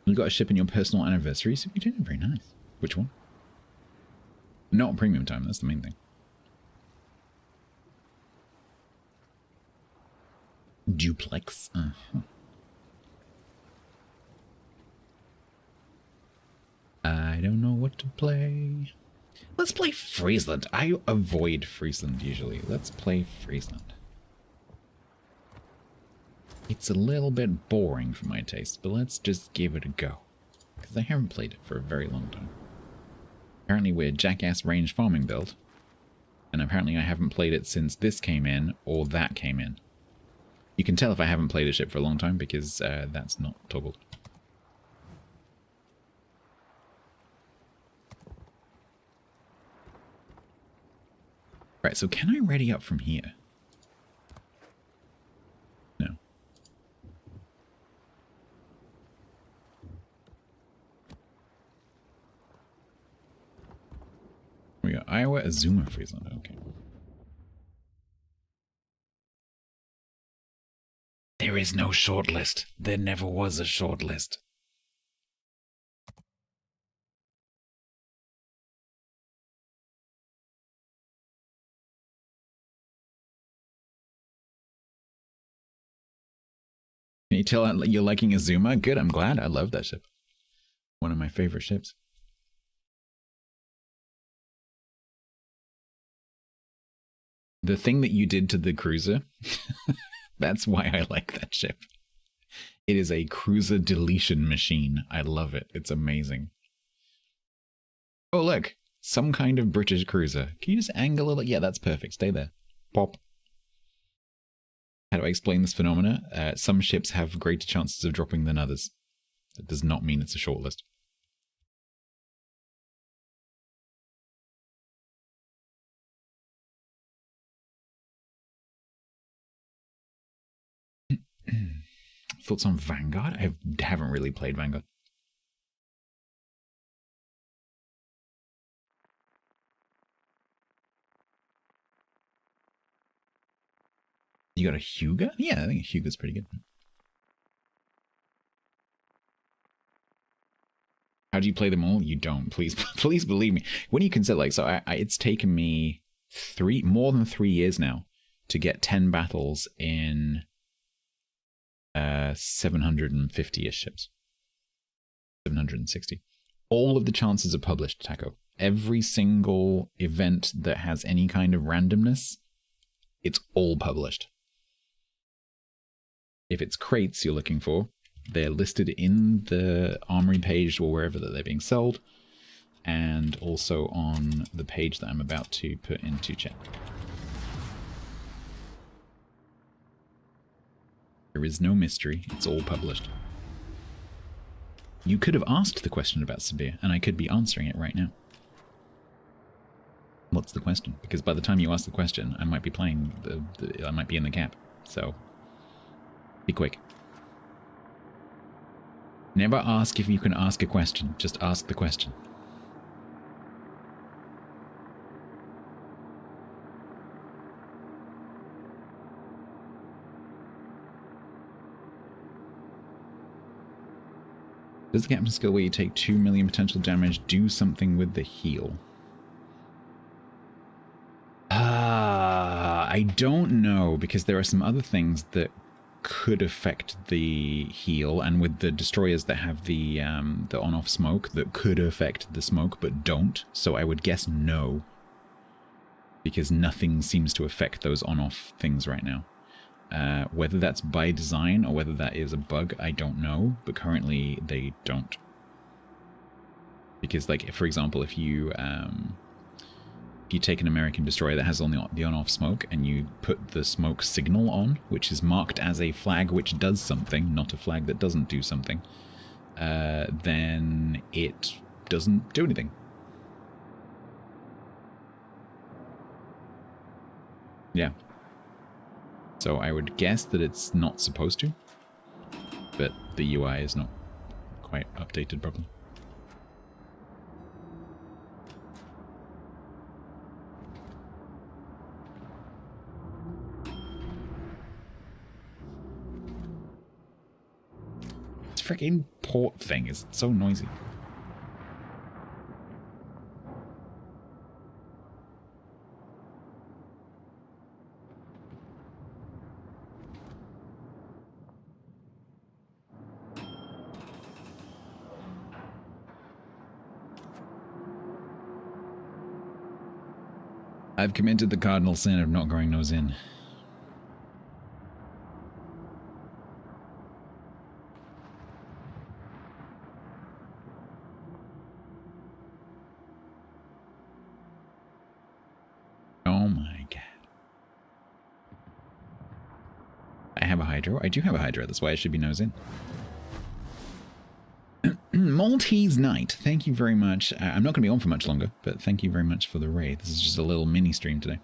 You got a ship in your personal anniversary, so you're doing very nice. Which one? Not premium time, that's the main thing. Duplex. I don't know what to play. Let's play Friesland. I avoid Friesland usually. Let's play Friesland. It's a little bit boring for my taste, but let's just give it a go. Because I haven't played it for a very long time. Apparently we're jackass range farming build. And apparently I haven't played it since this came in or that came in. You can tell if I haven't played a ship for a long time because that's not toggled. Right, so can I ready up from here? No. We got Iowa, Azuma, Friesland. Okay. There is no shortlist. There never was a shortlist. Can you tell you're liking Azuma? Good, I'm glad. I love that ship. One of my favorite ships. The thing that you did to the cruiser, that's why I like that ship. It is a cruiser deletion machine. I love it. It's amazing. Oh, look. Some kind of British cruiser. Can you just angle it? Yeah, that's perfect. Stay there. Pop. How do I explain this phenomena? Some ships have greater chances of dropping than others. That does not mean it's a shortlist. Thoughts on Vanguard? I haven't really played Vanguard. You got a Huga? Yeah, I think a Huga's pretty good. How do you play them all? You don't. Please, please believe me. When you consider, like, so it's taken me more than 3 years now to get 10 battles in 750-ish ships. 760. All of the chances are published, Taco. Every single event that has any kind of randomness, it's all published. If it's crates you're looking for, they're listed in the armory page or wherever that they're being sold, and also on the page that I'm about to put into chat. There is no mystery, it's all published. You could have asked the question about Sabir, and I could be answering it right now. What's the question? Because by the time you ask the question, I might be playing, I might be in the cap, so be quick. Never ask if you can ask a question, just ask the question. Does the captain skill where you take 2 million potential damage do something with the heal? I don't know, because there are some other things that could affect the heal, and with the destroyers that have the on-off smoke, that could affect the smoke but don't, so I would guess no, because nothing seems to affect those on-off things right now. Whether that's by design or whether that is a bug, I don't know, but currently they don't. Because, like, for example, if you you take an American destroyer that has on the on-off smoke and you put the smoke signal on, which is marked as a flag which does something, not a flag that doesn't do something, then it doesn't do anything. Yeah. So I would guess that it's not supposed to, but the UI is not quite updated properly. This freaking port thing is so noisy. I've committed the cardinal sin of not growing nose in. Oh my god. I have a hydro? I do have a hydro, that's why I should be nose in. Maltese Knight, thank you very much. I'm not going to be on for much longer, but thank you very much for the raid. This is just a little mini stream today.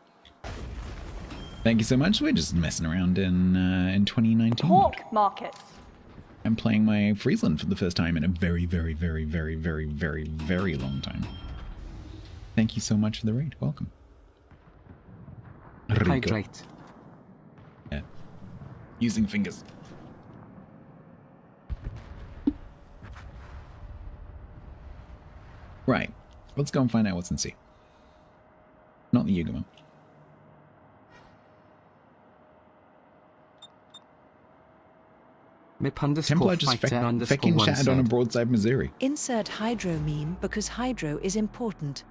Thank you so much. We're just messing around in 2019. Pork markets. I'm playing my Friesland for the first time in a very, very, very, very, very, very, very long time. Thank you so much for the raid. Welcome. Rico. Hydrate. Yeah. Using fingers. Right. Let's go and find out what's in C. Not the Yugamo. Templar just fecking chatted on a broadside Missouri. Insert hydro meme because hydro is important.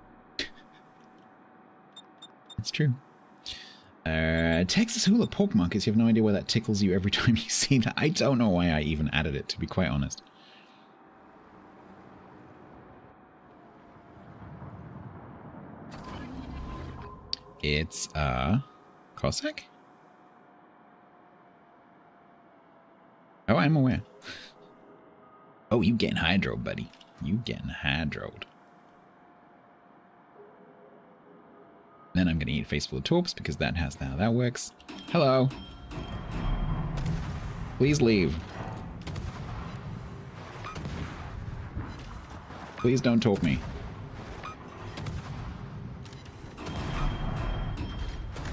It's true. Texas Hula Pork Markets, you have no idea why that tickles you every time you see that. I don't know why I even added it, to be quite honest. It's Cossack? Oh, I'm aware. Oh, you getting hydro, buddy. You getting hydroed. Then I'm going to eat a face full of torps because that has how that works. Hello. Please leave. Please don't torp me.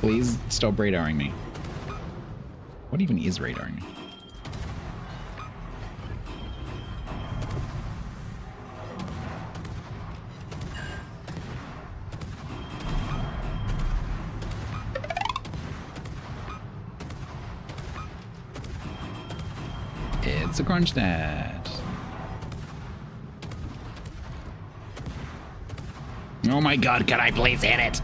Please stop radaring me. What even is radaring me? It's a crunch dad. Oh my god, can I please hit it?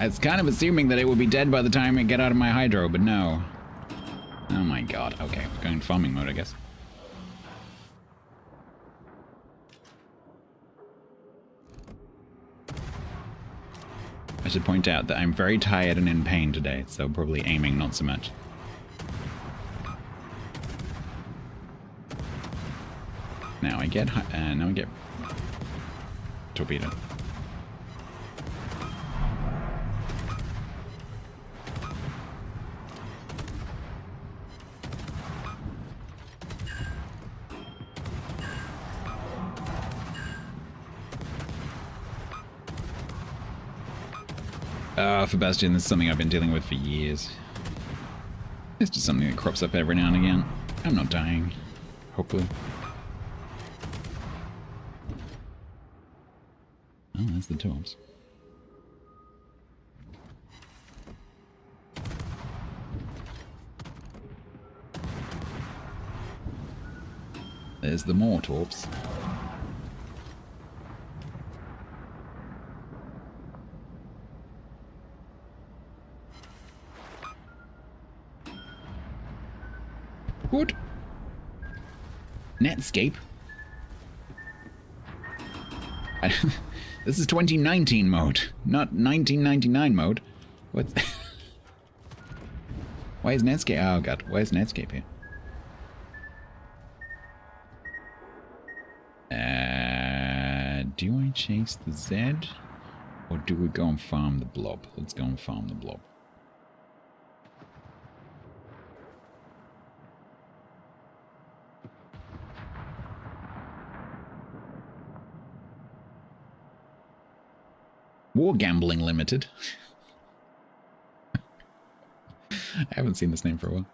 I was kind of assuming that it would be dead by the time I get out of my hydro, but no. Oh my god. Okay, going in farming mode, I guess. I should point out that I'm very tired and in pain today, so probably aiming not so much. Now I get torpedo. For Bastion, this is something I've been dealing with for years. It's just something that crops up every now and again. I'm not dying. Hopefully. Oh, that's the torps. There's the more torps. Good. Netscape. This is 2019 mode, not 1999 mode. What? Why is Netscape? Oh god, why is Netscape here? Do I chase the Z? Or do we go and farm the blob? Let's go and farm the blob. War Gambling Limited. I haven't seen this name for a while.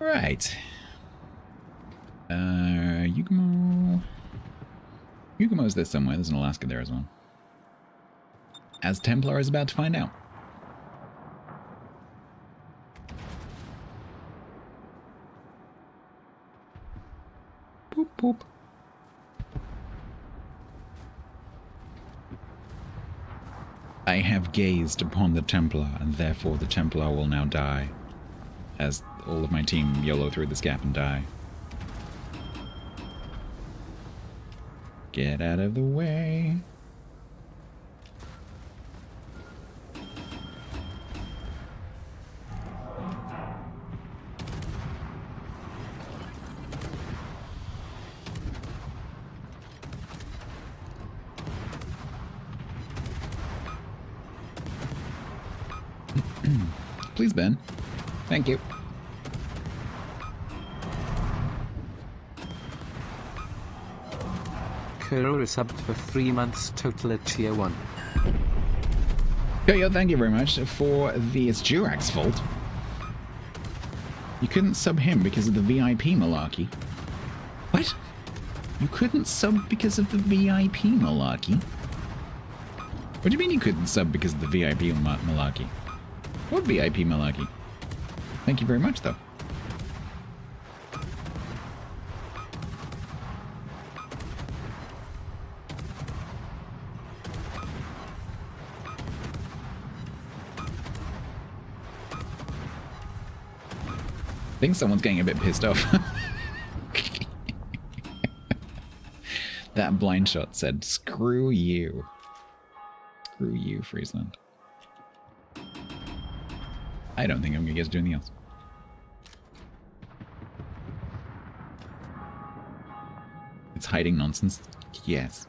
Right. Yugumo. Yugumo's there somewhere. There's an Alaska there as well. As Templar is about to find out. Boop, boop. I have gazed upon the Templar, and therefore the Templar will now die. As all of my team YOLO through this gap and die. Get out of the way. Please, Ben. Thank you. Kuro is subbed for 3 months total at tier 1. Yo, thank you very much for the... It's Jurak's fault. You couldn't sub him because of the VIP malarkey. What? You couldn't sub because of the VIP malarkey? What do you mean you couldn't sub because of the VIP malarkey? What VIP malarkey? Thank you very much, though. I think someone's getting a bit pissed off. That blind shot said, screw you. Screw you, Friesland. I don't think I'm going to get to do anything else. It's hiding nonsense. Yes.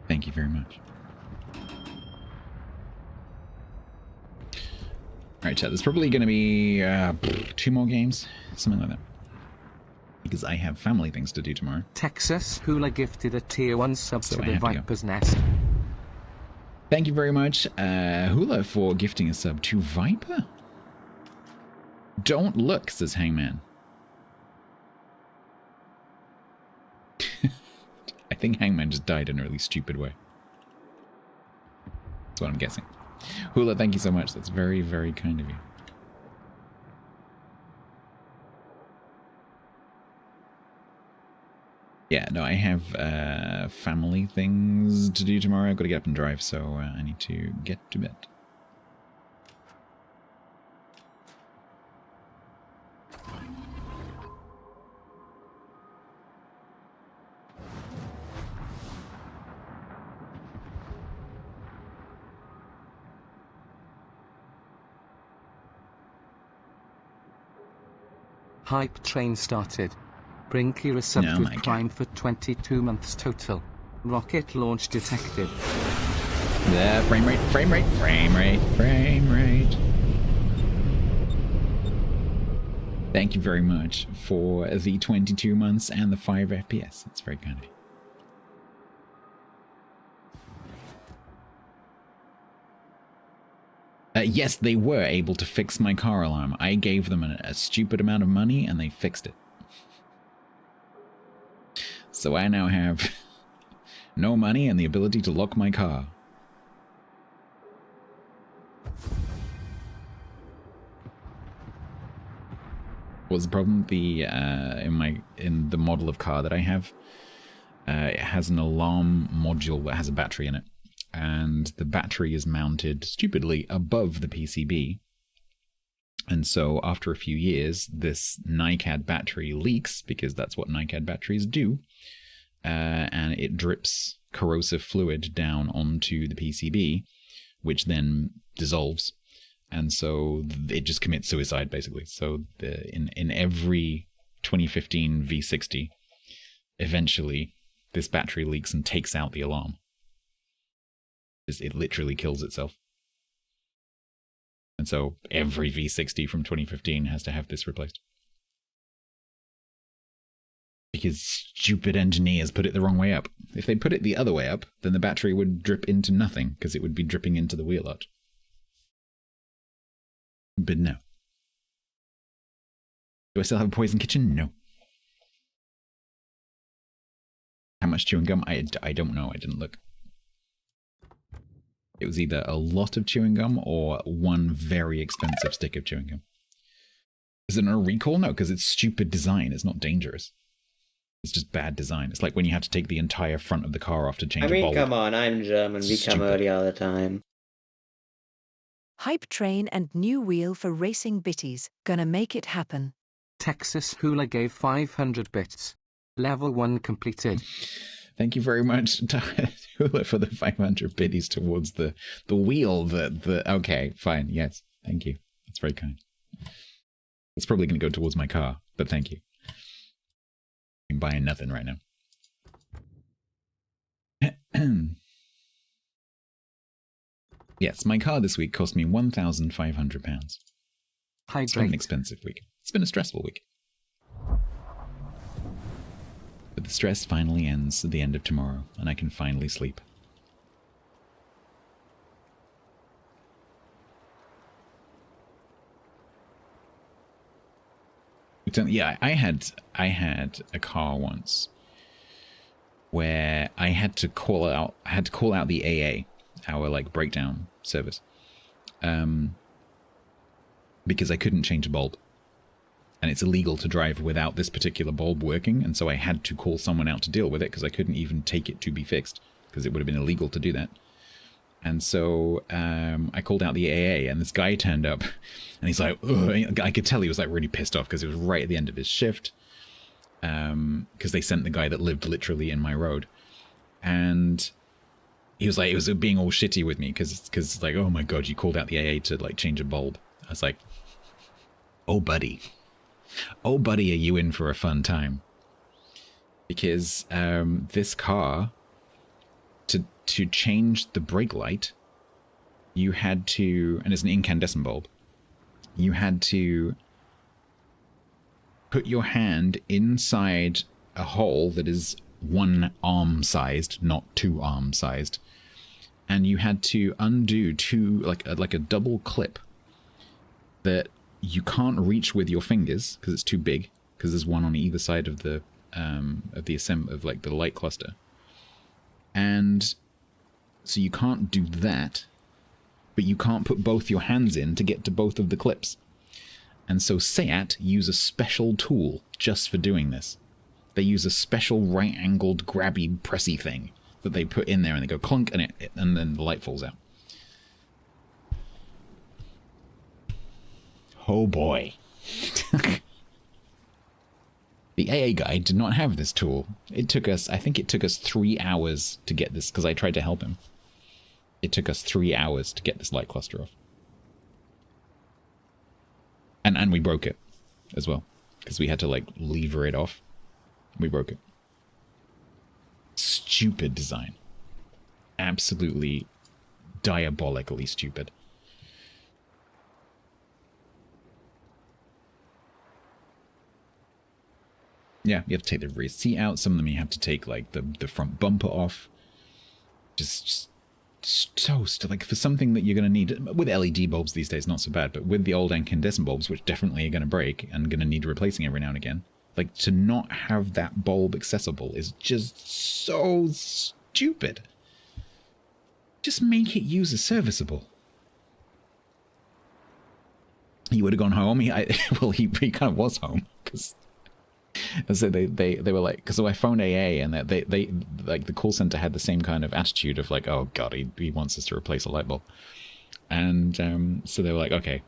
Thank you very much. Alright, chat. There's probably going to be 2 more games. Something like that. Because I have family things to do tomorrow. Texas Hula gifted a tier 1 sub to the Viper's Nest. Thank you very much, Hula, for gifting a sub to Viper. Don't look, says Hangman. I think Hangman just died in a really stupid way. That's what I'm guessing. Hula, thank you so much. That's very, very kind of you. Yeah, no, I have family things to do tomorrow. I've got to get up and drive, so I need to get to bed. Hype train started. Bring Kira subbed with Prime for 22 months total. Rocket launch detected. Yeah, frame rate, frame rate, frame rate, frame rate. Thank you very much for the 22 months and the 5 FPS. That's very kind of you. Yes, they were able to fix my car alarm. I gave them a stupid amount of money and they fixed it. So I now have no money and the ability to lock my car. What's the problem? In the model of car that I have, it has an alarm module that has a battery in it. and the battery is mounted stupidly above the PCB. And so after a few years, this NiCad battery leaks, because that's what NiCad batteries do, and it drips corrosive fluid down onto the PCB, which then dissolves. And so it just commits suicide, basically. So in every 2015 V60, eventually this battery leaks and takes out the alarm. It literally kills itself. And so every V60 from 2015 has to have this replaced. Because stupid engineers put it the wrong way up. If they put it the other way up, then the battery would drip into nothing, because it would be dripping into the wheel arch. But no. Do I still have a poison kitchen? No. How much chewing gum? I don't know. I didn't look. It was either a lot of chewing gum or one very expensive stick of chewing gum. Is it a recall? No, because it's stupid design. It's not dangerous. It's just bad design. It's like when you had to take the entire front of the car off to change a bulb. Come on, I'm German. We come early all the time. Hype train and new wheel for racing bitties. Gonna make it happen. Texas Hula gave 500 bits. Level 1 completed. Thank you very much, Hula, for the 500 biddies towards the wheel. Okay, fine. Yes, thank you. That's very kind. It's probably going to go towards my car, but thank you. I'm buying nothing right now. Yes, my car this week cost me £1,500. It's been an expensive week. It's been a stressful week. But the stress finally ends at the end of tomorrow, and I can finally sleep. Yeah, I had a car once where I had to call out the AA, our like breakdown service, because I couldn't change a bulb. And it's illegal to drive without this particular bulb working, and so I had to call someone out to deal with it, because I couldn't even take it to be fixed, because it would have been illegal to do that. And so I called out the AA, and this guy turned up, and he's like, ugh. I could tell he was like really pissed off, because it was right at the end of his shift, because they sent the guy that lived literally in my road. And he was like, it was being all shitty with me, because like, oh my god, you called out the AA to like change a bulb. I was like, oh buddy, are you in for a fun time? Because this car, to change the brake light, you had to, and it's an incandescent bulb, you had to put your hand inside a hole that is 1 arm sized, not 2 arm sized, and you had to undo like a double clip that you can't reach with your fingers because it's too big, because there's one on either side of the light cluster, and so you can't do that, but you can't put both your hands in to get to both of the clips. And so Seat use a special tool just for doing this. They use a special right-angled grabby pressy thing that they put in there, and they go clunk, and then the light falls out. Oh boy. The AA guy did not have this tool. I think it took us 3 hours to get this, because I tried to help him. It took us 3 hours to get this light cluster off. And we broke it as well, because we had to like lever it off. We broke it. Stupid design. Absolutely diabolically stupid. Yeah, you have to take the rear seat out. Some of them you have to take like the front bumper off. Just toast. Like for something that you're going to need with LED bulbs these days, not so bad, but with the old incandescent bulbs, which definitely are going to break and going to need replacing every now and again, like to not have that bulb accessible is just so stupid. Just make it user serviceable. He would have gone home. He kind of was home, because And so they were like, because I phoned AA and they like the call center had the same kind of attitude of like, oh god, he wants us to replace a light bulb. And so they were like, okay,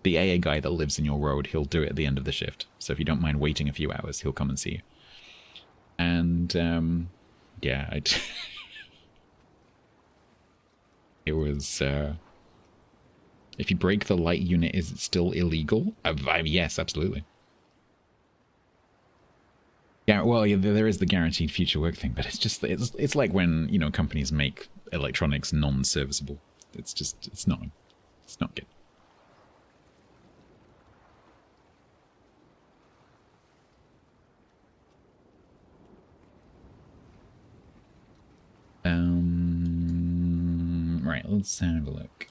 the AA guy that lives in your road, he'll do it at the end of the shift. So if you don't mind waiting a few hours, he'll come and see you. And yeah, it was. If you break the light unit, is it still illegal? Yes, absolutely. Yeah, well, yeah, there is the guaranteed future work thing, but it's like when, you know, companies make electronics non-serviceable. It's not good. Right, let's have a look.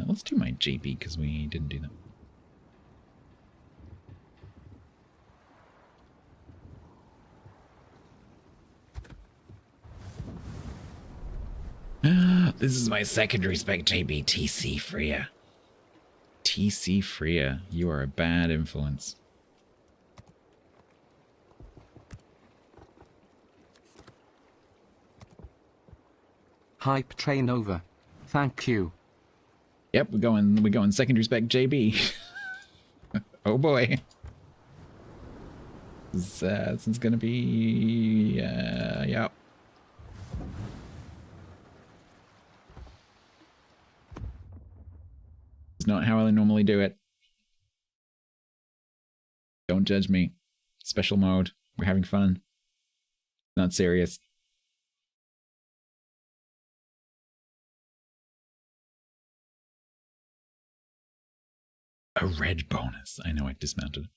Let's do my JB because we didn't do that. This is my secondary spec JB, TC Freya. TC Freya, you are a bad influence. Hype train over. Thank you. Yep, we're going secondary spec JB. Oh boy. This is gonna be yeah. It's not how I normally do it. Don't judge me. Special mode. We're having fun. Not serious. A red bonus. I know I dismounted.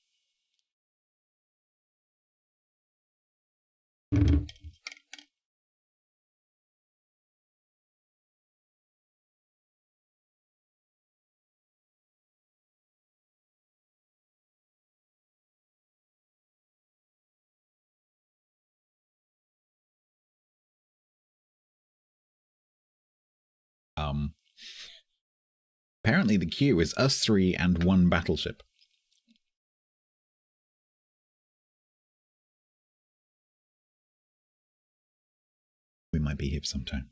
Apparently the queue is us three and one battleship. We might be here for some time.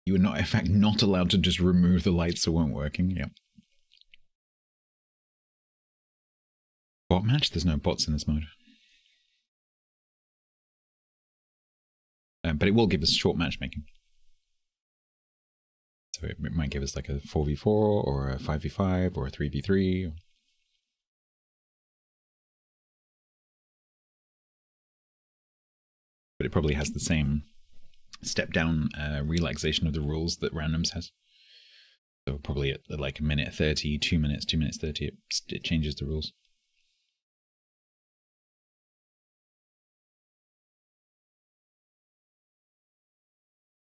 You are not, in fact, not allowed to just remove the lights that weren't working. Yep. Bot match? There's no bots in this mode. But it will give us short matchmaking. So it might give us like a 4v4 or a 5v5 or a 3v3. But it probably has the same step down relaxation of the rules that randoms has. So probably at like a minute 30, 2 minutes, 2 minutes 30, it changes the rules.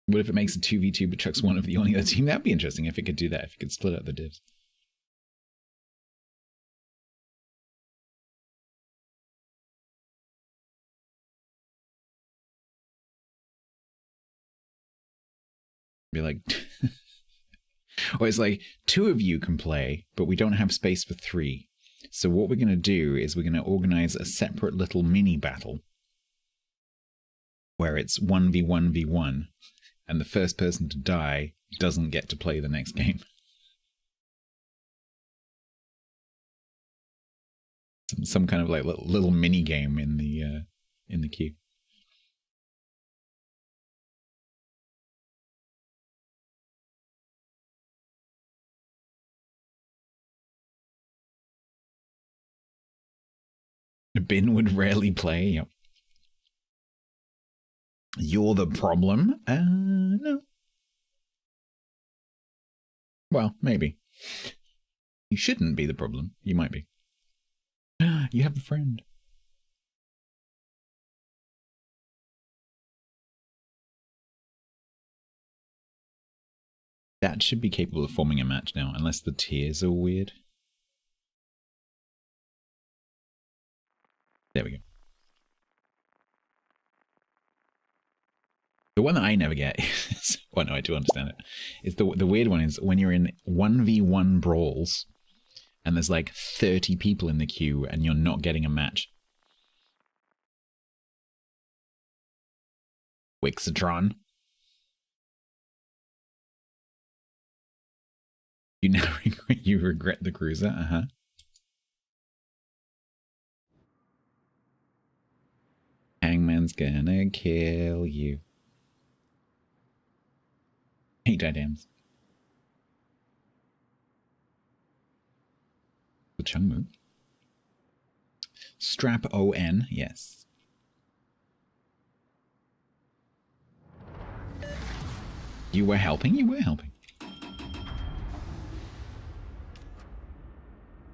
What if it makes a 2v2 but chucks one of the only other team? That'd be interesting if it could do that, if it could split up the divs. Be like, or it's like 2 of you can play, but we don't have space for 3. So what we're going to do is we're going to organize a separate little mini battle where it's 1v1v1, and the first person to die doesn't get to play the next game. Some kind of like little mini game in the queue. Bin would rarely play. Yep. You're the problem? No. Well, maybe. You shouldn't be the problem. You might be. You have a friend. That should be capable of forming a match now, unless the tiers are weird. There we go. The one that I never get is, well, no, I do understand it. It's the weird one is when you're in 1v1 brawls and there's like 30 people in the queue and you're not getting a match. Wixatron. You regret the cruiser? Uh-huh. Hangman's gonna kill you. Hey, diadems. The Chungmu. Strap ON, yes. You were helping? You were helping.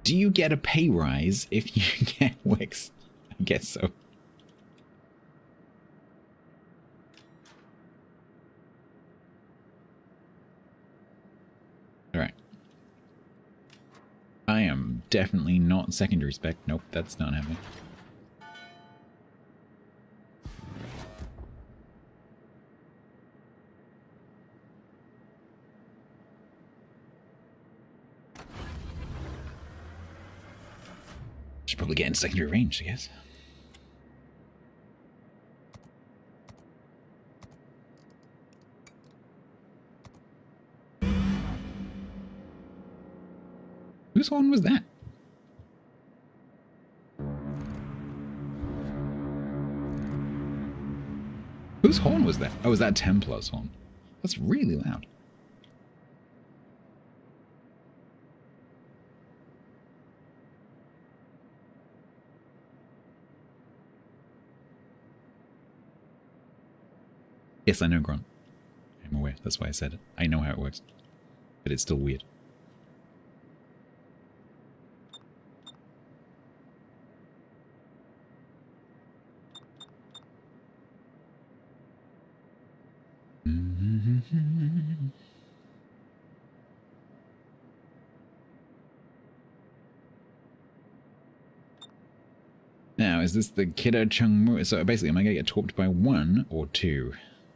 Do you get a pay rise if you get Wix? I guess so. Alright. I am definitely not secondary spec. Nope, that's not happening. Should probably get in secondary range, I guess. Whose horn was that? Whose horn was that? Oh, was that Templar's horn? That's really loud. Yes, I know, Grant. I'm aware. That's why I said it. I know how it works. But it's still weird. Now, is this the Kiddo Chungmu? So basically, am I going to get torped by 1 or 2?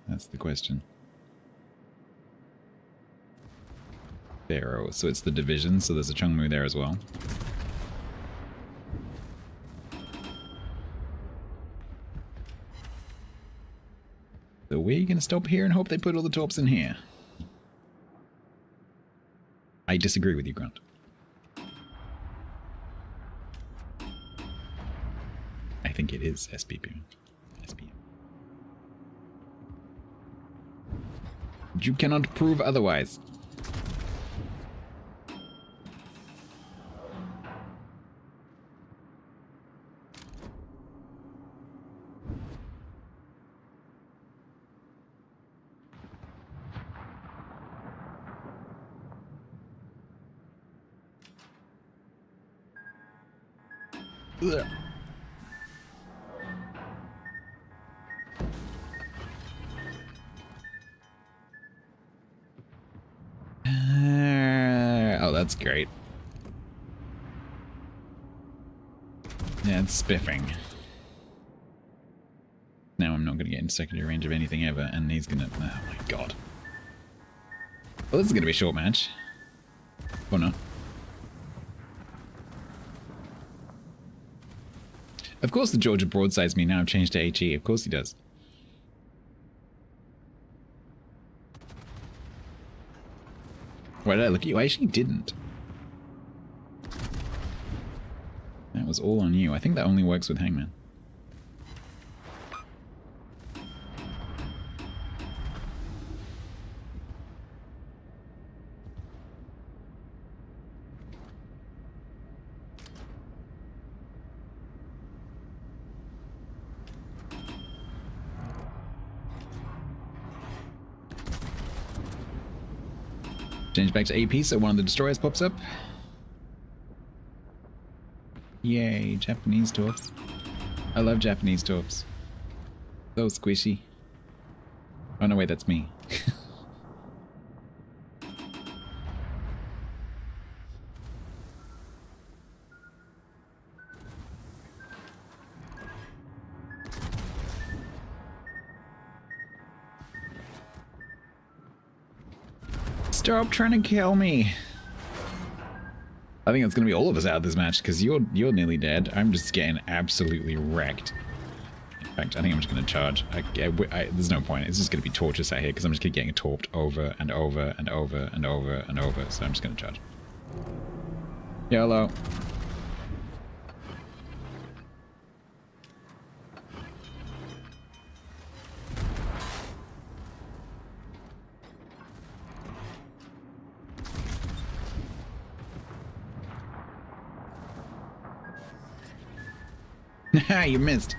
That's the question. Pharaoh. So it's the division, so there's a Chungmu there as well. So we're going to stop here and hope they put all the torps in here. I disagree with you, Grant. I think it is SPP. SPM. You cannot prove otherwise. Ugh. Oh, that's great. Yeah, it's spiffing. Now I'm not going to get in secondary range of anything ever, and he's going to... Oh my god. Well, this is going to be a short match. Or not. Of course the Georgia broadsides me now. I've changed to HE. Of course he does. Why did I look at you? I actually didn't. That was all on you. I think that only works with Hangman. Change back to AP so one of the destroyers pops up. Yay, Japanese torps. I love Japanese torps. So squishy. Oh no, wait, that's me. Stop trying to kill me. I think it's going to be all of us out of this match because you're nearly dead. I'm just getting absolutely wrecked. In fact, I think I'm just going to charge. There's no point. It's just going to be torturous out here because I'm just getting torped over and over and over and over and over. So I'm just going to charge. YOLO. Haha, you missed.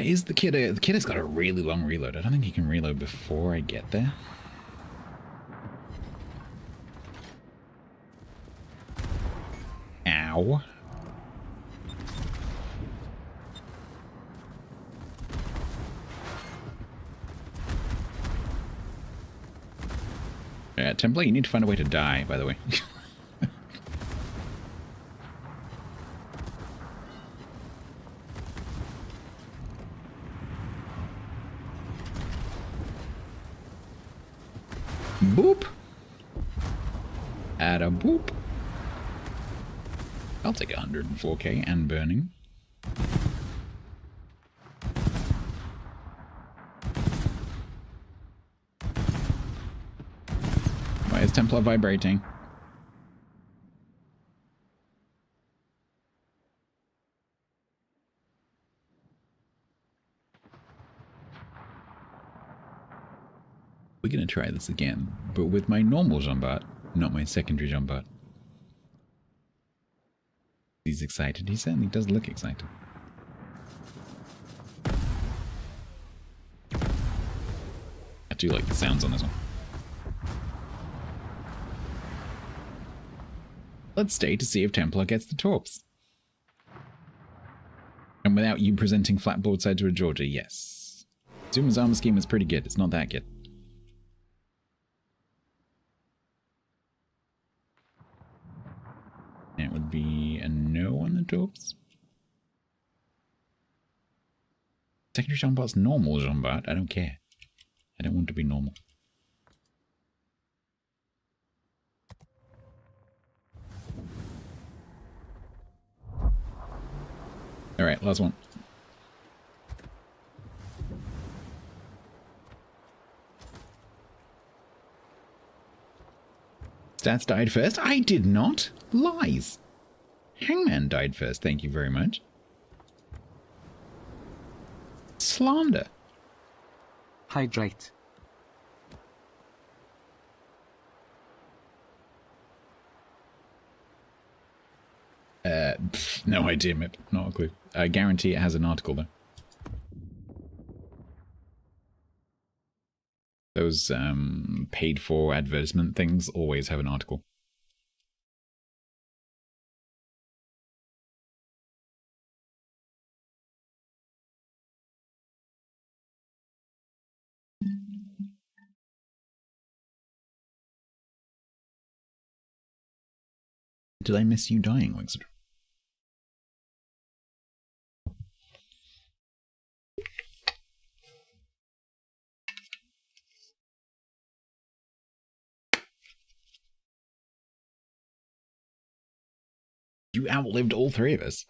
Is the kid? The kid has got a really long reload. I don't think he can reload before I get there. Ow. Yeah, Templar, you need to find a way to die, by the way. Boop. Add a boop. I'll take 104k and burning. Why is Templar vibrating? We're gonna try this again, but with my normal Jambot, not my secondary Jambot. He's excited. He certainly does look excited. I do like the sounds on this one. Let's stay to see if Templar gets the torps. And without you presenting flat broadside to a Georgia, yes. Zuma's armor scheme is pretty good. It's not that good. It would be a no on the torps. Secondary Jambot's normal Jambot. I don't care. I don't want to be normal. Alright, last one. Stats died first? I did not. Lies. Hangman died first, thank you very much. Slander. Hydrate. No idea, Mip. Not a clue. I guarantee it has an article, though. Those paid-for advertisement things always have an article. Did I miss you dying, Wixter? You outlived all three of us.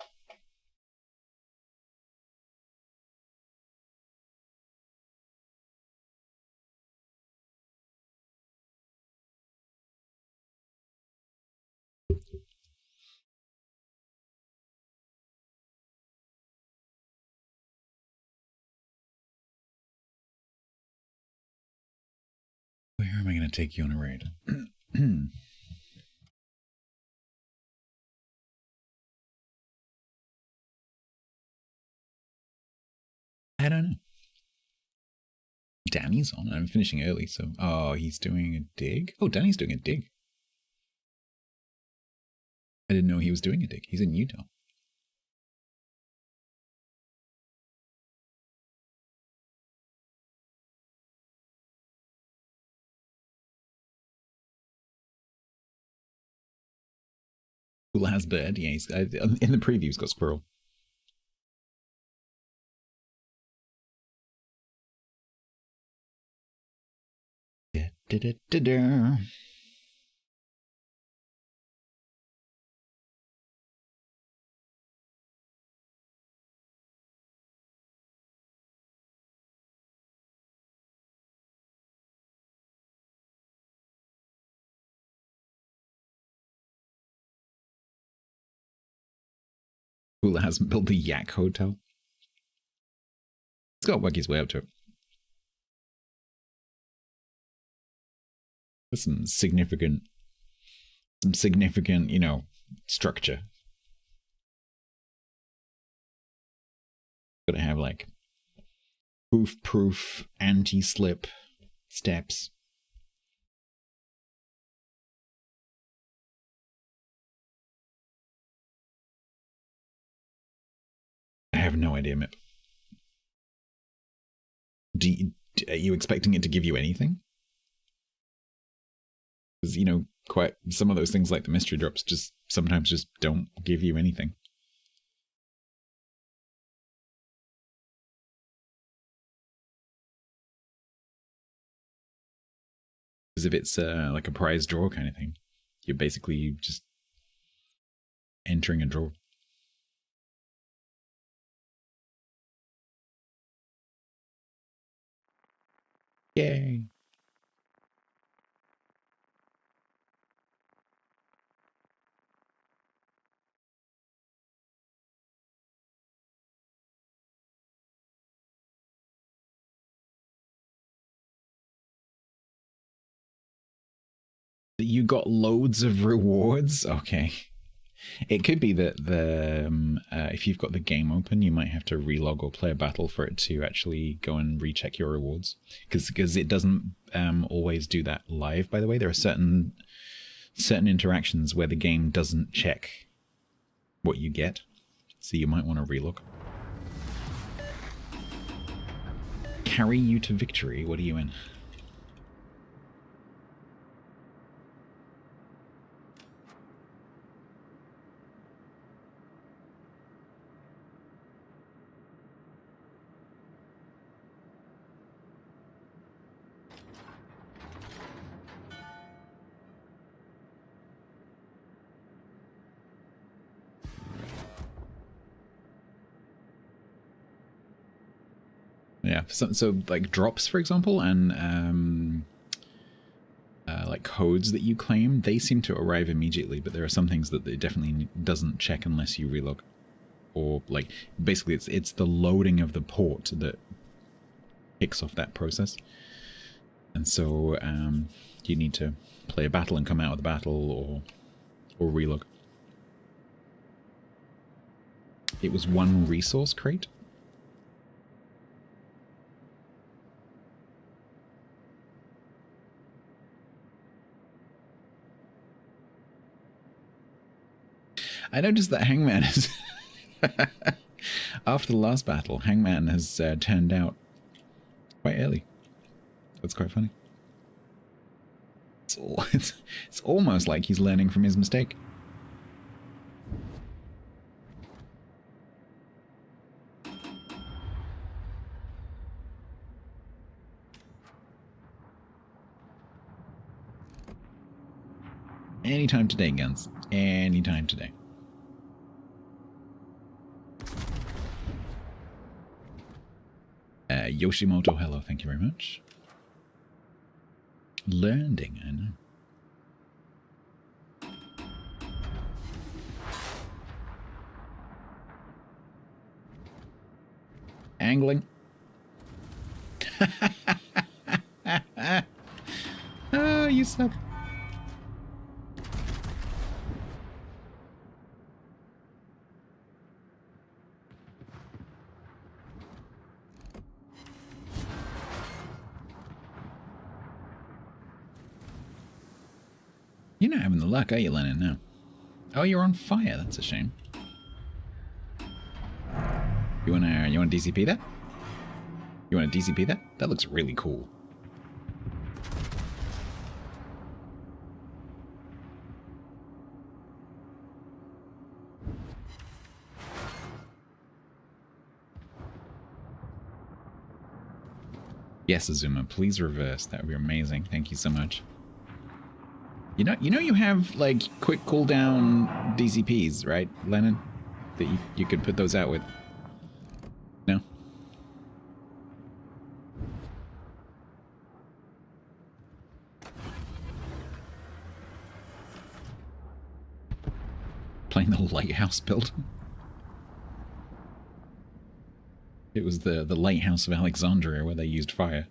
Where am I going to take you on a raid? I don't know. Danny's on. I'm finishing early, so... Oh, he's doing a dig? Oh, Danny's doing a dig. I didn't know he was doing a dig. He's in Utah. Cool has bird. Yeah, he's, in the preview, he's got squirrel. Da, da, da, da. Hula hasn't built the Yak Hotel. He's got to work his way up to it. There's some significant, you know, structure. Got to have like proof, anti-slip steps. I have no idea, Mip. Are you expecting it to give you anything? Because, you know, quite some of those things like the mystery drops just sometimes just don't give you anything. Because if it's like a prize draw kind of thing, you're basically just entering a draw. Yay. You got loads of rewards? Okay. It could be that if you've got the game open, you might have to relog or play a battle for it to actually go and recheck your rewards. Because it doesn't always do that live, by the way. There are certain interactions where the game doesn't check what you get. So you might want to relog. Carry you to victory. What are you in? Yeah, so like drops, for example, and like codes that you claim, they seem to arrive immediately, but there are some things that it definitely doesn't check unless you relog. Or like basically it's the loading of the port that kicks off that process. And so you need to play a battle and come out of the battle or relog. It was one resource crate. I noticed that Hangman is... After the last battle, Hangman has turned out quite early. That's quite funny. It's almost like he's learning from his mistake. Anytime today, Guns. Anytime today. Yoshimoto, hello, thank you very much. Learning, I know. Angling. Oh, you suck. You're not having the luck, are you, Lennon? No. Oh, you're on fire. That's a shame. You want DCP that? You want to DCP that? That looks really cool. Yes, Azuma, please reverse. That would be amazing. Thank you so much. You know you have, like, quick cooldown DCPs, right, Lennon? That you could put those out with. No? Playing the lighthouse build. It was the lighthouse of Alexandria where they used fire.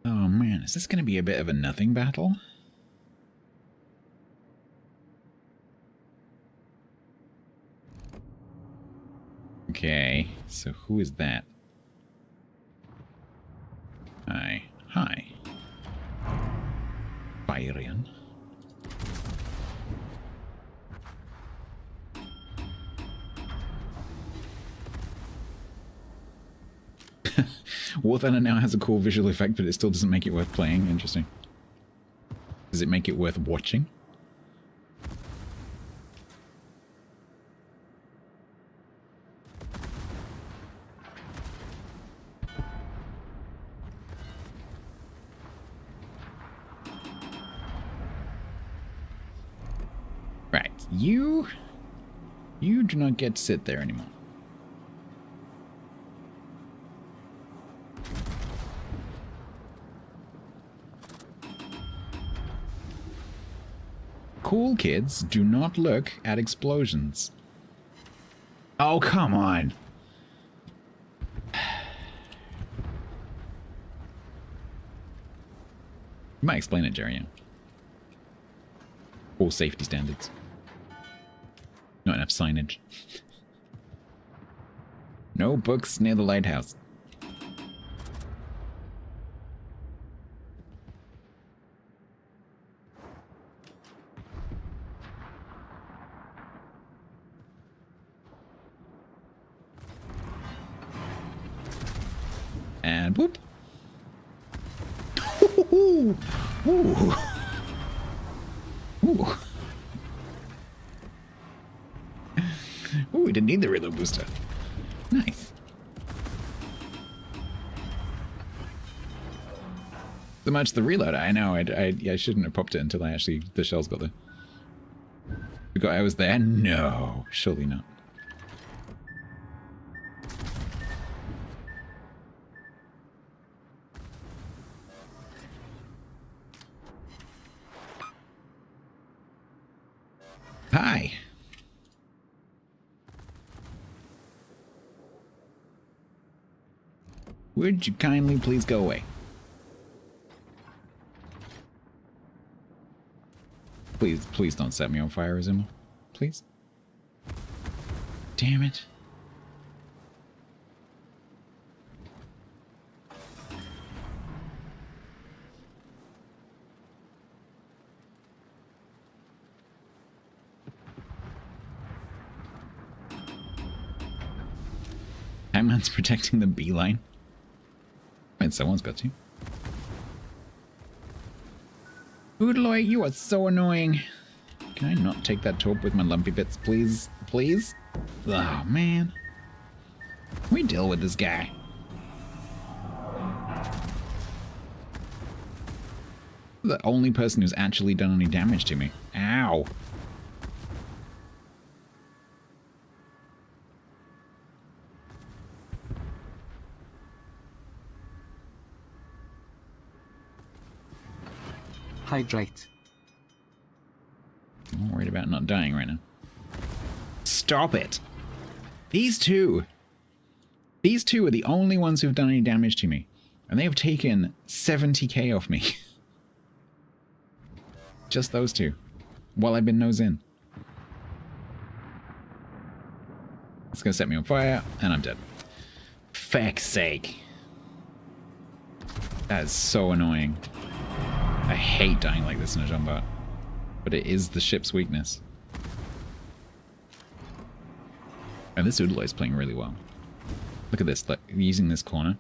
Oh man, is this going to be a bit of a nothing battle? Okay, so who is that? Hi. Hi. Byrian. War Thunder now has a cool visual effect, but it still doesn't make it worth playing. Interesting. Does it make it worth watching? Right, you do not get to sit there anymore. Cool kids do not look at explosions. Oh, come on. You might explain it, Jerry. Yeah. All safety standards. Not enough signage. No books near the lighthouse. And whoop. Ooh. Ooh. Ooh. Ooh, we didn't need the reload booster. Nice. So much the reload. I know. I shouldn't have popped it until the shells got there. I was there? No, surely not. Hi. Would you kindly please go away? Please don't set me on fire, Azuma. Please. Damn it. Man's protecting the beeline. And someone's got to. Oodaloy, you are so annoying. Can I not take that taupe with my lumpy bits, please? Please? Oh, man. Can we deal with this guy? The only person who's actually done any damage to me. Ow. Hydrate. I'm worried about not dying right now. Stop it! These two are the only ones who've done any damage to me. And they have taken 70k off me. Just those two. While I've been nose in. It's gonna set me on fire, and I'm dead. Feck's sake. That is so annoying. I hate dying like this in a jump, but it is the ship's weakness. And this Oodaloy is playing really well. Look at this, like, using this corner.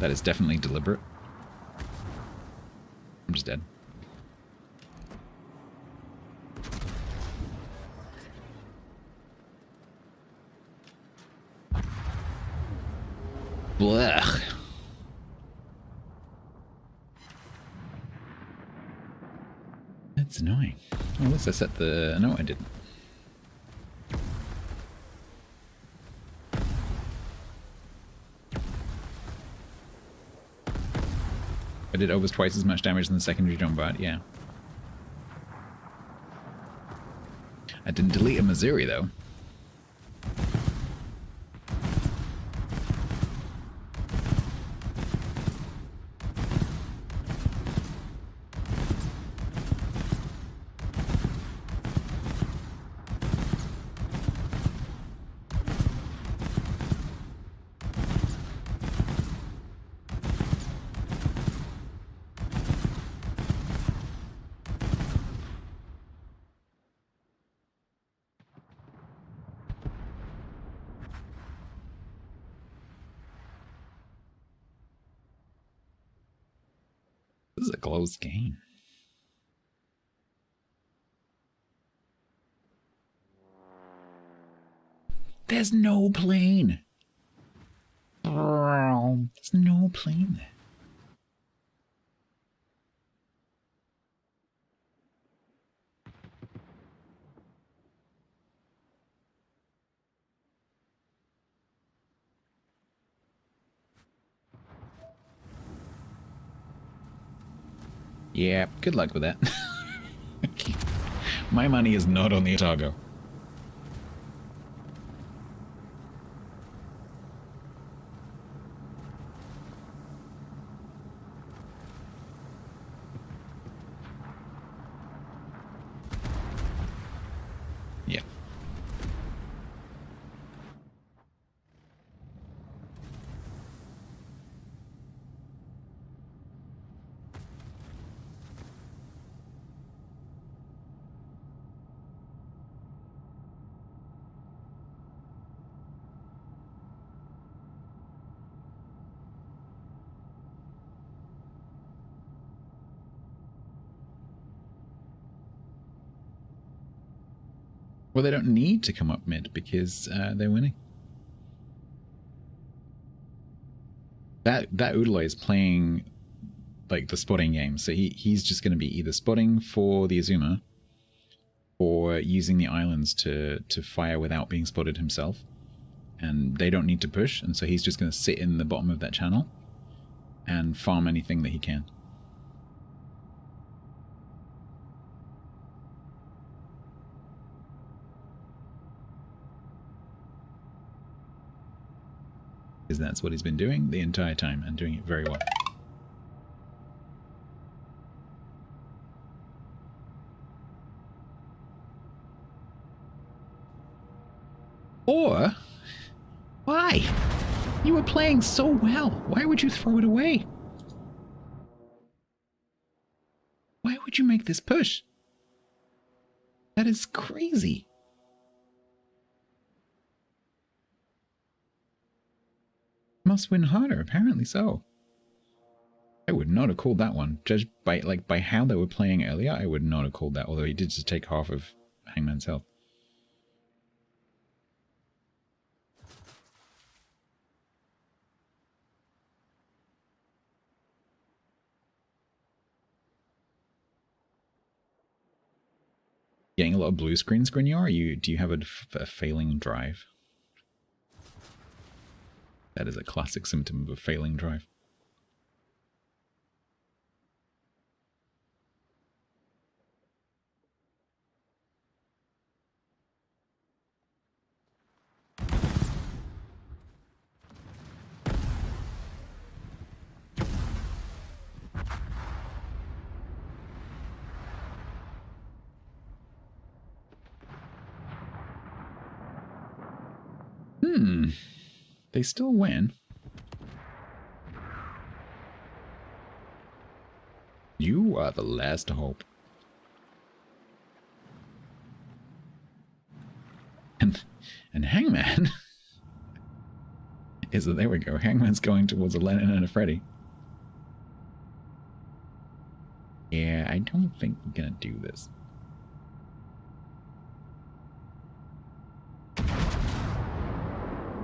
That is definitely deliberate. I'm just dead. Blech. That's annoying. Oh, at least I set the... No, I didn't. I did almost twice as much damage than the secondary jump bot, yeah. I didn't delete a Missouri, though. This is a close game. There's no plane. There's no plane there. Yeah, good luck with that. My money is not on the Otago. Yeah. Well, they don't need to come up mid because they're winning. That Udaloy is playing like the spotting game, so he's just going to be either spotting for the Azuma or using the islands to fire without being spotted himself. And they don't need to push, and so he's just going to sit in the bottom of that channel and farm anything that he can. Because that's what he's been doing the entire time, and doing it very well. Or, why? You were playing so well. Why would you throw it away? Why would you make this push? That is crazy. Must win harder, apparently so. I would not have called that one. Judged by how they were playing earlier, I would not have called that, although he did just take half of Hangman's health. Getting a lot of blue screen, Grignor? Do you have a failing drive? That is a classic symptom of a failing drive. They still win. You are the last hope. And Hangman is there we go. Hangman's going towards a Lennon and a Freddy. Yeah, I don't think we're gonna do this.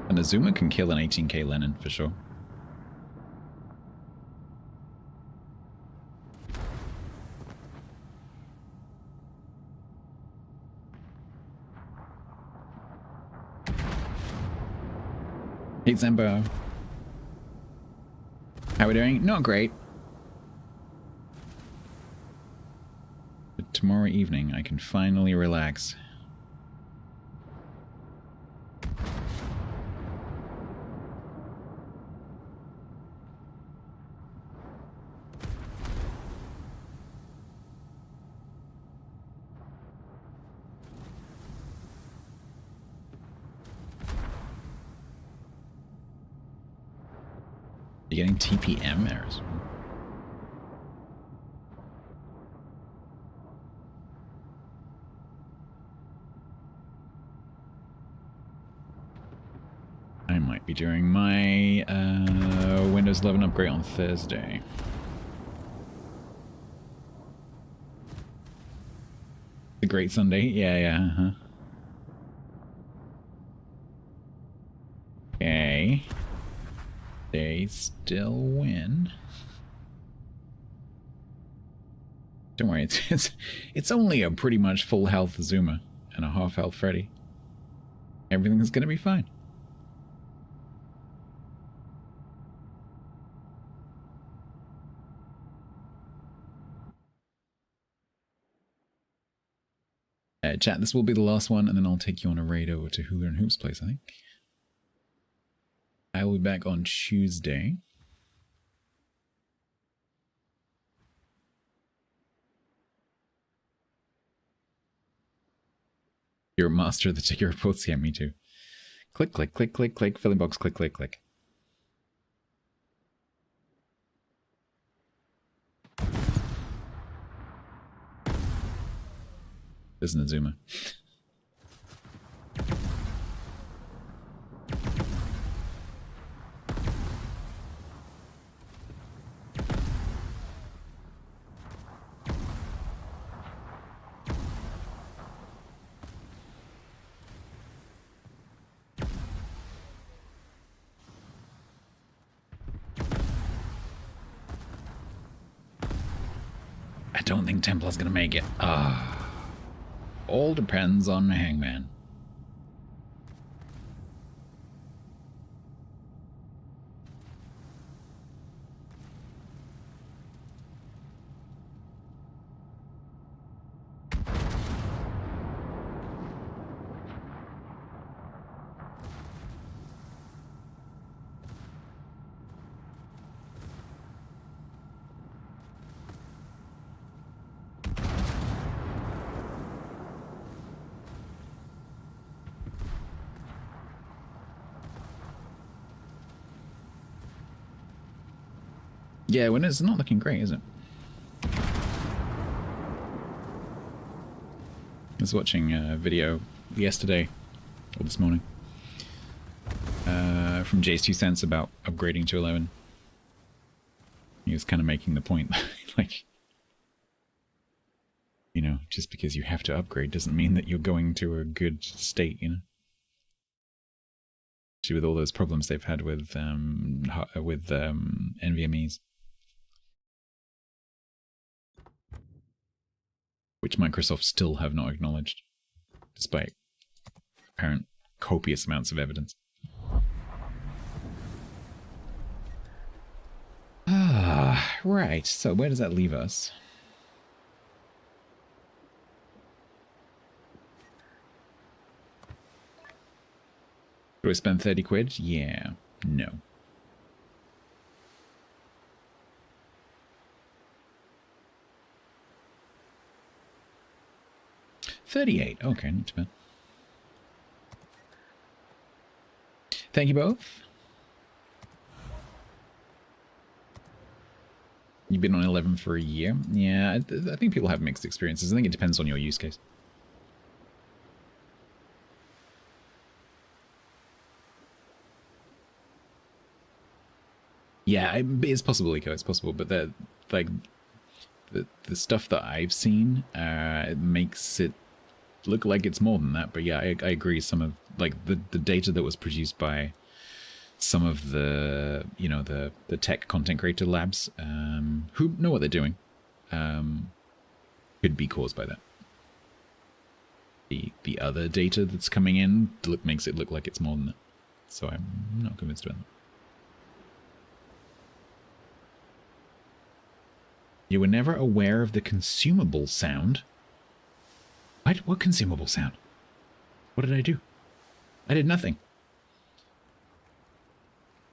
An Azuma can kill an 18k Lennon for sure. Hey, Zembo. How we doing? Not great. But tomorrow evening, I can finally relax. You're getting TPM errors. I might be doing my Windows 11 upgrade on Thursday. The Great Sunday? Yeah. Okay. They still win. Don't worry, it's only a pretty much full health Zuma and a half health Freddy. Everything's gonna be fine. Chat, this will be the last one, and then I'll take you on a raid over to Hula and Hoops place, I think. I will be back on Tuesday. You're a master of the ticker reports. Yeah, me too. Click, click, click, click, click. Filling box, click, click, click. There's an Azuma. I don't think Templar's gonna make it. All depends on Hangman. Yeah, when it's not looking great, is it? I was watching a video yesterday, or this morning, from Jay's 2 cents about upgrading to 11. He was kind of making the point, like, you know, just because you have to upgrade doesn't mean that you're going to a good state, you know? Especially with all those problems they've had with NVMEs. Which Microsoft still have not acknowledged, despite apparent copious amounts of evidence. Right, so where does that leave us? Do I spend 30 quid? Yeah, no. $38. Okay, not too bad. Thank you both. You've been on 11 for a year. Yeah, I think people have mixed experiences. I think it depends on your use case. Yeah, it's possible, Eco. It's possible, but the stuff that I've seen, it makes it look like it's more than that. But yeah, I agree. Some of like the data that was produced by some of the, you know, the tech content creator labs, who know what they're doing, could be caused by that. The other data that's coming in makes it look like it's more than that. so I'm not convinced about that. You were never aware of the consumable sound. What consumable sound? What did I do? I did nothing.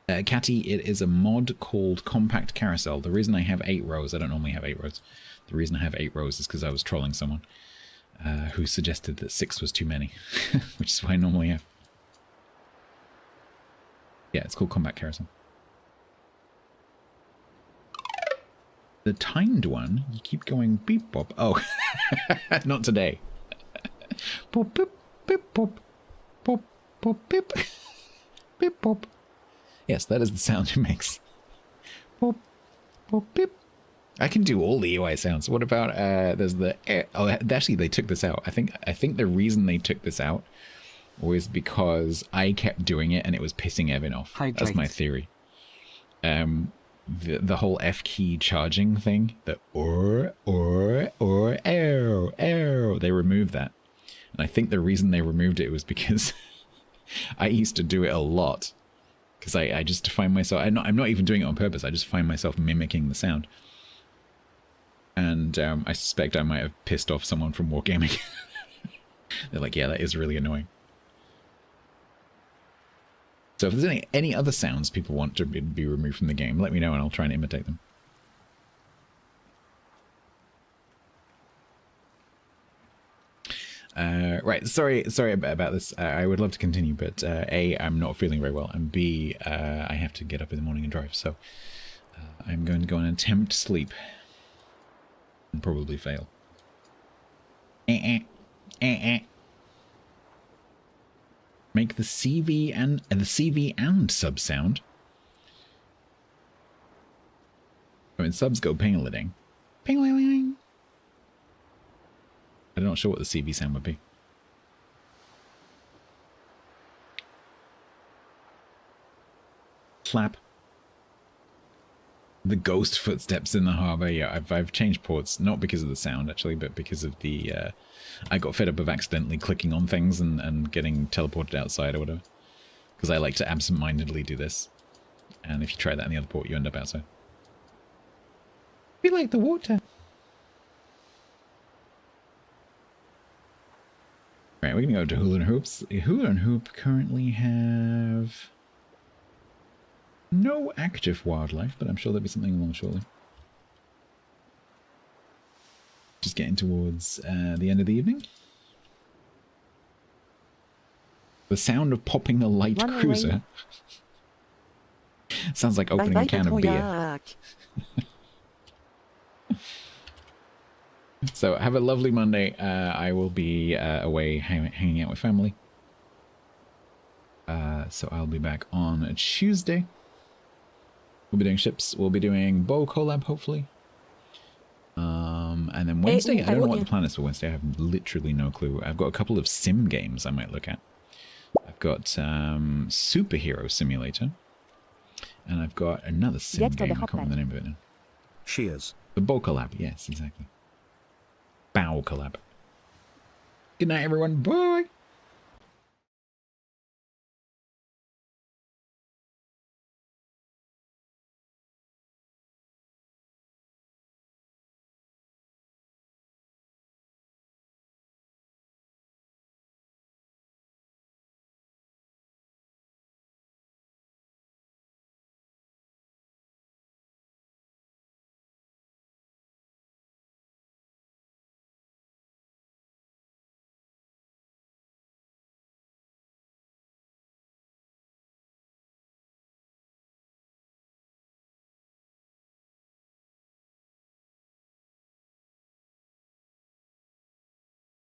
Catty, it is a mod called Compact Carousel. The reason I have 8 rows, I don't normally have 8 rows. The reason I have 8 rows is because I was trolling someone who suggested that 6 was too many, which is why I normally have. Yeah, it's called Compact Carousel. The timed one, you keep going beep bop. Oh, not today. Pop, beep, beep, pop, pop, pop, beep, beep, pop. Yes, that is the sound it makes. Pop, pop, beep. I can do all the UI sounds. What about there's the oh, actually they took this out. I think the reason they took this out was because I kept doing it and it was pissing Evan off. Hydrate. That's my theory. The whole F key charging thing, the or arrow, they removed that. And I think the reason they removed it was because I used to do it a lot. Because I just find myself, I'm not even doing it on purpose, I just find myself mimicking the sound. And I suspect I might have pissed off someone from Wargaming. They're like, yeah, that is really annoying. So if there's any other sounds people want to be removed from the game, let me know and I'll try and imitate them. Right, sorry about this. I would love to continue, but A, I'm not feeling very well, and B, I have to get up in the morning and drive, so I'm going to go and attempt sleep. And probably fail. Make the CV and sub sound. I mean, subs go ping-a-ling. Ping-a-ling. I'm not sure what the CV sound would be. Clap. The ghost footsteps in the harbor. Yeah, I've changed ports, not because of the sound actually, but because of the I got fed up of accidentally clicking on things and getting teleported outside or whatever. Because I like to absent-mindedly do this. And if you try that in the other port, you end up outside. We like the water. Right, we're going to go to Hula and Hoops. Hula and Hoop currently have no active wildlife, but I'm sure there'll be something along shortly. Just getting towards the end of the evening. The sound of popping a light cruiser. Sounds like opening a can of beer. So have a lovely Monday. I will be away hanging out with family. So I'll be back on Tuesday. We'll be doing ships. We'll be doing Bow collab, hopefully. And then Wednesday, I don't know what the plan is for Wednesday. I have literally no clue. I've got a couple of sim games I might look at. I've got Superhero Simulator. And I've got another sim game. I can't remember the name of it now. Cheers. The Bow collab. Yes, exactly. Bow collab. Good night, everyone. Bye.